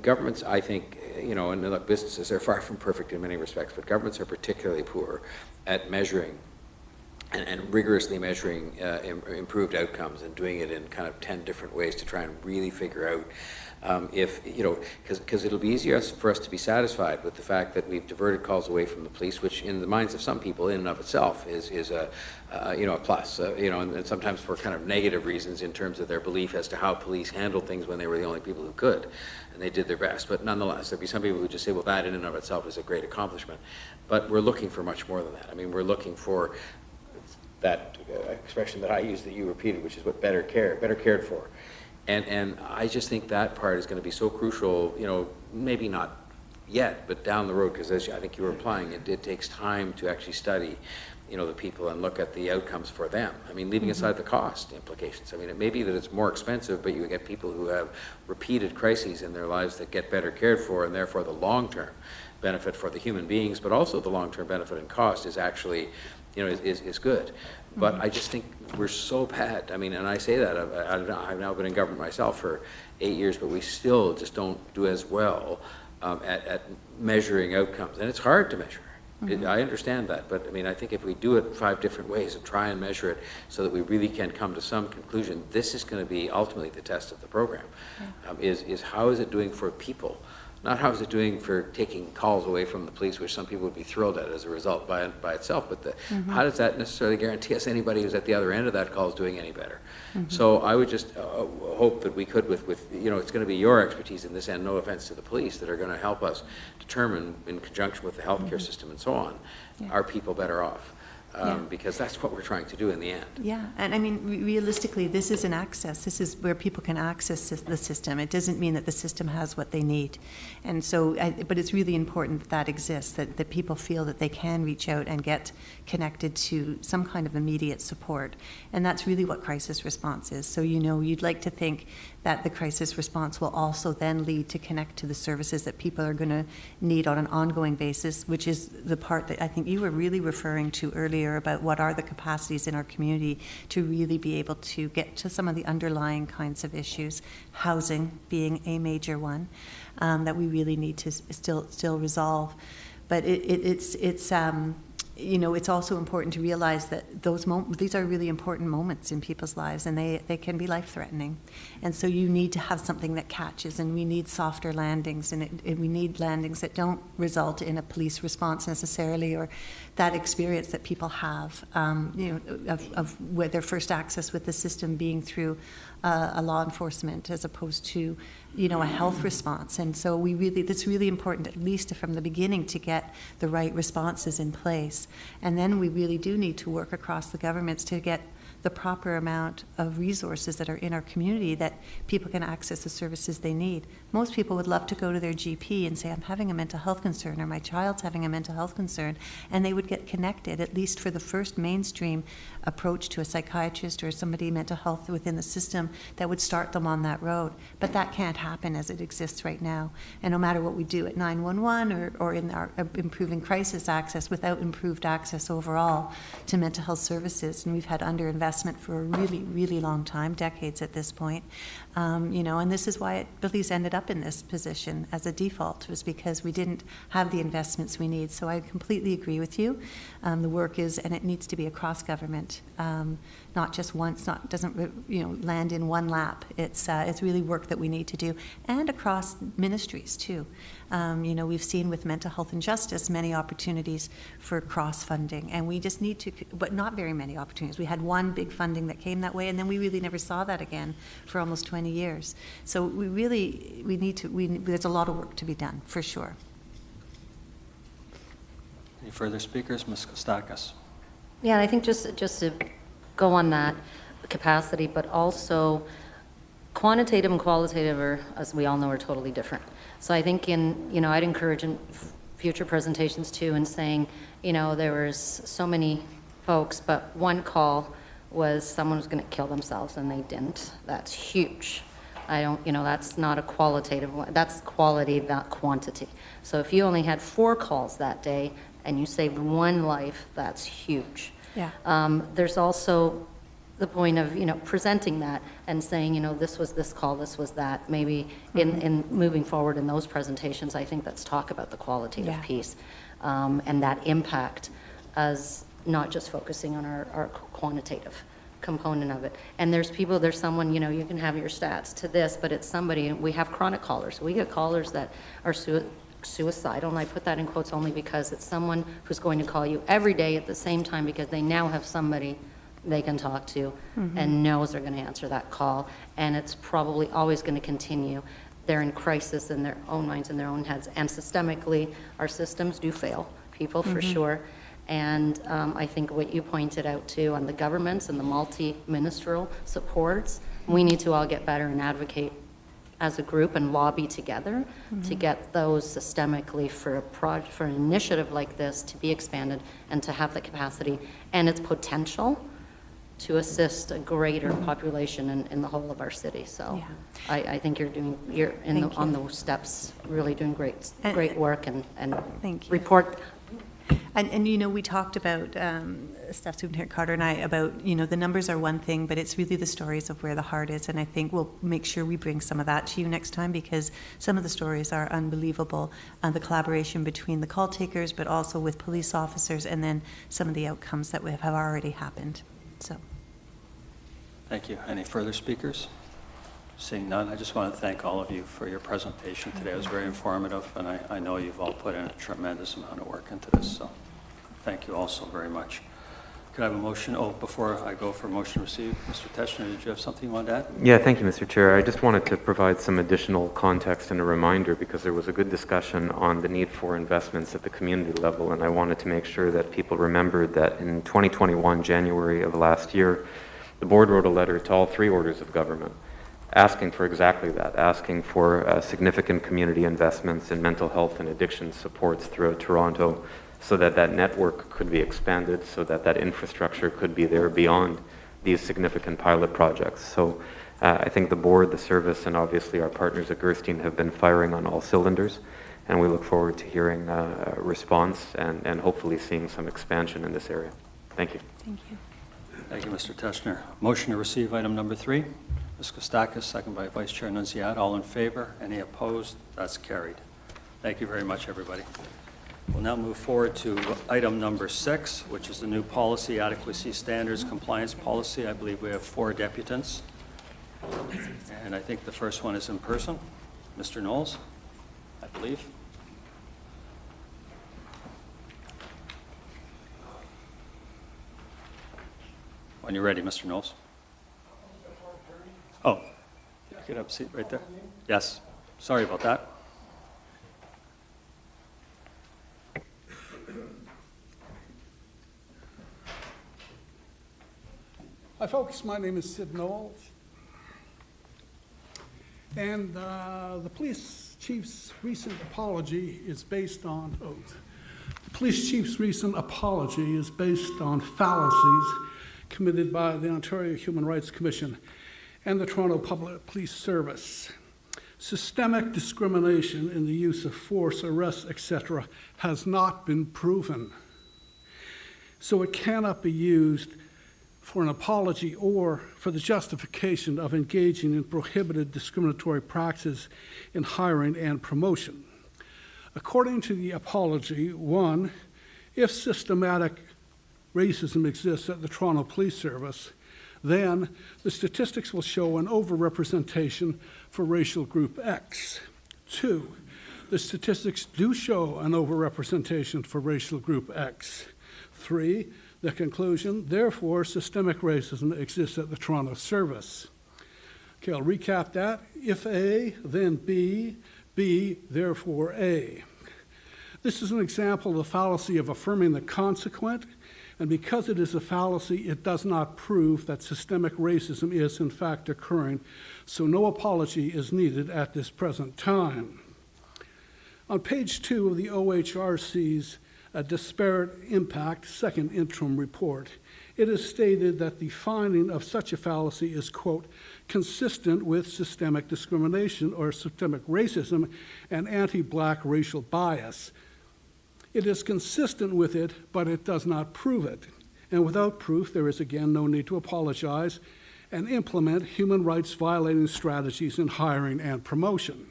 Governments, I think, and look, businesses are far from perfect in many respects, but governments are particularly poor at measuring and rigorously measuring improved outcomes, and doing it in kind of 10 different ways to try and really figure out because it'll be easier for us to be satisfied with the fact that we've diverted calls away from the police, which in the minds of some people in and of itself is a plus, and sometimes for kind of negative reasons in terms of their belief as to how police handled things when they were the only people who could, and they did their best. But nonetheless, there'll be some people who just say, well, that in and of itself is a great accomplishment. But we're looking for much more than that. I mean, we're looking for that expression that I use that you repeated, which is what better cared for. And I just think that part is going to be so crucial, maybe not yet, but down the road, because as I think you were implying, it takes time to actually study, the people and look at the outcomes for them. I mean, leaving aside the cost implications. I mean, it may be that it's more expensive, but you get people who have repeated crises in their lives that get better cared for, and therefore the long-term benefit for the human beings, but also the long-term benefit in cost is actually is good. But I just think we're so bad. I mean, and I say that, I've now been in government myself for 8 years, but we still just don't do as well at measuring outcomes. And it's hard to measure. I understand that, but I mean, I think if we do it 5 different ways and try and measure it so that we really can come to some conclusion, this is going to be ultimately the test of the program, is how is it doing for people? Not how is it doing for taking calls away from the police, which some people would be thrilled at as a result by itself, but how does that necessarily guarantee us anybody who's at the other end of that call is doing any better? So I would just hope that we could, with it's going to be your expertise in this end, no offense to the police, that are going to help us determine, in conjunction with the healthcare system and so on, are people better off? Because that's what we're trying to do in the end. Yeah, and I mean, realistically, this is an access. This is where people can access the system. It doesn't mean that the system has what they need. And so, but it's really important that that exists, that people feel that they can reach out and get connected to some kind of immediate support. And that's really what crisis response is. So, you'd like to think that the crisis response will also then lead to connect to the services that people are going to need on an ongoing basis, which is the part that I think you were really referring to earlier about what are the capacities in our community to really be able to get to some of the underlying kinds of issues, housing being a major one, that we really need to still resolve. But it's also important to realize that these are really important moments in people's lives, and they can be life-threatening. And so you need to have something that catches, and we need softer landings, and we need landings that don't result in a police response necessarily, or that experience that people have, of where their first access with the system being through a law enforcement as opposed to, a health response. And so it's really important, at least from the beginning, to get the right responses in place. And then we really do need to work across the governments to get the proper amount of resources that are in our community that people can access the services they need. Most people would love to go to their GP and say, I'm having a mental health concern, or my child's having a mental health concern, and they would get connected, at least for the first mainstream approach, to a psychiatrist or somebody mental health within the system that would start them on that road. But that can't happen as it exists right now. And no matter what we do at 911 or in our improving crisis access, without improved access overall to mental health services, and we've had underinvestment for a really, really long time, decades at this point, And this is why police ended up in this position as a default, was because we didn't have the investments we need. So I completely agree with you. The work is, and it needs to be across government, not just once, doesn't land in one lap. It's really work that we need to do, and across ministries too. We've seen with mental health and justice many opportunities for cross-funding, and we just need to, but not very many opportunities. We had one big funding that came that way, and then we really never saw that again for almost 20 years. So there's a lot of work to be done, for sure. Any further speakers? Ms. Kostakis. Yeah, I think just to go on that capacity, but also quantitative and qualitative are, as we all know, are totally different. So I think I'd encourage in future presentations too, in saying, there was so many folks, but one call was someone was going to kill themselves and they didn't. That's huge. That's not a qualitative one. That's quality, not quantity. So if you only had 4 calls that day and you saved 1 life, that's huge. Yeah. There's also the point of, presenting that and saying, this was this call, this was that. Maybe in moving forward in those presentations, I think let's talk about the qualitative piece and that impact as not just focusing on our quantitative component of it. And there's someone, you can have your stats to this, but it's somebody, we have chronic callers. We get callers that are suicidal, and I put that in quotes only because it's someone who's going to call you every day at the same time because they now have somebody they can talk to and knows they're going to answer that call, and it's probably always going to continue. They're in crisis in their own minds, in their own heads, and systemically, our systems do fail people for sure. And I think what you pointed out too on the governments and the multi-ministerial supports, we need to all get better and advocate as a group and lobby together to get those systemically for an initiative like this to be expanded and to have the capacity and its potential to assist a greater population in the whole of our city. So I think you're on those steps really doing great work and Thank you. report. And we talked about, Staff Superintendent Carter and I, about, the numbers are one thing, but it's really the stories of where the heart is. And I think we'll make sure we bring some of that to you next time, because some of the stories are unbelievable. The collaboration between the call takers, but also with police officers, and then some of the outcomes that have already happened. So. Thank you. Any further speakers? Seeing none, I just want to thank all of you for your presentation today. It was very informative, and I know you've all put in a tremendous amount of work into this, so thank you also very much. Could I have a motion? Before I go for motion received, Mr. Teschner, did you have something you wanted to add? Yeah, thank you, Mr. Chair. I just wanted to provide some additional context and a reminder, because there was a good discussion on the need for investments at the community level, and I wanted to make sure that people remembered that in 2021, January of last year, the board wrote a letter to all 3 orders of government asking for exactly that, asking for significant community investments in mental health and addiction supports throughout Toronto, so that that network could be expanded, so that that infrastructure could be there beyond these significant pilot projects. So I think the board, the service, and obviously our partners at Gerstein have been firing on all cylinders, and we look forward to hearing a response and hopefully seeing some expansion in this area. Thank you. Thank you. Thank you, Mr. Teschner. Motion to receive item number 3. Ms. Kostakis, second by Vice Chair Nunziat. All in favor? Any opposed? That's carried. Thank you very much, everybody. We'll now move forward to item number 6, which is the new policy adequacy standards compliance policy. I believe we have 4 deputants. And I think the first one is in person. Mr. Knowles, I believe. When you're ready, Mr. Knowles. Oh, get up, seat right there. Yes, sorry about that. Hi folks, my name is Sid Knowles, and the police chief's recent apology is based on oath. The police chief's recent apology is based on fallacies committed by the Ontario Human Rights Commission and the Toronto Public Police Service. Systemic discrimination in the use of force, arrests, etc. has not been proven. So it cannot be used for an apology or for the justification of engaging in prohibited discriminatory practices in hiring and promotion. According to the apology, 1, if systematic racism exists at the Toronto Police Service, then the statistics will show an overrepresentation for racial group X. 2, the statistics do show an overrepresentation for racial group X. 3, the conclusion, therefore, systemic racism exists at the Toronto service. Okay, I'll recap that. If A, then B, B, therefore A. This is an example of the fallacy of affirming the consequent, and because it is a fallacy, it does not prove that systemic racism is in fact occurring, so no apology is needed at this present time. On page 2 of the OHRC's Disparate Impact Second Interim Report, it is stated that the finding of such a fallacy is, quote, consistent with systemic discrimination or systemic racism and anti-black racial bias. It is consistent with it, but it does not prove it. And without proof, there is again no need to apologize and implement human rights violating strategies in hiring and promotion.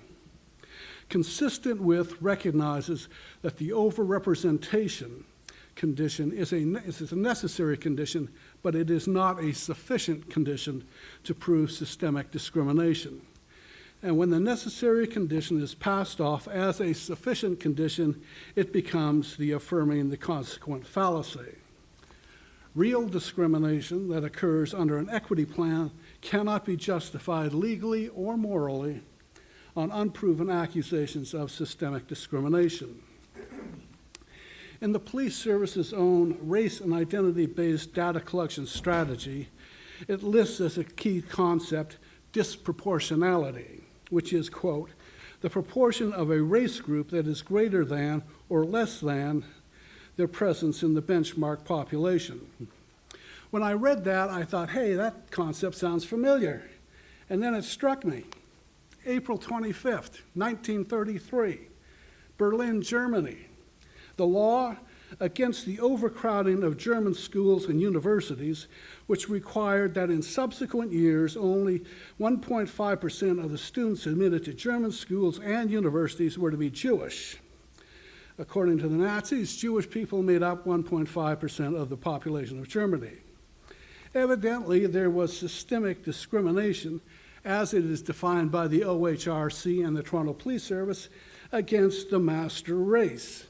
Consistent with recognizes that the overrepresentation condition is a necessary condition, but it is not a sufficient condition to prove systemic discrimination. And when the necessary condition is passed off as a sufficient condition, it becomes the affirming the consequent fallacy. Real discrimination that occurs under an equity plan cannot be justified legally or morally on unproven accusations of systemic discrimination. In the police service's own race and identity-based data collection strategy, it lists as a key concept disproportionality, which is, quote, the proportion of a race group that is greater than or less than their presence in the benchmark population. When I read that, I thought, hey, that concept sounds familiar. And then it struck me. April 25th, 1933, Berlin, Germany. The law against the overcrowding of German schools and universities, which required that in subsequent years only 1.5% of the students admitted to German schools and universities were to be Jewish. According to the Nazis, Jewish people made up 1.5% of the population of Germany. Evidently, there was systemic discrimination, as it is defined by the OHRC and the Toronto Police Service, against the master race.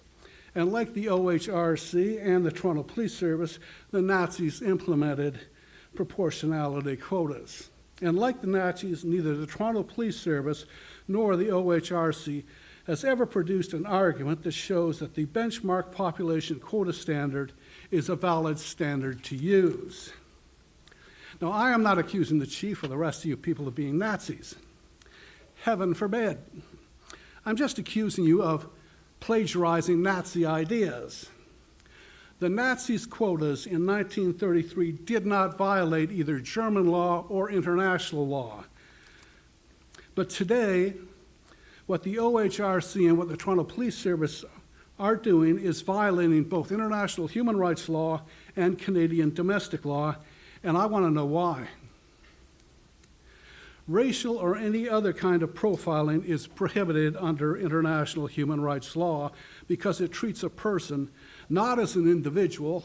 And like the OHRC and the Toronto Police Service, the Nazis implemented proportionality quotas. And like the Nazis, neither the Toronto Police Service nor the OHRC has ever produced an argument that shows that the benchmark population quota standard is a valid standard to use. Now, I am not accusing the chief or the rest of you people of being Nazis. Heaven forbid. I'm just accusing you of plagiarizing Nazi ideas. The Nazis' quotas in 1933 did not violate either German law or international law. But today, what the OHRC and what the Toronto Police Service are doing is violating both international human rights law and Canadian domestic law, and I want to know why. Racial or any other kind of profiling is prohibited under international human rights law because it treats a person not as an individual,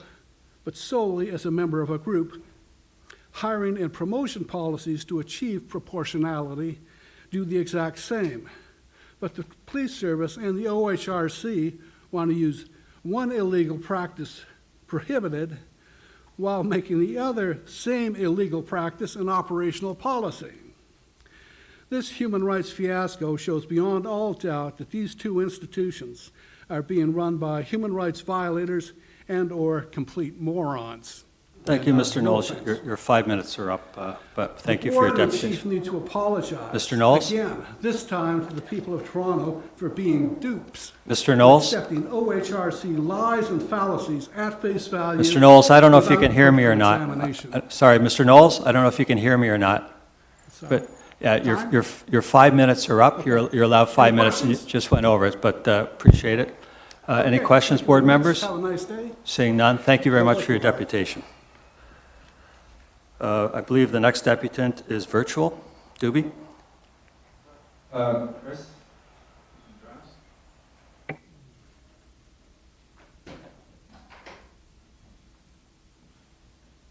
but solely as a member of a group. Hiring and promotion policies to achieve proportionality do the exact same. But the police service and the OHRC want to use one illegal practice prohibited while making the other same illegal practice an operational policy. This human rights fiasco shows beyond all doubt that these two institutions are being run by human rights violators and or complete morons. Thank you, Mr. Knowles. Your 5 minutes are up, but thank you for your The board and the deputation. chief need to apologize. Mr. Knowles? Again, this time to the people of Toronto for being dupes. Mr. Knowles? Accepting OHRC lies and fallacies at face value. Mr. Knowles, I don't know if you without can hear me or not. examination. Sorry, Mr. Knowles, I don't know if you can hear me or not. But yeah, your 5 minutes are up. You're allowed 5 minutes. And you just went over it, but appreciate it. Any Okay. questions, board members? Have a nice day. Seeing none, thank you very much for your deputation. I believe the next deputant is virtual. Doobie? Chris?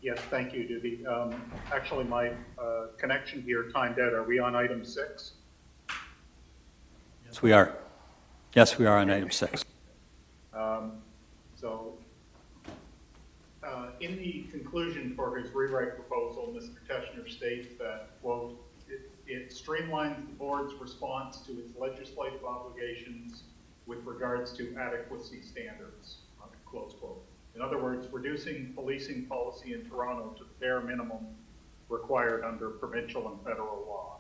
Yes, thank you, Doobie. Actually, my connection here timed out. Are we on item 6? Yes, we are. Yes, we are on item 6. In the conclusion for his rewrite proposal, Mr. Teschner states that, quote, it streamlines the board's response to its legislative obligations with regards to adequacy standards, close quote. In other words, reducing policing policy in Toronto to the bare minimum required under provincial and federal law.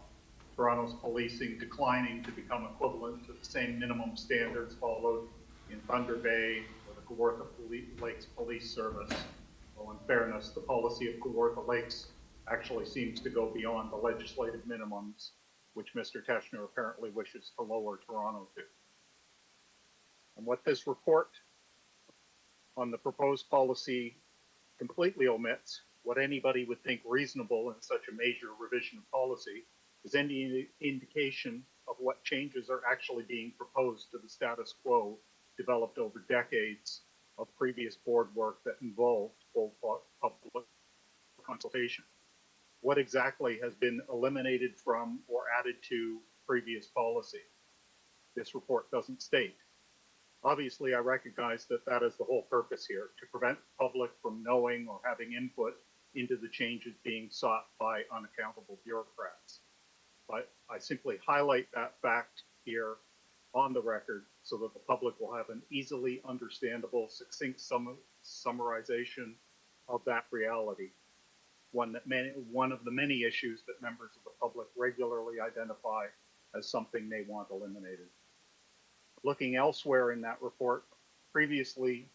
Toronto's policing declining to become equivalent to the same minimum standards followed in Thunder Bay or the Kawartha Lakes Police Service. Well, in fairness, the policy of Kawartha Lakes actually seems to go beyond the legislative minimums, which Mr. Teschner apparently wishes to lower Toronto to. And what this report on the proposed policy completely omits, what anybody would think reasonable in such a major revision of policy, is any indication of what changes are actually being proposed to the status quo developed over decades of previous board work that involved full public consultation. What exactly has been eliminated from or added to previous policy? This report doesn't state. Obviously, I recognize that that is the whole purpose here, to prevent the public from knowing or having input into the changes being sought by unaccountable bureaucrats. But I simply highlight that fact here on the record so that the public will have an easily understandable, succinct summarization of that reality. One of the many issues that members of the public regularly identify as something they want eliminated. Looking elsewhere in that report, previously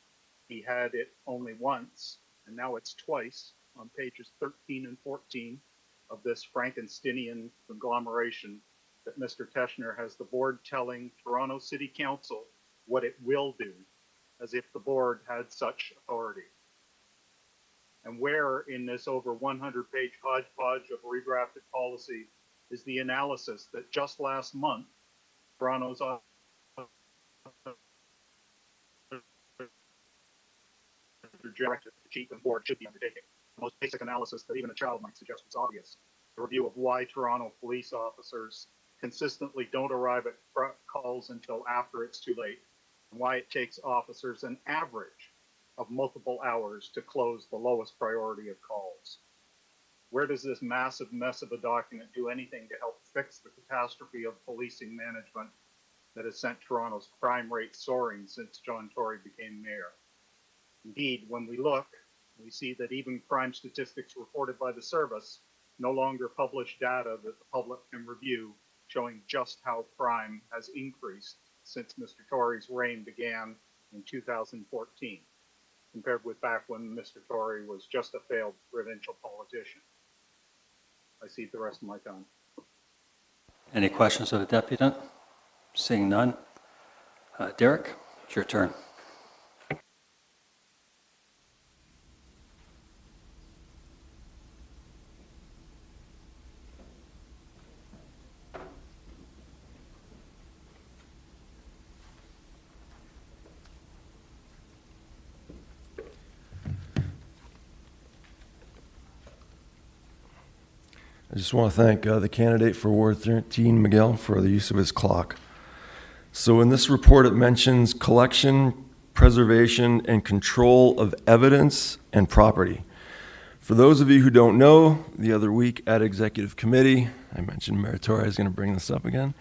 he had it only once, and now it's twice on pages 13 and 14 of this Frankensteinian conglomeration that Mr. Teschner has the board telling Toronto City Council what it will do, as if the board had such authority. And where in this over 100-page hodgepodge of redrafted policy is the analysis that just last month, Toronto's directed the chief and board should be undertaking. The most basic analysis that even a child might suggest was obvious. A review of why Toronto police officers consistently don't arrive at calls until after it's too late, and why it takes officers an average of multiple hours to close the lowest priority of calls. Where does this massive mess of a document do anything to help fix the catastrophe of policing management that has sent Toronto's crime rate soaring since John Tory became mayor? Indeed, when we look, we see that even crime statistics reported by the service no longer publish data that the public can review showing just how crime has increased since Mr. Tory's reign began in 2014, compared with back when Mr. Tory was just a failed provincial politician. I cede the rest of my time. Any questions of the deputant? Seeing none. Derek, it's your turn. I just want to thank the candidate for Ward 13, Mihail, for the use of his clock. So in this report, it mentions collection, preservation, and control of evidence and property. For those of you who don't know, the other week at Executive Committee, I mentioned Mayor Tory is going to bring this up again,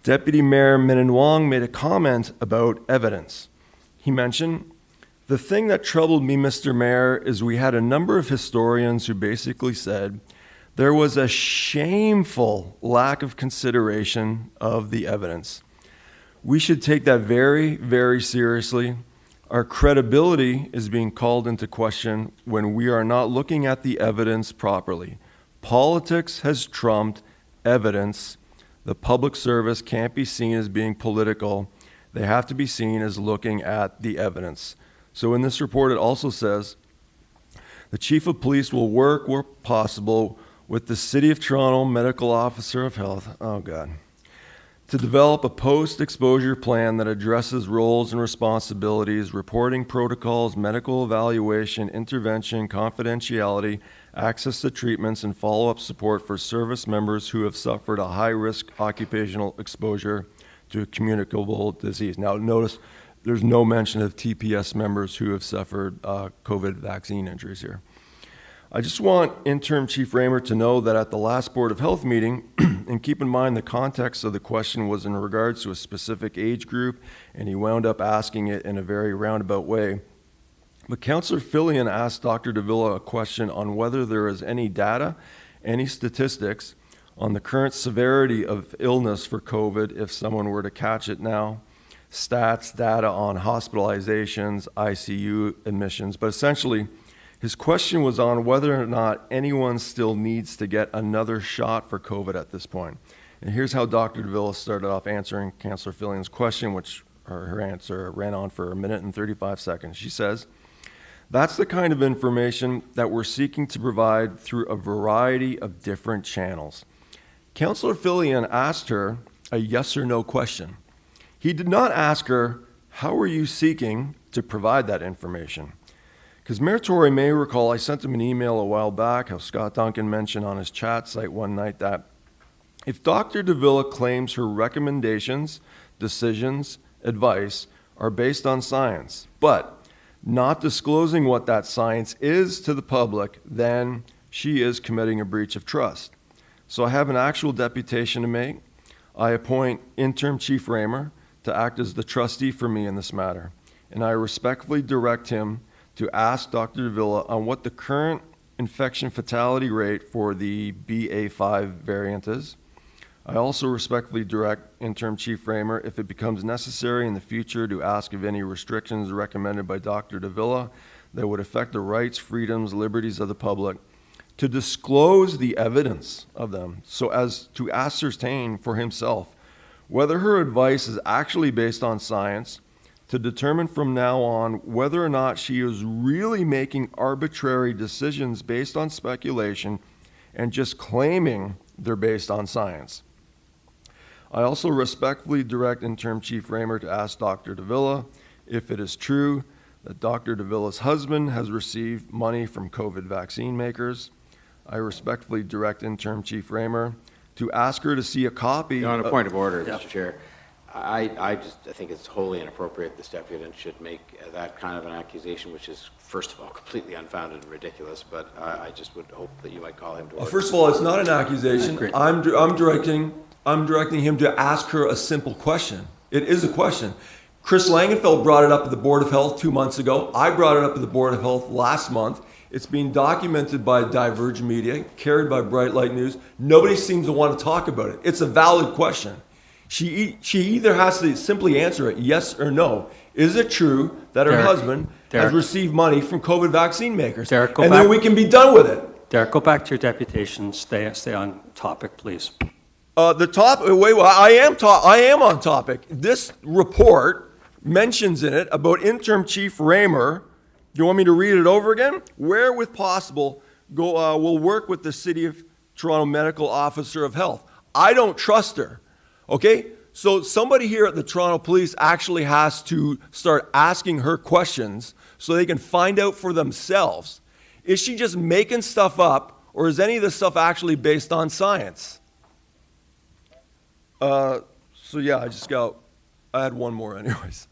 Deputy Mayor Min Wong made a comment about evidence. He mentioned, "The thing that troubled me, Mr. Mayor, is we had a number of historians who basically said there was a shameful lack of consideration of the evidence. We should take that very, very seriously. Our credibility is being called into question when we are not looking at the evidence properly. Politics has trumped evidence. The public service can't be seen as being political. They have to be seen as looking at the evidence." So in this report, it also says The Chief of Police will work where possible with the City of Toronto Medical Officer of Health, oh God, to develop a post-exposure plan that addresses roles and responsibilities, reporting protocols, medical evaluation, intervention, confidentiality, access to treatments, and follow-up support for service members who have suffered a high-risk occupational exposure to a communicable disease. Now, notice there's no mention of TPS members who have suffered COVID vaccine injuries here. I just want Interim Chief Raymer to know that at the last Board of Health meeting, and keep in mind the context of the question was in regards to a specific age group, and he wound up asking it in a very roundabout way. But Councillor Fillion asked Dr. Davila a question on whether there is any data, any statistics on the current severity of illness for COVID if someone were to catch it now, stats, data on hospitalizations, ICU admissions, but essentially his question was on whether or not anyone still needs to get another shot for COVID at this point. And here's how Dr. Davila started off answering Councillor Fillion's question, which her answer ran on for 1 minute and 35 seconds. She says, "That's the kind of information that we're seeking to provide through a variety of different channels." Councillor Fillion asked her a yes or no question. He did not ask her, how are you seeking to provide that information? Because Mayor Tory may recall, I sent him an email a while back, how Scott Duncan mentioned on his chat site one night that if Dr. Davila claims her recommendations, decisions, advice are based on science, but not disclosing what that science is to the public, then she is committing a breach of trust. So I have an actual deputation to make. I appoint Interim Chief Raymer to act as the trustee for me in this matter, and I respectfully direct him to ask Dr. Davila on what the current infection fatality rate for the BA5 variant is. I also respectfully direct Interim Chief Raymer, if it becomes necessary in the future, to ask if any restrictions recommended by Dr. Davila that would affect the rights, freedoms, liberties of the public, to disclose the evidence of them so as to ascertain for himself whether her advice is actually based on science, to determine from now on whether or not she is really making arbitrary decisions based on speculation and just claiming they're based on science. I also respectfully direct Interim Chief Raymer to ask Dr. Davila if it is true that Dr. Davila's husband has received money from COVID vaccine makers. I respectfully direct Interim Chief Raymer to ask her to see a copy. On a point of order, Mr. Chair, I think it's wholly inappropriate this deputant should make that kind of an accusation, which is, first of all, completely unfounded and ridiculous, but I just would hope that you might call him to order. First of all, it's not an accusation. I'm directing him to ask her a simple question. It is a question. Chris Langenfeld brought it up at the Board of Health 2 months ago. I brought it up at the Board of Health last month. It's being documented by Diversion Media, carried by Bright Light News. Nobody seems to want to talk about it. It's a valid question. She either has to simply answer it, yes or no. Is it true that her husband has received money from COVID vaccine makers? Then we can be done with it. Derek, go back to your deputation. Stay on topic, please. I am on topic. This report mentions in it about Interim Chief Raymer. Do you want me to read it over again? Where, with possible, we'll work with the City of Toronto Medical Officer of Health. I don't trust her. Okay? So somebody here at the Toronto Police actually has to start asking her questions so they can find out for themselves. Is she just making stuff up, or is any of this stuff actually based on science? So yeah, I had one more anyways.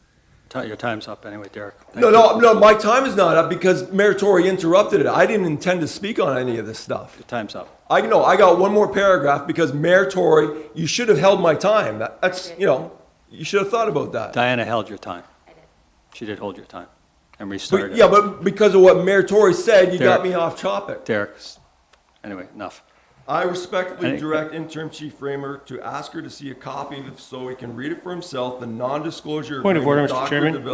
Your time's up anyway, Derek. No, my time is not up because Mayor Tory interrupted it. I didn't intend to speak on any of this stuff. Your time's up. I got one more paragraph because Mayor Tory, you should have held my time. That's, you should have thought about that. Diana held your time. She did hold your time and restarted. But because of what Mayor Tory said, you got me off topic. Derek, anyway, enough. I respectfully direct Interim Chief Raymer to ask her to see a copy of it so he can read it for himself. The non-disclosure Point of order, Mr. Chairman. You've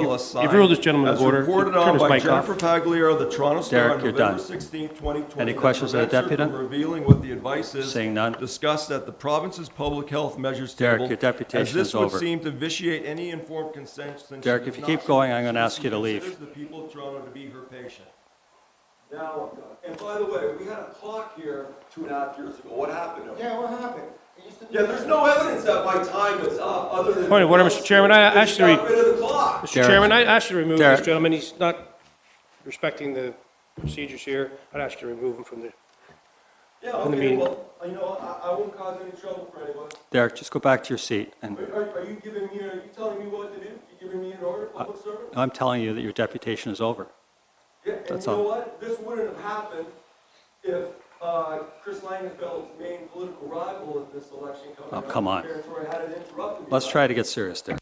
ruled this gentleman of order. As reported on by Jennifer Pagliaro, the Toronto Star on November 16, 2020. Any questions of the deputant? Revealing what the advice is. Saying none. Discussed at the province's public health measures Derek, table. your deputation is over. As this would seem to vitiate any informed consent. Derek, if you keep going, I'm going to ask you to leave. The people of Toronto to be her patient. Now I'm done. And by the way, we had a clock here 2.5 years ago. What happened? Yeah, what happened? Yeah, there's no evidence that my time is up, other than... Point of order, Mr. Chairman, I asked you to... got rid of the clock. Mr. Chairman, I asked you to remove Derek. this gentleman. He's not respecting the procedures here. I'd ask you to remove him from the... Yeah, in the okay, meeting. well, you know, I won't cause any trouble for anyone. Derek, just go back to your seat. And Are you giving me, are you telling me what to do? You giving me an order, public servant? I'm telling you that your deputation is over. Yeah, and That's you know all. what? This wouldn't have happened if Chris Langenfeld's main political rival in this election coming Oh, up, come on. Territory, hadn't interrupted me. Let's try to get serious, Derek.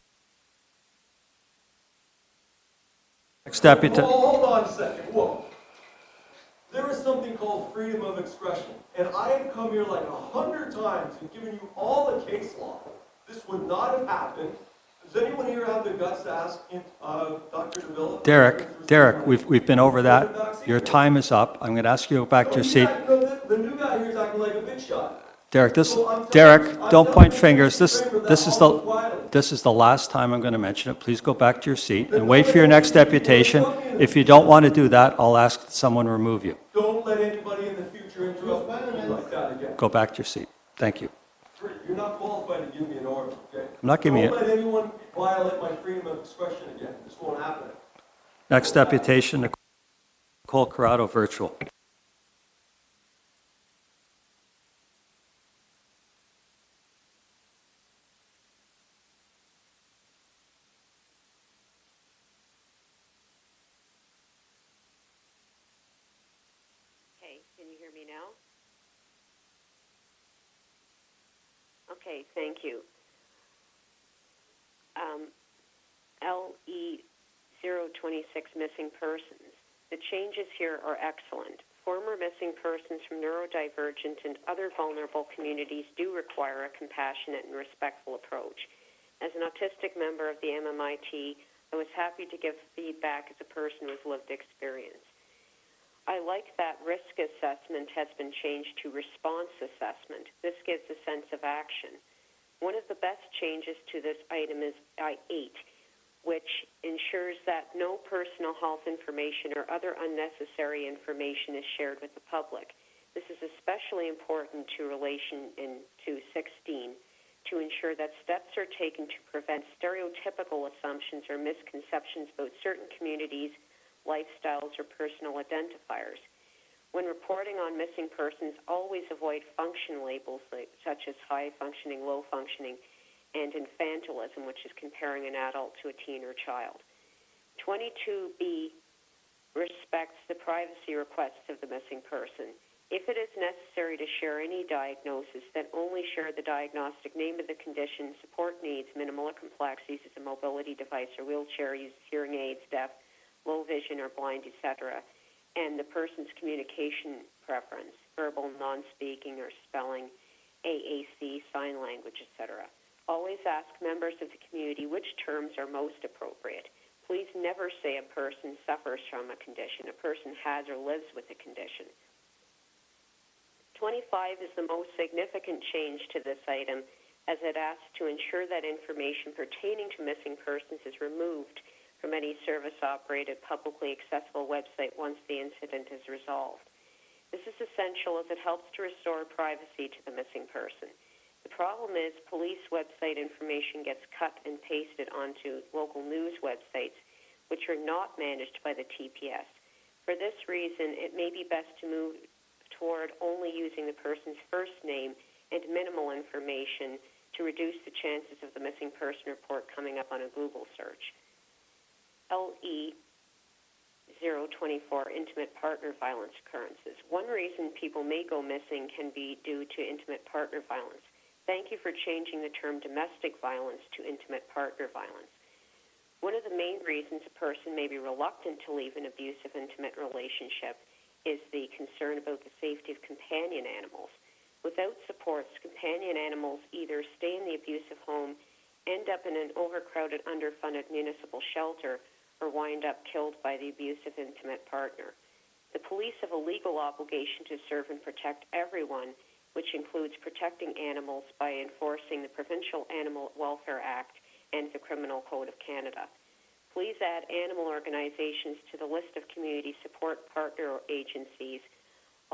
Next deputy. Hold on a second. Whoa. There is something called freedom of expression, and I have come here like 100 times and given you all the case law. This would not have happened. Does anyone here have the guts to ask Dr. DeVilla? Derek, we've been over that. Your time is up. I'm going to ask you to go back to your seat. The new guy here is acting like a big shot. Derek, don't point fingers. This is the last time I'm going to mention it. Please go back to your seat and wait for your next deputation. If you don't want to do that, I'll ask someone to remove you. Don't let anybody in the future interrupt me like that again. Go back to your seat. Thank you. You're not qualified to give me an order, okay? I'm not giving you. Don't let anyone violate my freedom of expression again. This won't happen. Next deputation, Nicole Corrado, virtual. Okay, can you hear me now? Okay, thank you. LE 026 missing persons. The changes here are excellent. Former missing persons from neurodivergent and other vulnerable communities do require a compassionate and respectful approach. As an autistic member of the MMIT, I was happy to give feedback as a person with lived experience. I like that risk assessment has been changed to response assessment. This gives a sense of action. One of the best changes to this item is I-8, which ensures that no personal health information or other unnecessary information is shared with the public. This is especially important to relation to 16, to ensure that steps are taken to prevent stereotypical assumptions or misconceptions about certain communities, lifestyles, or personal identifiers. When reporting on missing persons, always avoid function labels such as high functioning, low functioning, and infantilism, which is comparing an adult to a teen or child. 22B respects the privacy requests of the missing person. If it is necessary to share any diagnosis, then only share the diagnostic name of the condition, support needs, minimal or complex, uses a mobility device or wheelchair, uses hearing aids, deaf, low vision or blind, etc., and the person's communication preference, verbal, non-speaking, or spelling, AAC, sign language, etc. Always ask members of the community which terms are most appropriate. Please never say a person suffers from a condition. A person has or lives with a condition. 25 is the most significant change to this item, as it asks to ensure that information pertaining to missing persons is removed from any service-operated, publicly accessible website once the incident is resolved. This is essential as it helps to restore privacy to the missing person. The problem is police website information gets cut and pasted onto local news websites, which are not managed by the TPS. For this reason, it may be best to move toward only using the person's first name and minimal information to reduce the chances of the missing person report coming up on a Google search. LE 024, intimate partner violence occurrences. One reason people may go missing can be due to intimate partner violence. Thank you for changing the term domestic violence to intimate partner violence. One of the main reasons a person may be reluctant to leave an abusive intimate relationship is the concern about the safety of companion animals. Without supports, companion animals either stay in the abusive home, end up in an overcrowded, underfunded municipal shelter, or wind up killed by the abusive intimate partner. The police have a legal obligation to serve and protect everyone, which includes protecting animals by enforcing the Provincial Animal Welfare Act and the Criminal Code of Canada. Please add animal organizations to the list of community support partner agencies,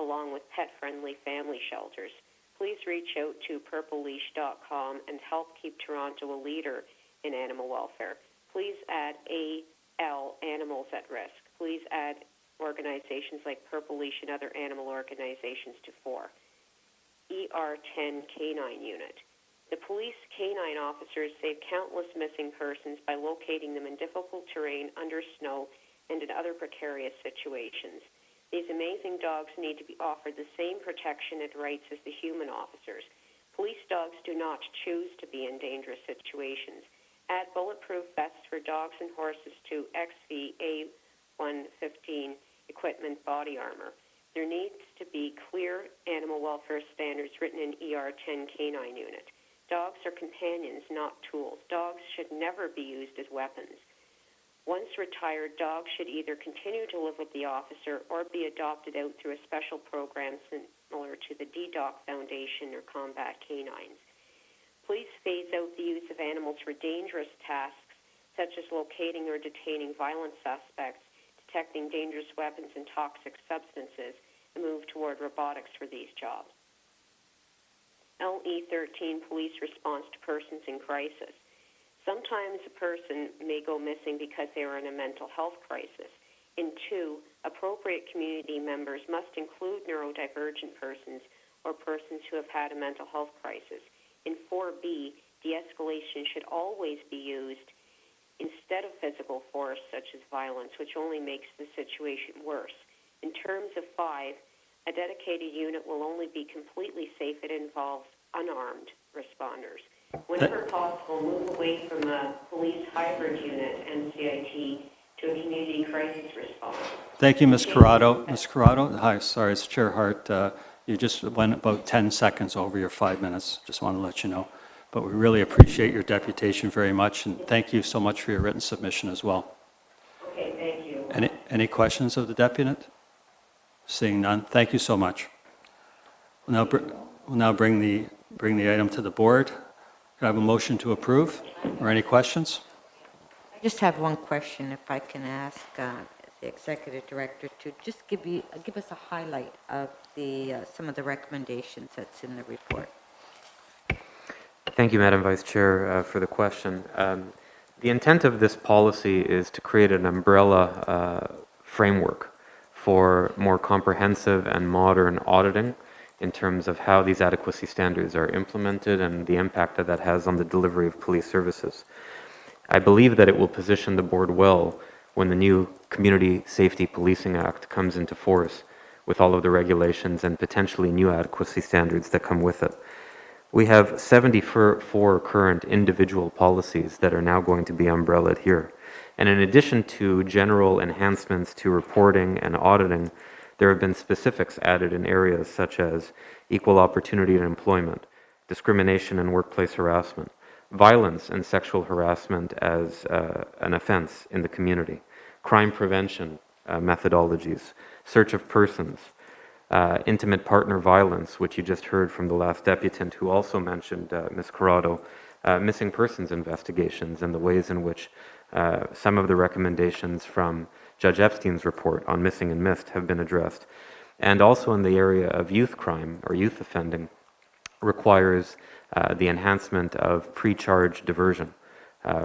along with pet-friendly family shelters. Please reach out to purpleleash.com and help keep Toronto a leader in animal welfare. Please add AL, Animals at Risk. Please add organizations like Purple Leash and other animal organizations to 4. ER10 Canine Unit. The police canine officers save countless missing persons by locating them in difficult terrain, under snow, and in other precarious situations. These amazing dogs need to be offered the same protection and rights as the human officers. Police dogs do not choose to be in dangerous situations. Add bulletproof vests for dogs and horses to XV A115 equipment body armor. There needs to be clear animal welfare standards written in ER10 Canine Unit. Dogs are companions, not tools. Dogs should never be used as weapons. Once retired, dogs should either continue to live with the officer or be adopted out through a special program similar to the DDoC Foundation or Combat Canines. Please phase out the use of animals for dangerous tasks, such as locating or detaining violent suspects, detecting dangerous weapons and toxic substances, and move toward robotics for these jobs. LE13, Police Response to Persons in Crisis. Sometimes a person may go missing because they are in a mental health crisis. In 2, appropriate community members must include neurodivergent persons or persons who have had a mental health crisis. In 4B, de-escalation should always be used instead of physical force, such as violence, which only makes the situation worse. In terms of 5, a dedicated unit will only be completely safe if it involves unarmed responders. Whenever possible, move away from a police hybrid unit, MCIT, to a community crisis response. Thank you, Ms. Corrado. Ms. Corrado, hi, sorry, it's Chair Hart. You just went about 10 seconds over your 5 minutes. Just want to let you know. But we really appreciate your deputation very much, and thank you so much for your written submission as well. Okay, thank you. Any questions of the deputant? Seeing none, thank you so much. We'll now bring the item to the board. Could I have a motion to approve, or any questions? I just have one question, if I can ask the Executive Director to just give us a highlight of some of the recommendations that's in the report. Thank you, Madam Vice Chair, for the question. The intent of this policy is to create an umbrella framework for more comprehensive and modern auditing in terms of how these adequacy standards are implemented and the impact that has on the delivery of police services. I believe that it will position the board well when the new Community Safety Policing Act comes into force with all of the regulations and potentially new adequacy standards that come with it. We have 74 current individual policies that are now going to be umbrellaed here. And in addition to general enhancements to reporting and auditing, there have been specifics added in areas such as equal opportunity in employment, discrimination and workplace harassment, violence and sexual harassment as an offense in the community, crime prevention methodologies, search of persons, intimate partner violence, which you just heard from the last deputant who also mentioned, Ms. Corrado, missing persons investigations and the ways in which some of the recommendations from Judge Epstein's report on missing and missed have been addressed. And also in the area of youth crime or youth offending requires the enhancement of pre-charge diversion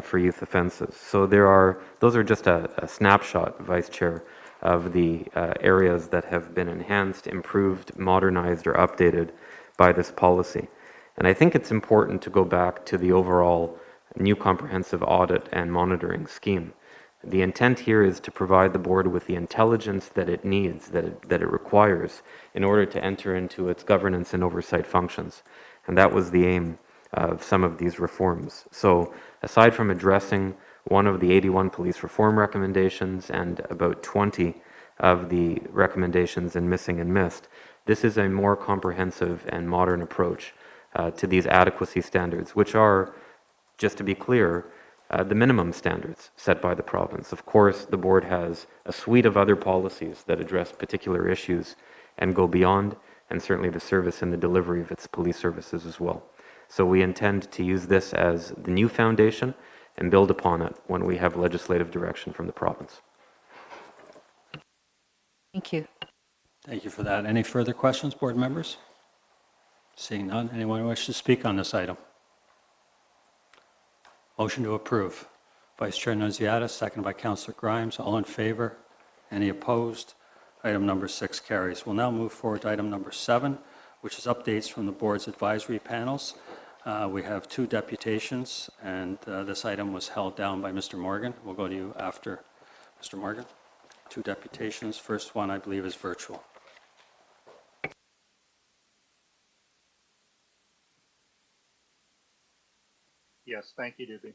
for youth offenses. So those are just a snapshot, Vice Chair, of the areas that have been enhanced, improved, modernized, or updated by this policy. And I think it's important to go back to the overall new comprehensive audit and monitoring scheme. The intent here is to provide the board with the intelligence that it needs, that it requires, in order to enter into its governance and oversight functions. And that was the aim of some of these reforms. So aside from addressing one of the 81 police reform recommendations and about 20 of the recommendations in missing and missed, this is a more comprehensive and modern approach to these adequacy standards, which are, just to be clear, the minimum standards set by the province. Of course, the board has a suite of other policies that address particular issues and go beyond, and certainly the service and the delivery of its police services as well. So we intend to use this as the new foundation and build upon it when we have legislative direction from the province. Thank you. Thank you for that. Any further questions, board members? Seeing none, anyone wish to speak on this item? Motion to approve. Vice Chair Nunziata, seconded by Councillor Grimes. All in favor? Any opposed? Item number 6 carries. We'll now move forward to item number 7, which is updates from the board's advisory panels. We have 2 deputations, and this item was held down by Mr. Morgan. We'll go to you after Mr. Morgan. 2 deputations. First one, I believe, is virtual. Yes, thank you, Doobie.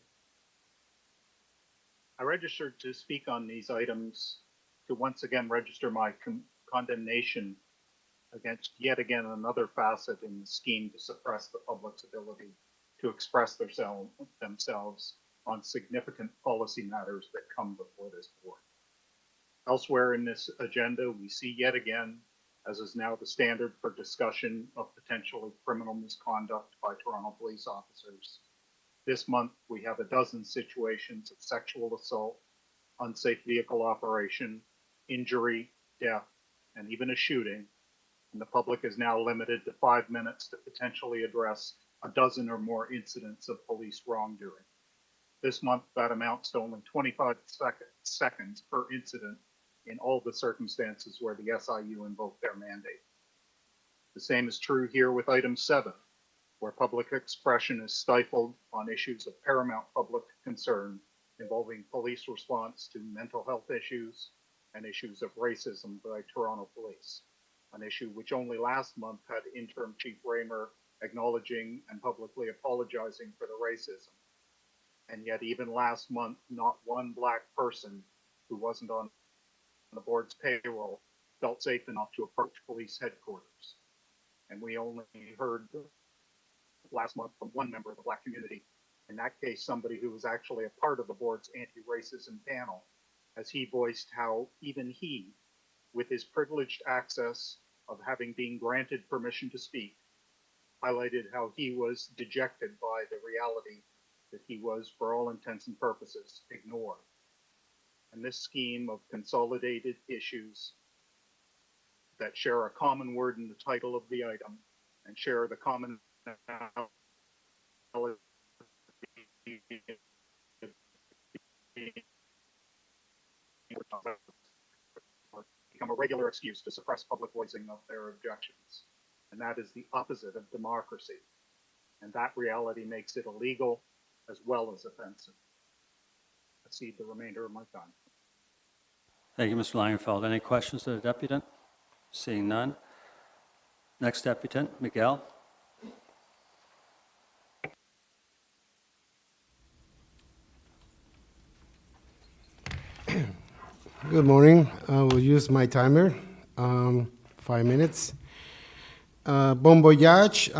I registered to speak on these items to once again register my condemnation against yet again another facet in the scheme to suppress the public's ability to express themselves on significant policy matters that come before this board. Elsewhere in this agenda, we see yet again, as is now the standard for discussion of potentially criminal misconduct by Toronto police officers. This month, we have a dozen situations of sexual assault, unsafe vehicle operation, injury, death, and even a shooting. And the public is now limited to 5 minutes to potentially address a dozen or more incidents of police wrongdoing. This month, that amounts to only 25 seconds per incident in all the circumstances where the SIU invoked their mandate. The same is true here with item 7, where public expression is stifled on issues of paramount public concern involving police response to mental health issues and issues of racism by Toronto police, an issue which only last month had interim Chief Raymer acknowledging and publicly apologizing for the racism. And yet even last month, not one Black person who wasn't on the board's payroll felt safe enough to approach police headquarters. And we only heard last month from one member of the Black community, in that case somebody who was actually a part of the board's anti-racism panel, as he voiced how even he, with his privileged access of having been granted permission to speak, highlighted how he was dejected by the reality that he was, for all intents and purposes, ignored. And this scheme of consolidated issues that share a common word in the title of the item and share the common become a regular excuse to suppress public voicing of their objections. And that is the opposite of democracy. And that reality makes it illegal as well as offensive. I cede the remainder of my time. Thank you, Mr. Langenfeld. Any questions to the deputant? Seeing none. Next deputant, Mihail. Good morning. I will use my timer, 5 minutes. Bon voyage,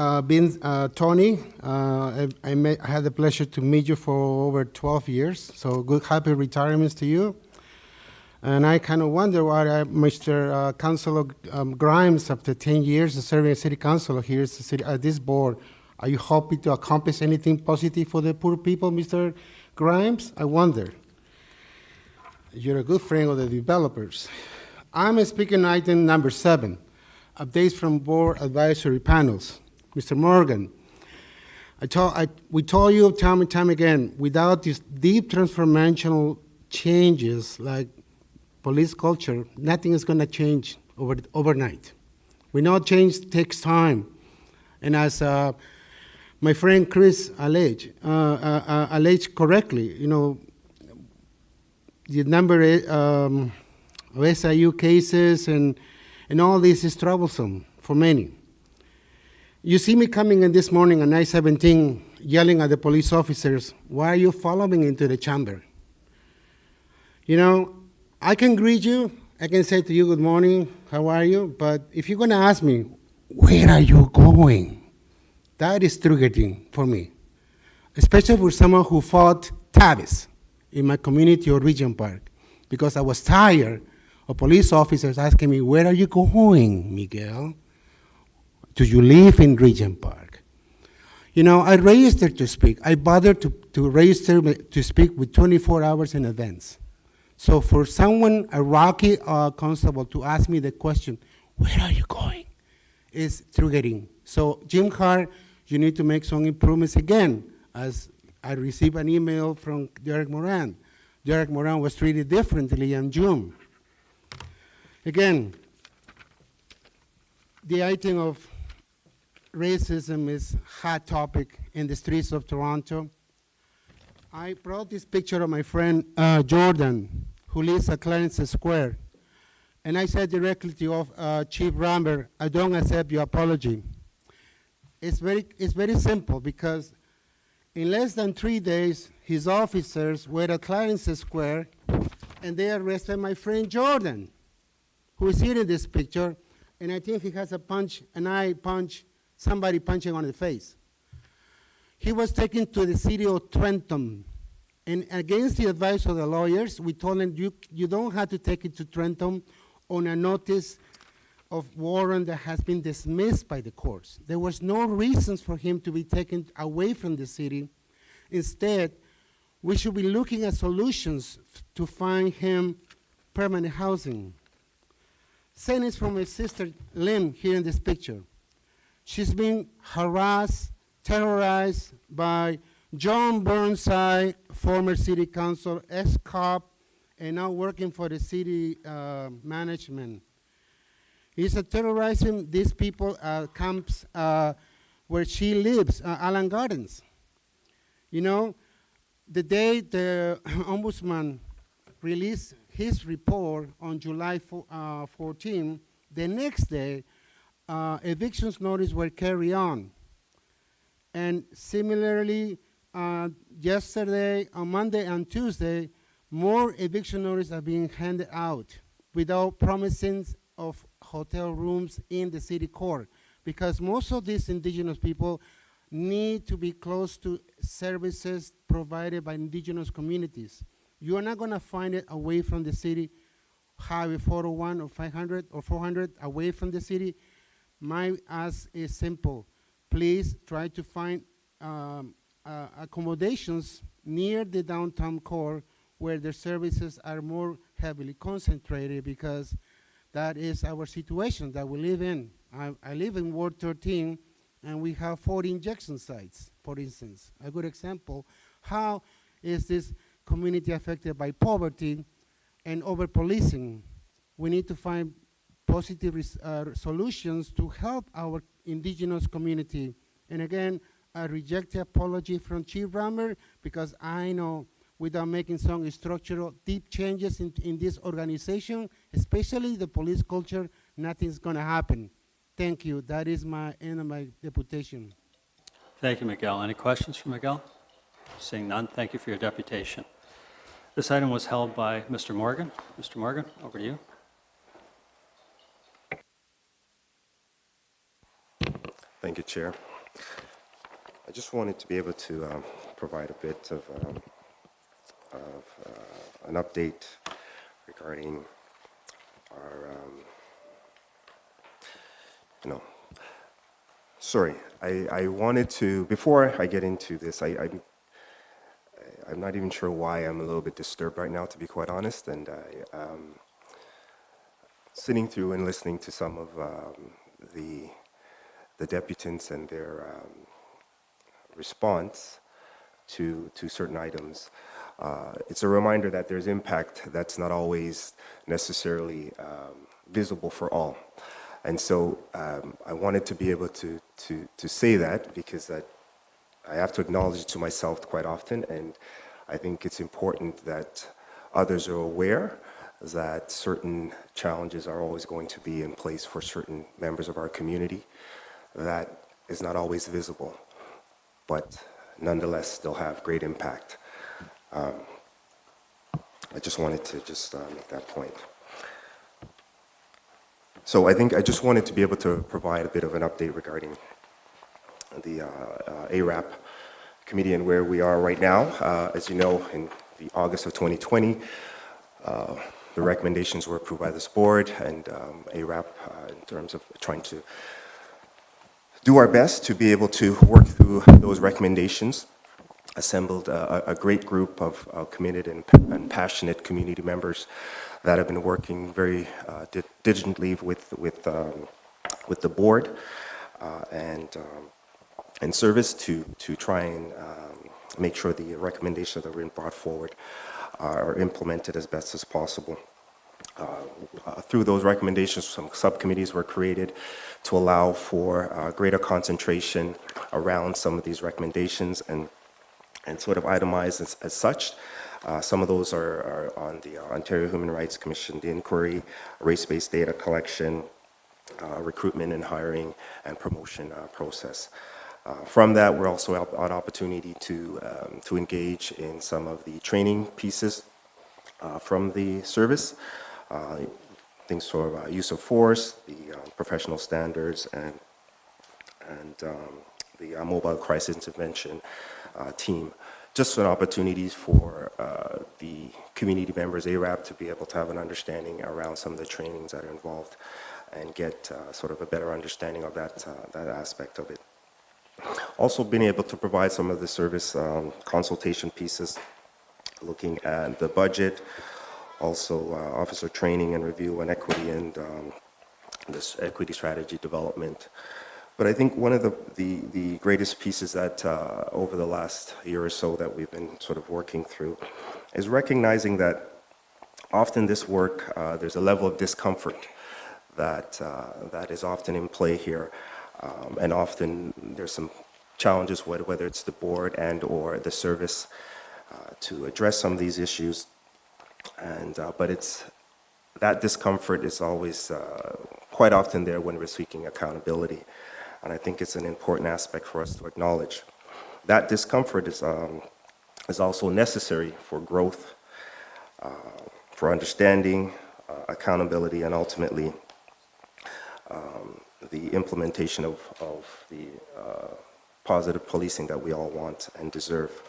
Tony. I had the pleasure to meet you for over 12 years, so good, happy retirements to you. And I kind of wonder why Mr. Councilor Grimes, after 10 years of serving as city councilor here at this board, are you hoping to accomplish anything positive for the poor people, Mr. Grimes? I wonder. You're a good friend of the developers. I'm speaking item number 7, updates from board advisory panels. Mr. Morgan, we told you time and time again, without these deep transformational changes like police culture, nothing is going to change overnight. We know change takes time. And as my friend Chris alleged correctly, you know, the number of SIU cases and all this is troublesome for many. You see me coming in this morning at 9:17 yelling at the police officers, why are you following into the chamber? You know, I can greet you, I can say to you, good morning, how are you? But if you're gonna ask me, where are you going? That is triggering for me, especially for someone who fought Tavis in my community or Regent Park, because I was tired of police officers asking me, where are you going, Miguel? Do you live in Regent Park? You know, I registered to speak. I bothered to register to speak with 24 hours in advance. So for someone, a Rocky constable, to ask me the question, where are you going, is triggering. So Jim Hart, you need to make some improvements again, as I received an email from Derek Moran. Derek Moran was treated differently in June. Again, the item of racism is a hot topic in the streets of Toronto. I brought this picture of my friend Jordan, who lives at Clarence Square. And I said directly to Chief Ramber, I don't accept your apology. It's very simple, because in less than 3 days, his officers were at Clarence Square, and they arrested my friend Jordan, who is here in this picture, and I think he has an eye punch, somebody punching on the face. He was taken to the city of Trenton, and against the advice of the lawyers, we told him, you don't have to take it to Trenton on a notice of warrant that has been dismissed by the courts. There was no reasons for him to be taken away from the city. Instead, we should be looking at solutions to find him permanent housing. Same is from my sister Lynn here in this picture. She's been harassed, terrorized by John Burnside, former city council, ex-cop, and now working for the city management. He's terrorizing these people camps where she lives, Allen Gardens. You know, the day the ombudsman released his report on July 14, the next day, evictions notice were carried on. And similarly, yesterday, on Monday and Tuesday, more eviction notices are being handed out without promising of hotel rooms in the city court, because most of these Indigenous people need to be close to services provided by Indigenous communities. You are not going to find it away from the city, Highway 401 or 500 or 400 away from the city. My ask is simple. Please try to find accommodations near the downtown core where the services are more heavily concentrated, because that is our situation that we live in. I live in Ward 13, and we have 40 injection sites, for instance. A good example, how is this community affected by poverty and over-policing? We need to find positive solutions to help our Indigenous community. And again, I reject the apology from Chief Rammer, because I know without making some structural deep changes in this organization, especially the police culture, nothing's going to happen. Thank you. That is my end of my deputation. Thank you, Miguel. Any questions for Miguel? Seeing none, thank you for your deputation. This item was held by Mr. Morgan. Mr. Morgan, over to you. Thank you, Chair. I just wanted to be able to provide a bit of an update regarding our, sorry, I wanted to, before I get into this, I'm not even sure why I'm a little bit disturbed right now, to be quite honest, and sitting through and listening to some of the deputants and their response to certain items. It's a reminder that there's impact that's not always necessarily visible for all. And so I wanted to be able to say that, because I have to acknowledge it to myself quite often, and I think it's important that others are aware that certain challenges are always going to be in place for certain members of our community. That is not always visible, but nonetheless still have great impact. I just wanted to make that point. So I think I just wanted to be able to provide a bit of an update regarding the ARAP committee and where we are right now. As you know, in the August of 2020, the recommendations were approved by this board, and ARAP, in terms of trying to do our best to be able to work through those recommendations. Assembled a great group of committed and passionate community members that have been working very diligently with the board and service to try and make sure the recommendations that were brought forward are implemented as best as possible. Through those recommendations, some subcommittees were created to allow for greater concentration around some of these recommendations and sort of itemized as such. Some of those are on the Ontario Human Rights Commission, the inquiry, race-based data collection, recruitment and hiring, and promotion process. From that, we're also on opportunity to engage in some of the training pieces from the service, things for use of force, the professional standards, and the mobile crisis intervention team. Just an opportunity for the community members, ARAP, to be able to have an understanding around some of the trainings that are involved and get sort of a better understanding of that aspect of it. Also being able to provide some of the service consultation pieces, looking at the budget, also officer training and review and equity and this equity strategy development. But I think one of the greatest pieces that over the last year or so that we've been sort of working through is recognizing that often this work, there's a level of discomfort that is often in play here. And often there's some challenges, whether it's the board and or the service, to address some of these issues. And but that discomfort is always quite often there when we're seeking accountability. And I think it's an important aspect for us to acknowledge. That discomfort is also necessary for growth, for understanding, accountability, and ultimately the implementation of the positive policing that we all want and deserve.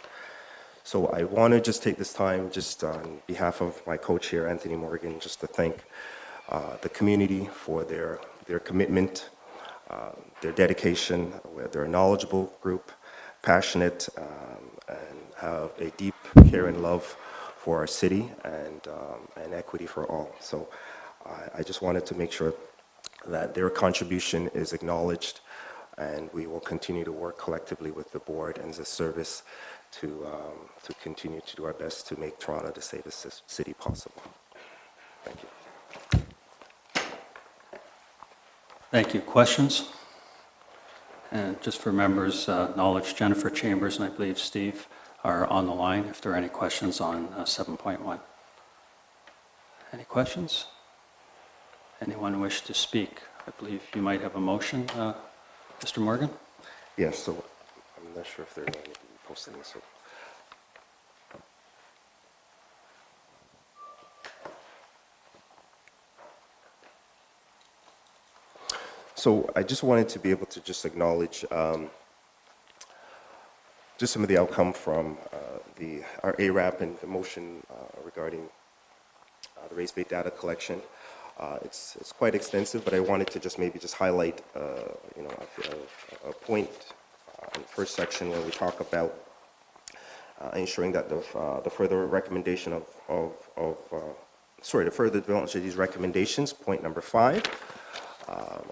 So I want to just take this time, just on behalf of my co-chair, Anthony Morgan, just to thank the community for their commitment, their dedication. They're a knowledgeable group, passionate, and have a deep care and love for our city and equity for all. So I just wanted to make sure that their contribution is acknowledged, and we will continue to work collectively with the board and the service to continue to do our best to make Toronto the safest city possible. Thank you. Thank you. Questions? And just for members' knowledge, Jennifer Chambers and I believe Steve are on the line if there are any questions on 7.1. Any questions? Anyone wish to speak? I believe you might have a motion, Mr. Morgan? Yes, so I'm not sure if they're going to be posting this. So I just wanted to be able to just acknowledge just some of the outcome from our ARAP and the motion regarding the race-based data collection. It's quite extensive, but I wanted to just maybe just highlight a point in the first section where we talk about ensuring that the further recommendation the further development of these recommendations, point number 5.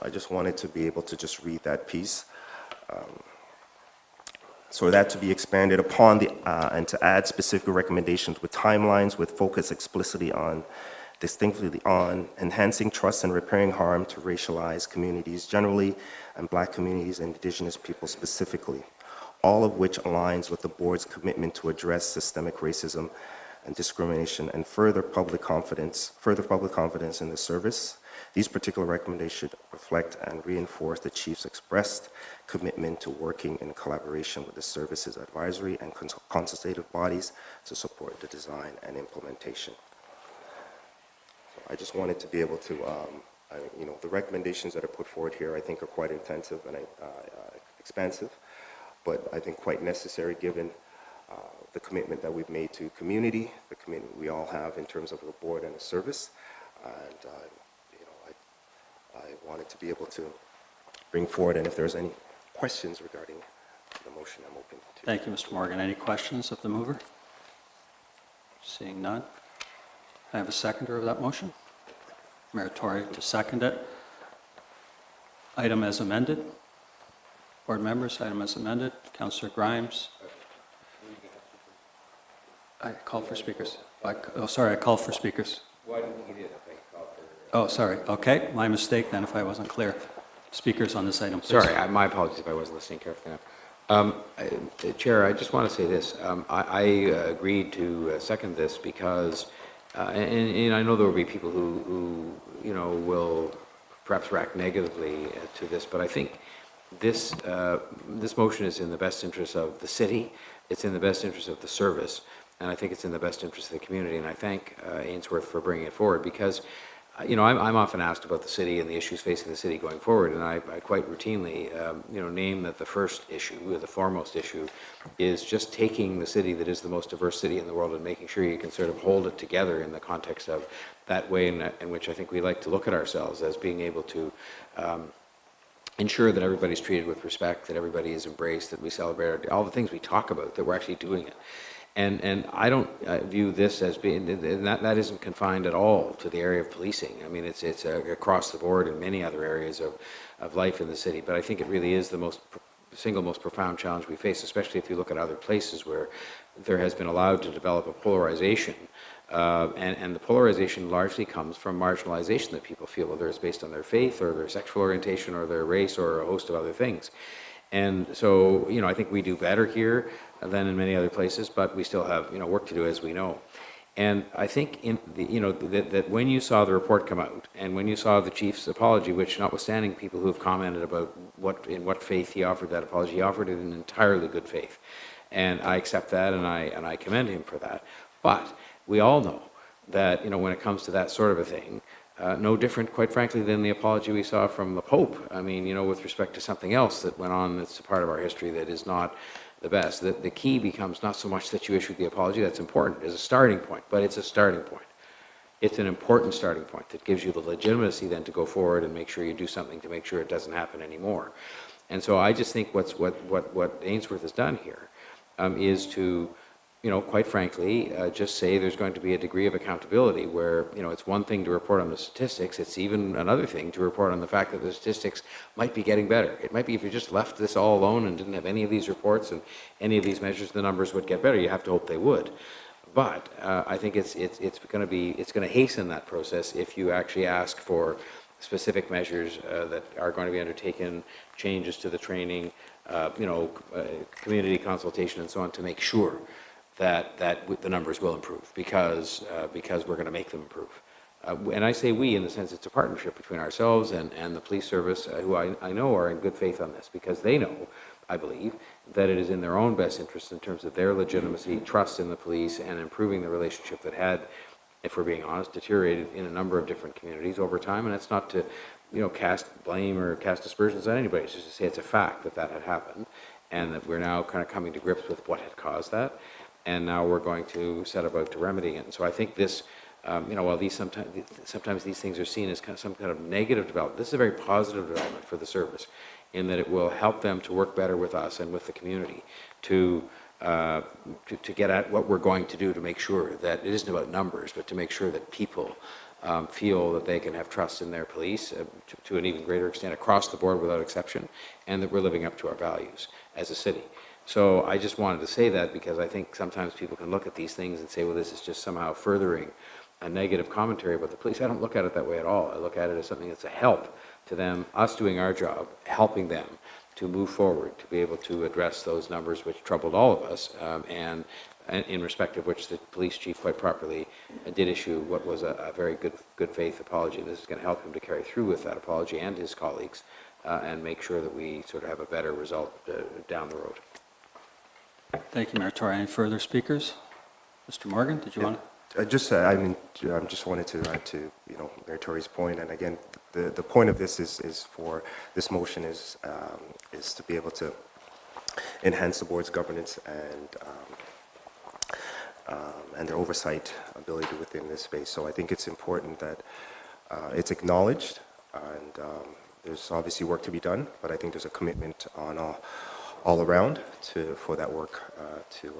I just wanted to be able to just read that piece. So that to be expanded upon and to add specific recommendations with timelines with focus distinctly on enhancing trust and repairing harm to racialized communities generally and Black communities and Indigenous people specifically, all of which aligns with the board's commitment to address systemic racism and discrimination and further public confidence in the service. These particular recommendations reflect and reinforce the Chief's expressed commitment to working in collaboration with the service's advisory and consultative bodies to support the design and implementation. So I just wanted to be able to, the recommendations that are put forward here I think are quite intensive and expansive, but I think quite necessary given the commitment that we've made to community, the commitment we all have in terms of the board and the service, and I wanted to be able to bring forward, and if there's any questions regarding the motion, I'm open to. Thank you, Mr. Morgan. Any questions of the mover? Seeing none. I have a seconder of that motion. Mayor Tory to second it. Item as amended. Board members, item as amended. Councillor Grimes. I call for speakers. I call for speakers. Why didn't you do it? I call for... Oh, sorry. Okay, my mistake then if I wasn't clear. Speakers on this item, please. Sorry, my apologies if I wasn't listening carefully enough. Chair, I just want to say this. I agreed to second this because, and I know there will be people who will perhaps react negatively to this, but I think this motion is in the best interest of the city. It's in the best interest of the service, and I think it's in the best interest of the community. And I thank Ainsworth for bringing it forward because, I'm often asked about the city and the issues facing the city going forward, and I quite routinely, name that the first issue, the foremost issue, is just taking the city that is the most diverse city in the world and making sure you can sort of hold it together in the context of that way in which I think we like to look at ourselves as being able to ensure that everybody's treated with respect, that everybody is embraced, that we celebrate all the things we talk about, that we're actually doing it. And I don't view this as being, that isn't confined at all to the area of policing. I mean, it's across the board in many other areas of life in the city. But I think it really is the single most profound challenge we face, especially if you look at other places where there has been allowed to develop a polarization. And the polarization largely comes from marginalization that people feel, whether it's based on their faith or their sexual orientation or their race or a host of other things. And so, I think we do better here than in many other places, but we still have, work to do, as we know. And I think that when you saw the report come out and when you saw the chief's apology, which notwithstanding people who have commented about in what faith he offered that apology, he offered it in entirely good faith. And I accept that and I commend him for that. But we all know that, when it comes to that sort of a thing, no different, quite frankly, than the apology we saw from the Pope. I mean, with respect to something else that went on that's a part of our history that is not the best. The key becomes not so much that you issued the apology, that's important as a starting point, but it's a starting point. It's an important starting point that gives you the legitimacy then to go forward and make sure you do something to make sure it doesn't happen anymore. And so I just think what Ainsworth has done here is to, quite frankly, just say there's going to be a degree of accountability where, it's one thing to report on the statistics, it's even another thing to report on the fact that the statistics might be getting better. It might be if you just left this all alone and didn't have any of these reports and any of these measures, the numbers would get better. You have to hope they would. But I think it's going to hasten that process if you actually ask for specific measures that are going to be undertaken, changes to the training, community consultation and so on to make sure that the numbers will improve because we're going to make them improve. And I say we in the sense it's a partnership between ourselves and the police service, who I know are in good faith on this because they know, I believe, that it is in their own best interest in terms of their legitimacy, trust in the police, and improving the relationship that had, if we're being honest, deteriorated in a number of different communities over time. And it's not to, cast blame or cast aspersions on anybody. It's just to say it's a fact that had happened and that we're now kind of coming to grips with what had caused that. And now we're going to set about to remedy it. And so I think this, while sometimes these things are seen as some kind of negative development, this is a very positive development for the service in that it will help them to work better with us and with the community to get at what we're going to do to make sure that it isn't about numbers, but to make sure that people feel that they can have trust in their police to an even greater extent across the board without exception, and that we're living up to our values as a city. So I just wanted to say that because I think sometimes people can look at these things and say, well, this is just somehow furthering a negative commentary about the police. I don't look at it that way at all. I look at it as something that's a help to them, us doing our job, helping them to move forward, to be able to address those numbers which troubled all of us, and in respect of which the police chief quite properly did issue what was a very good faith apology. This is going to help him to carry through with that apology and his colleagues and make sure that we sort of have a better result down the road. Thank you, Mayor Tory. Any further speakers? Mr. Morgan, did you want to? I just wanted to add to Mayor Tory's point, and again, the point of this is for this motion is to be able to enhance the board's governance and their oversight ability within this space. So I think it's important that it's acknowledged and There's obviously work to be done, but I think there's a commitment on all around for that work to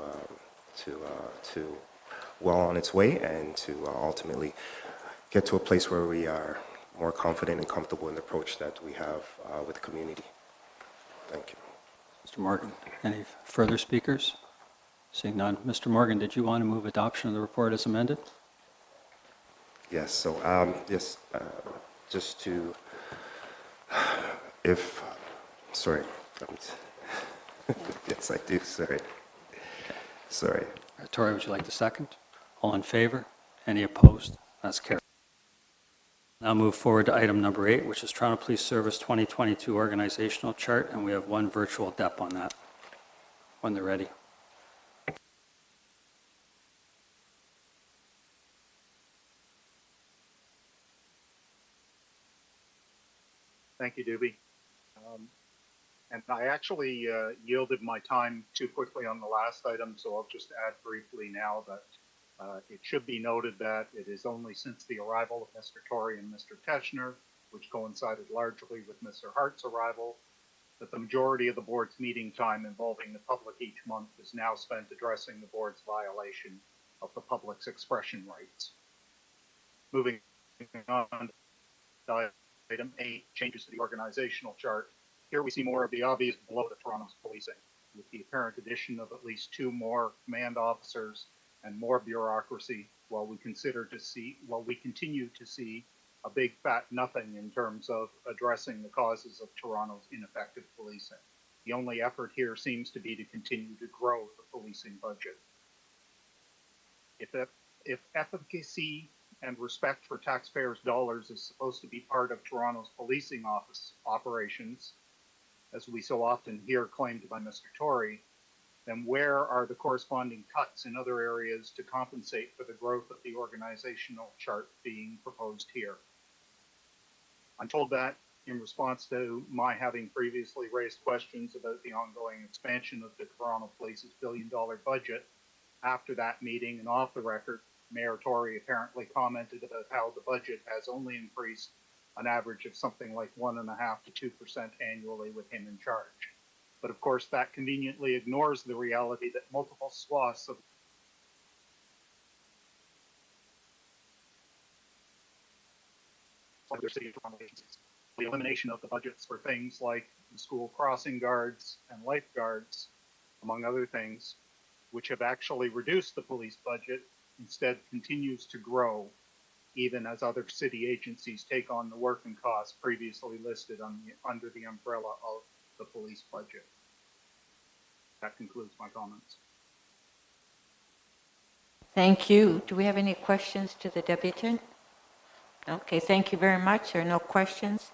well on its way and to ultimately get to a place where we are more confident and comfortable in the approach that we have with the community. Thank you. Mr. Morgan, any further speakers? Seeing none. Mr. Morgan, did you want to move adoption of the report as amended? Yes, so just to, sorry. Yes, I do, sorry. Tori, would you like to second? All in favor? Any opposed? That's carried. Now move forward to item number 8, which is Toronto Police Service 2022 organizational chart, and we have one virtual DEP on that when they're ready. Thank you, Doobie. And I actually yielded my time too quickly on the last item, so I'll just add briefly now that it should be noted that it is only since the arrival of Mr. Tory and Mr. Teschner, which coincided largely with Mr. Hart's arrival, that the majority of the board's meeting time involving the public each month is now spent addressing the board's violation of the public's expression rights. Moving on to item 8, changes to the organizational chart. Here we see more of the obvious blow to Toronto's policing, with the apparent addition of at least 2 more command officers and more bureaucracy, while we continue to see a big fat nothing in terms of addressing the causes of Toronto's ineffective policing. The only effort here seems to be to continue to grow the policing budget. If efficacy and respect for taxpayers' dollars is supposed to be part of Toronto's policing office operations, as we so often hear claimed by Mr. Tory, then where are the corresponding cuts in other areas to compensate for the growth of the organizational chart being proposed here? I'm told that in response to my having previously raised questions about the ongoing expansion of the Toronto Police's billion-dollar budget, after that meeting and off the record, Mayor Tory apparently commented about how the budget has only increased an average of something like 1.5% to 2% annually with him in charge. But of course, that conveniently ignores the reality that multiple swaths of other city of Toronto agencies, the elimination of the budgets for things like the school crossing guards and lifeguards, among other things, which have actually reduced the police budget, instead continues to grow, even as other city agencies take on the work and costs previously listed under the umbrella of the police budget. That concludes my comments. Thank you. Do we have any questions to the deputant? Okay, thank you very much. There are no questions.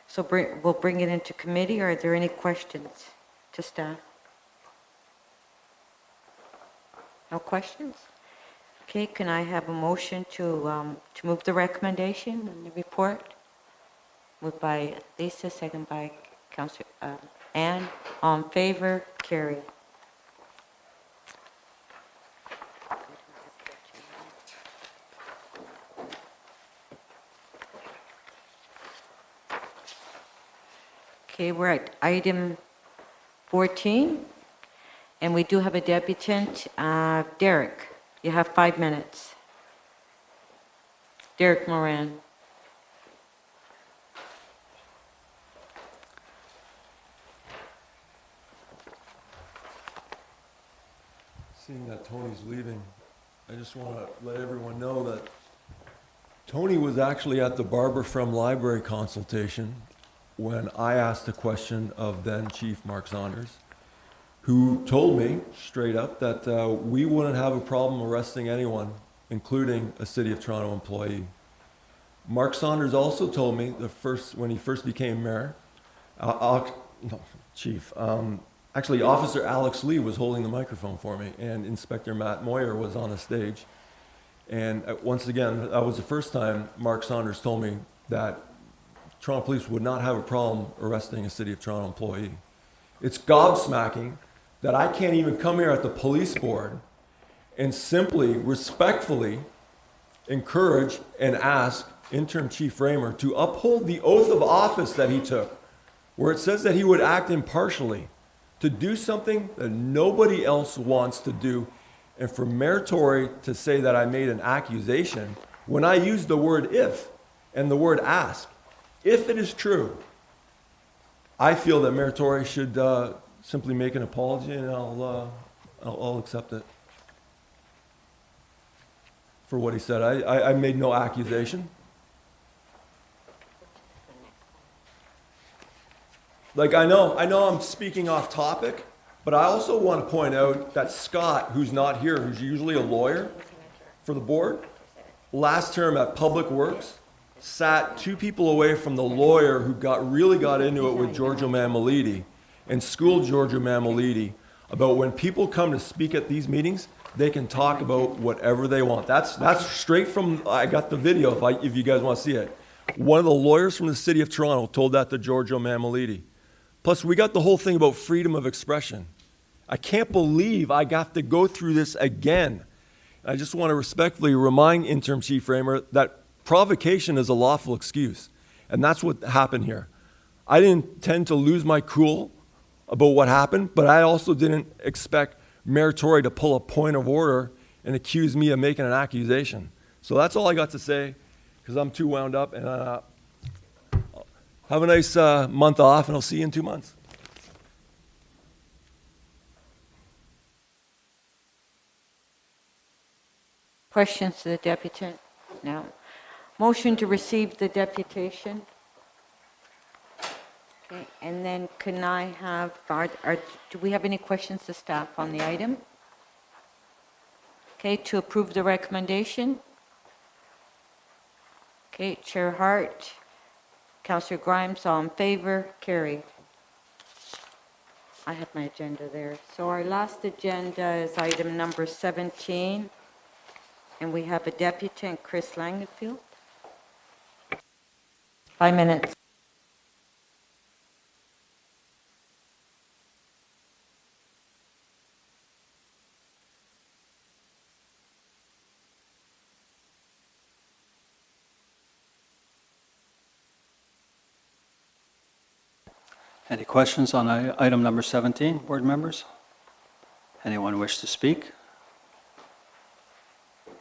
So we'll bring it into committee. Are there any questions to staff? No questions? Okay, can I have a motion to move the recommendation and the report? Moved by Lisa, second by Councillor Ann. All in favor? Carried. Okay, we're at item 14, and we do have a deputant, Derek. You have 5 minutes. Derek Moran. Seeing that Tony's leaving, I just want to let everyone know that Tony was actually at the Barbara From Library consultation when I asked the question of then Chief Mark Saunders, who told me straight up that we wouldn't have a problem arresting anyone, including a City of Toronto employee. Mark Saunders also told me when he first became mayor, actually Officer Alex Lee was holding the microphone for me, and Inspector Matt Moyer was on the stage. And once again, that was the first time Mark Saunders told me that Toronto Police would not have a problem arresting a City of Toronto employee. It's gobsmacking that I can't even come here at the police board and simply, respectfully encourage and ask Interim Chief Raymer to uphold the oath of office that he took, where it says that he would act impartially, to do something that nobody else wants to do, and for Mayor Tory to say that I made an accusation when I used the word if and the word ask. If it is true, I feel that Mayor Tory should simply make an apology, and I'll accept it for what he said. I made no accusation. Like, I know I'm speaking off topic, but I also want to point out that Scott, who's not here, who's usually a lawyer for the board, last term at Public Works, sat 2 people away from the lawyer who really got into it with Giorgio Mammoliti and schooled Giorgio Mammoliti about when people come to speak at these meetings, they can talk about whatever they want. That's straight from, I got the video if you guys want to see it. One of the lawyers from the city of Toronto told that to Giorgio Mammoliti. Plus, we got the whole thing about freedom of expression. I can't believe I got to go through this again. I just want to respectfully remind Interim Chief Raymer that provocation is a lawful excuse. And that's what happened here. I didn't intend to lose my cool about what happened, but I also didn't expect Mayor Tory to pull a point of order and accuse me of making an accusation. So that's all I got to say, because I'm too wound up. And have a nice month off, and I'll see you in 2 months. Questions to the deputant? No. Motion to receive the deputation. Okay, and then can I have, do we have any questions to staff on the item? Okay, to approve the recommendation. Okay, Chair Hart, Councillor Grimes, all in favor, carried. I have my agenda there. So our last agenda is item number 17, and we have a deputant, Chris Langenfield. 5 minutes. Any questions on item number 17, board members? Anyone wish to speak?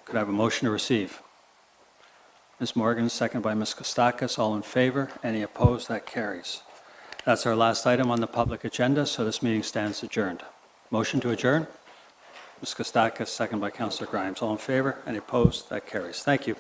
Could I have a motion to receive? Ms. Morgan, second by Ms. Kostakis. All in favor? Any opposed? That carries. That's our last item on the public agenda, so this meeting stands adjourned. Motion to adjourn? Ms. Kostakis, second by Councillor Grimes. All in favor? Any opposed? That carries. Thank you.